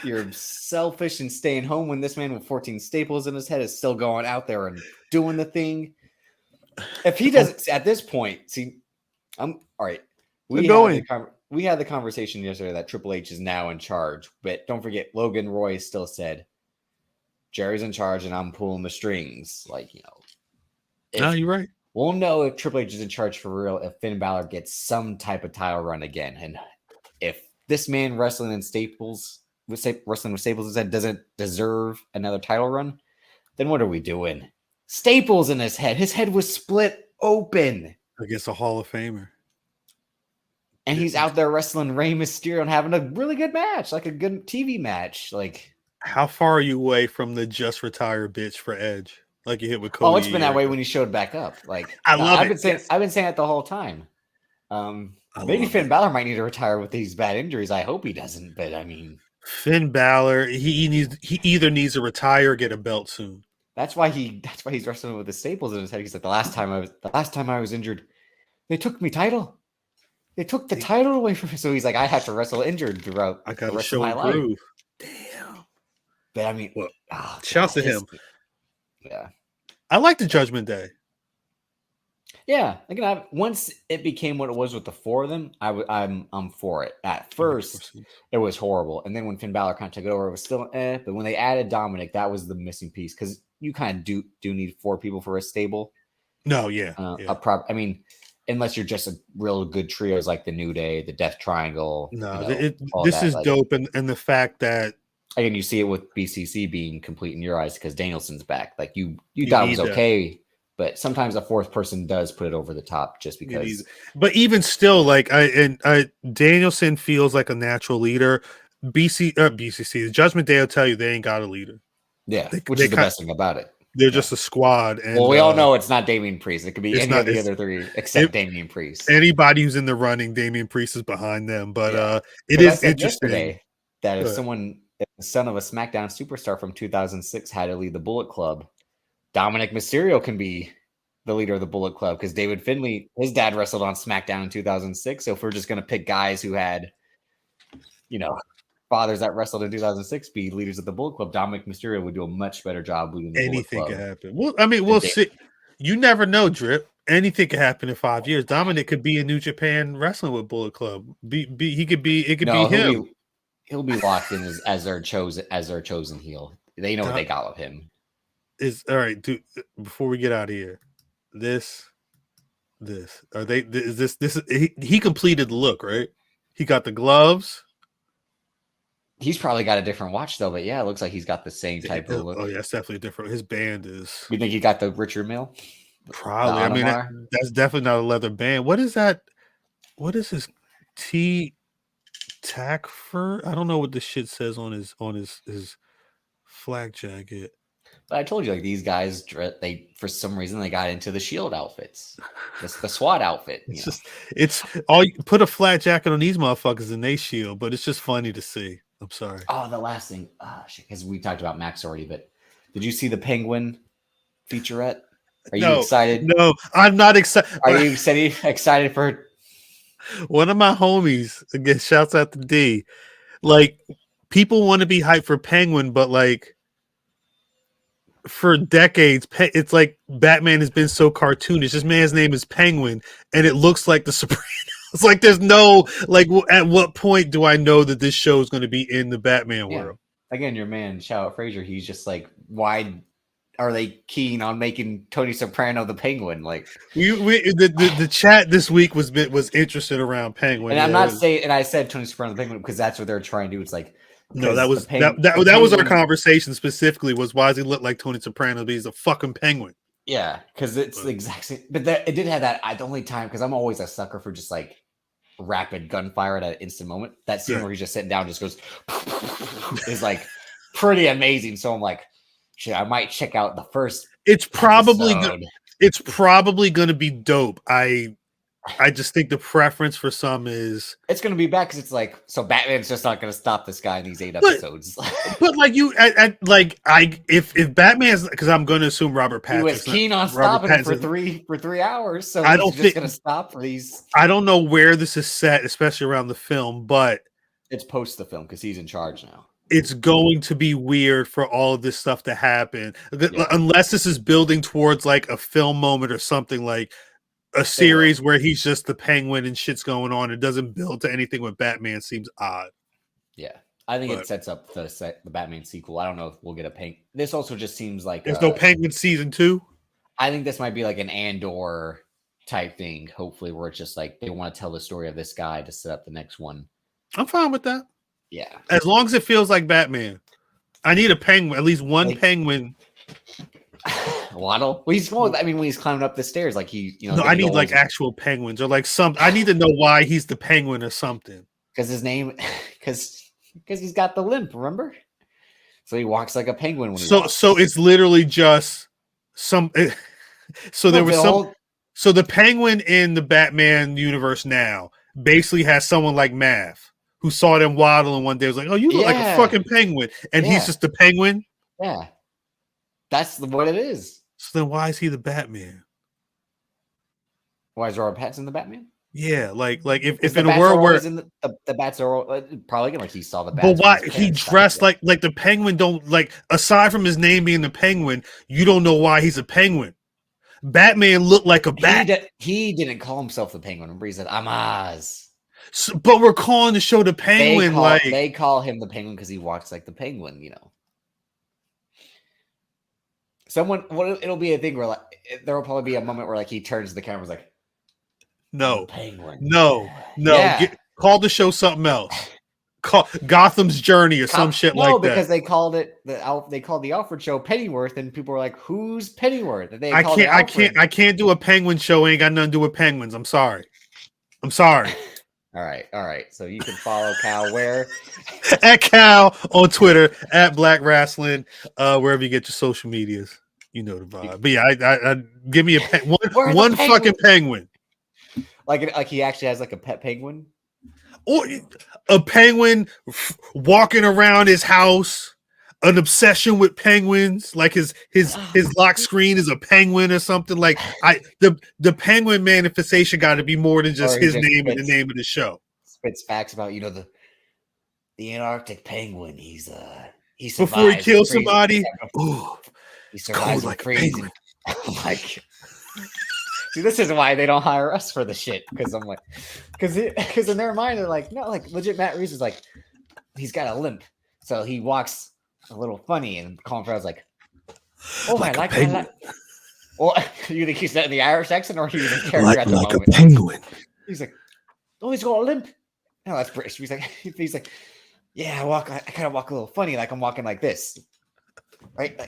You're selfish and staying home when this man with 14 staples in his head is still going out there and doing the thing. If he doesn't, at this point, see, I'm all right. We we had the conversation yesterday that Triple H is now in charge, but don't forget, Logan Roy still said, Jerry's in charge and I'm pulling the strings. Like, No, you're right. We'll know if Triple H is in charge for real if Finn Balor gets some type of title run again. And if this man wrestling with Staples' head doesn't deserve another title run, then what are we doing? Staples in his head. His head was split open. Against a Hall of Famer. And he's out there wrestling Rey Mysterio and having a really good match, like a good TV match. Like, how far are you away from the just retire bitch for Edge? Like you hit with Cody. Oh, it's been that way when he showed back up. Like, I've been saying it the whole time. Maybe Finn Balor might need to retire with these bad injuries. I hope he doesn't, but I mean, Finn Balor, he either needs to retire or get a belt soon. That's why he's wrestling with the staples in his head. He's like, the last time I was injured, they took me title. They took the title away from me. So he's like, I have to wrestle injured throughout the rest of my life. Damn. But I mean, shouts to him. Yeah. I like the Judgment Day. Yeah. Again, once it became what it was with the four of them, I'm for it. At first, it was horrible. And then when Finn Balor kind of took it over, it was still But when they added Dominic, that was the missing piece. Because you kind of do need four people for a stable. No, yeah. I mean, unless you're just a real good trios like the New Day, the Death Triangle. No, this is dope. And the fact that, again, you see it with BCC being complete in your eyes because Danielson's back. Like you thought it was okay, but sometimes a fourth person does put it over the top just because. But even still, like Danielson feels like a natural leader. BCC, the Judgment Day will tell you they ain't got a leader. Yeah, which is the best thing about it. They're just a squad. And, we all know it's not Damian Priest. It could be any of the other three except Damian Priest. Anybody who's in the running, Damian Priest is behind them. But it is interesting that if someone, if the son of a SmackDown superstar from 2006 had to lead the Bullet Club, Dominic Mysterio can be the leader of the Bullet Club because David Finlay, his dad wrestled on SmackDown in 2006. So if we're just going to pick guys who had, fathers that wrestled in 2006 be leaders of the Bullet Club, Dominic Mysterio would do a much better job leading the Anything Bullet Club. Could happen. Well, I mean, we'll see. You never know, Drip. Anything could happen in 5 years. Dominic could be in New Japan wrestling with Bullet Club. It could be him. He'll be locked in as their chosen heel. They know what they got with him. Is all right, dude. Before we get out of here, he completed the look, right? He got the gloves. He's probably got a different watch though, but yeah, it looks like he's got the same type of look. Oh yeah, it's definitely different. His band is. You think he got the Richard Mille? Probably. I mean, that's definitely not a leather band. What is that? What is his tack fur? I don't know what this shit says on his flag jacket. But I told you, like these guys, they for some reason they got into the Shield outfits, the SWAT outfit. It's all. You put a flat jacket on these motherfuckers and they Shield, but it's just funny to see. I'm sorry. Oh, the last thing, because we talked about Max already, but did you see the Penguin featurette? Are you excited? No, I'm not excited. Are you excited for one of my homies? Again, shouts out to D. Like, people want to be hyped for Penguin, but like for decades, it's like Batman has been so cartoonish. This man's name is Penguin, and it looks like the Sopranos. It's like there's no like. At what point do I know that this show is going to be in the Batman world? Again, your man, shout out Frazier. He's just like, why are they keen on making Tony Soprano the Penguin? Like, the chat this week was interested around Penguin, and I'm not saying. And I said Tony Soprano the Penguin because that's what they're trying to do. It's like, no, that was that was our conversation specifically. Was why does he look like Tony Soprano? But he's a fucking penguin. Yeah, because it's the exact same. But it did have that. The only time because I'm always a sucker for just like rapid gunfire at an instant moment. That scene where he's just sitting down, just goes is like pretty amazing. So I'm like, shit, I might check out the first. It's probably going to be dope. I just think the preference for some is it's going to be bad because it's like, so Batman's just not going to stop this guy in these 8 episodes. But like if Batman's, because I'm going to assume Robert Pattinson, he was keen on stopping him for three hours, so I don't think going to stop for these. I don't know where this is set, especially around the film, but it's post the film because he's in charge now. It's going to be weird for all of this stuff to happen unless this is building towards like a film moment or something like. a series where he's just the Penguin and shit's going on. It doesn't build to anything with Batman seems odd. Yeah. I think it sets up the Batman sequel. I don't know if we'll get a Penguin. This also just seems like there's no Penguin season 2. I think this might be like an Andor type thing, hopefully, where it's just like they want to tell the story of this guy to set up the next one. I'm fine with that. Yeah. As long as it feels like Batman. I need a Penguin, at least one Penguin. Waddle? Well, he's going. I mean, when he's climbing up the stairs, like he, No, I need like actual penguins or like some. I need to know why he's the Penguin or something. Because his name, because he's got the limp. Remember? So he walks like a penguin. When he walks. So it's literally just some. So there was some. So the Penguin in the Batman universe now basically has someone like Mav who saw them waddling one day. Was like, "Oh, you look like a fucking penguin," and he's just the Penguin. Yeah. That's what it is. So then why is he the Batman? Why is Robert Pattinson the Batman? Yeah, like if in a world where the bats are probably like he saw the bats. But why he dressed like the Penguin don't like aside from his name being the Penguin, you don't know why he's a penguin. Batman looked like a bat. He didn't call himself the Penguin. Remember, he said, "I'm Oz." So, but we're calling the show the Penguin. They call him the Penguin because he walks like the Penguin, you know. It'll be a thing where like there will probably be a moment where like he turns to the camera and is like, no, Penguin. No. Yeah. Call the show something else. Call Gotham's Journey or some shit like that. No, because they called it they called the Alfred show Pennyworth, and people were like, "Who's Pennyworth?" And I can't do a Penguin show. Ain't got nothing to do with penguins. I'm sorry. All right. So you can follow Khal where? At Khal on Twitter, at Black Wrestling, wherever you get your social medias. You know the vibe. But yeah, I give me one fucking penguin. Like he actually has like a pet penguin? Or a penguin walking around his house, an obsession with penguins, like his lock screen is a penguin or something. Like the penguin manifestation got to be more than just his name and the name of the show. Spits facts about the Antarctic penguin. He before he kills somebody. He survives like freezing. Like, see, this is why they don't hire us for the shit. Because I'm like, because in their mind they're like, no, like legit. Matt Reeves is like, he's got a limp, so he walks a little funny. And Colin Farrell's like, oh, I like that. Well, you think he's in the Irish accent, or he's a character at the moment? Like a penguin. He's like, oh, he's got a limp. No, that's British. He's like, yeah, I kind of walk a little funny, like I'm walking like this. Right?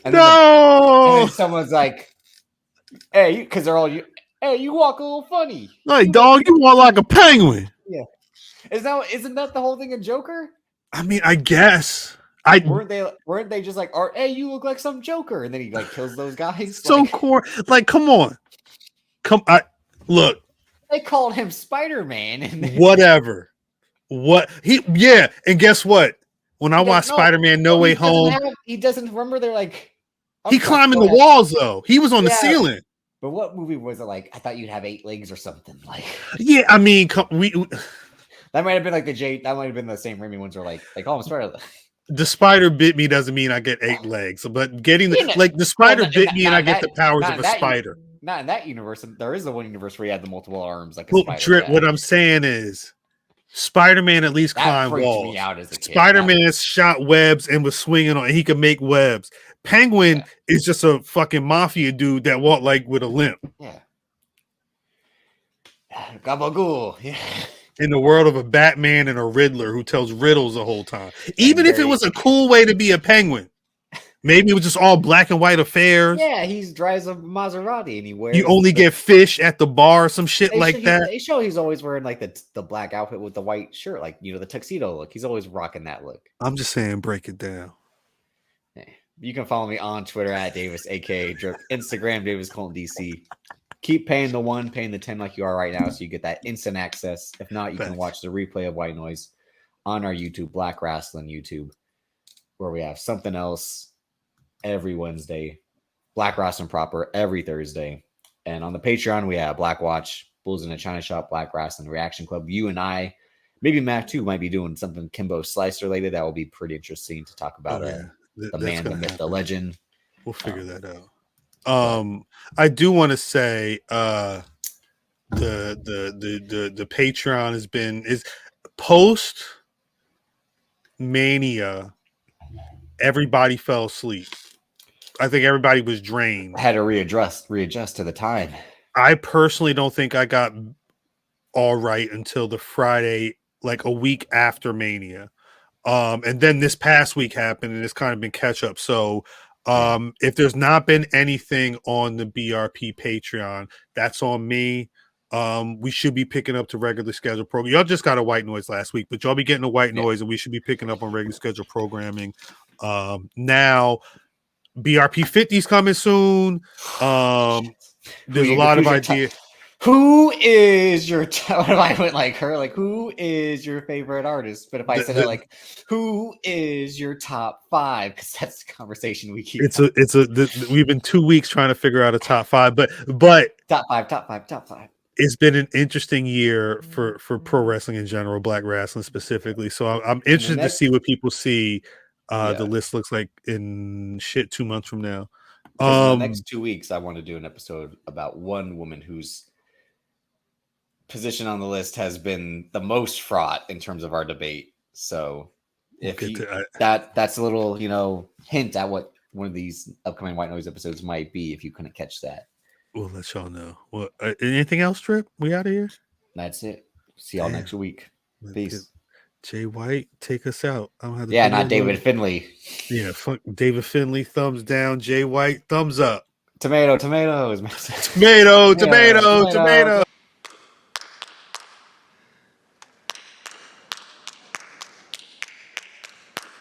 And then someone's like, hey, because they're all you walk a little funny. Like, dog, you walk like a penguin. Yeah. Isn't that the whole thing in Joker? I mean, I guess. Weren't they just like, hey, you look like some Joker, and then he like kills those guys? So cool. Like, come on. Look. They called him Spider-Man. And whatever. And guess what? When I watched Spider-Man No Way Home, he doesn't remember. They're like, he climbing the walls though. He was on the ceiling. But what movie was it like? I thought you'd have 8 legs or something. Like, yeah, I mean, that might have been like that might have been the same Raimi ones where like, oh, I'm Spider. The spider bit me doesn't mean I get 8 legs, but getting the spider bit me and I get the powers of a spider. Not in that universe. There is the one universe where you had the multiple arms, like a spider. Drip, what I'm saying is, Spider-Man at least climbed walls. Spider-Man shot webs and was swinging on. He could make webs. Penguin is just a fucking mafia dude that walked like with a limp. Yeah. Gabagool. Yeah. In the world of a Batman and a Riddler who tells riddles the whole time. Even if it was a cool way to be a penguin. Maybe it was just all black and white affairs. Yeah, he drives a Maserati and he wears. You only get fish at the bar or some shit like that. They show he's always wearing like the black outfit with the white shirt, like the tuxedo look. He's always rocking that look. I'm just saying, break it down. You can follow me on Twitter at Davis, aka Drip, Instagram Davis Colton DC. Keep paying the 1, paying the 10 like you are right now, so you get that instant access. If not, you can watch the replay of White Noise on our YouTube, Black Wrestling YouTube, where we have something else every Wednesday, Black Wrestling Proper every Thursday, and on the Patreon we have Black Watch, Bulls in a China Shop, Black Wrestling Reaction Club. You and I, maybe Matt too, might be doing something Kimbo Slice related. That will be pretty interesting to talk about. The man, the myth, the legend. We'll figure that out. I do want to say the Patreon is post Mania. Everybody fell asleep. I think everybody was drained. Had to readjust to the time. I personally don't think I got all right until the Friday, like a week after Mania. And then this past week happened and it's kind of been catch up. So if there's not been anything on the BRP Patreon, that's on me. We should be picking up to regular scheduled program. Y'all just got a white noise last week, but y'all be getting a white noise and we should be picking up on regular scheduled programming. Now BRP 50 is coming soon. There's a lot of ideas. Who is your what if I went like her, like who is your favorite artist? But if I said it like who is your top 5, because that's the conversation we keep. We've been 2 weeks trying to figure out a top 5, but top five. It's been an interesting year for pro wrestling in general, black wrestling specifically. So I'm interested to see what people see the list looks like in 2 months from now. In the next 2 weeks, I want to do an episode about one woman whose position on the list has been the most fraught in terms of our debate. So if that's a little, hint at what one of these upcoming White Noise episodes might be if you couldn't catch that. We'll let y'all know. Well, anything else, Trip? We out of here? That's it. See y'all next week. Peace. Jay White, take us out. I don't have not David Finley. Yeah, fuck David Finley. Thumbs down. Jay White, thumbs up. Tomatoes. Tomato.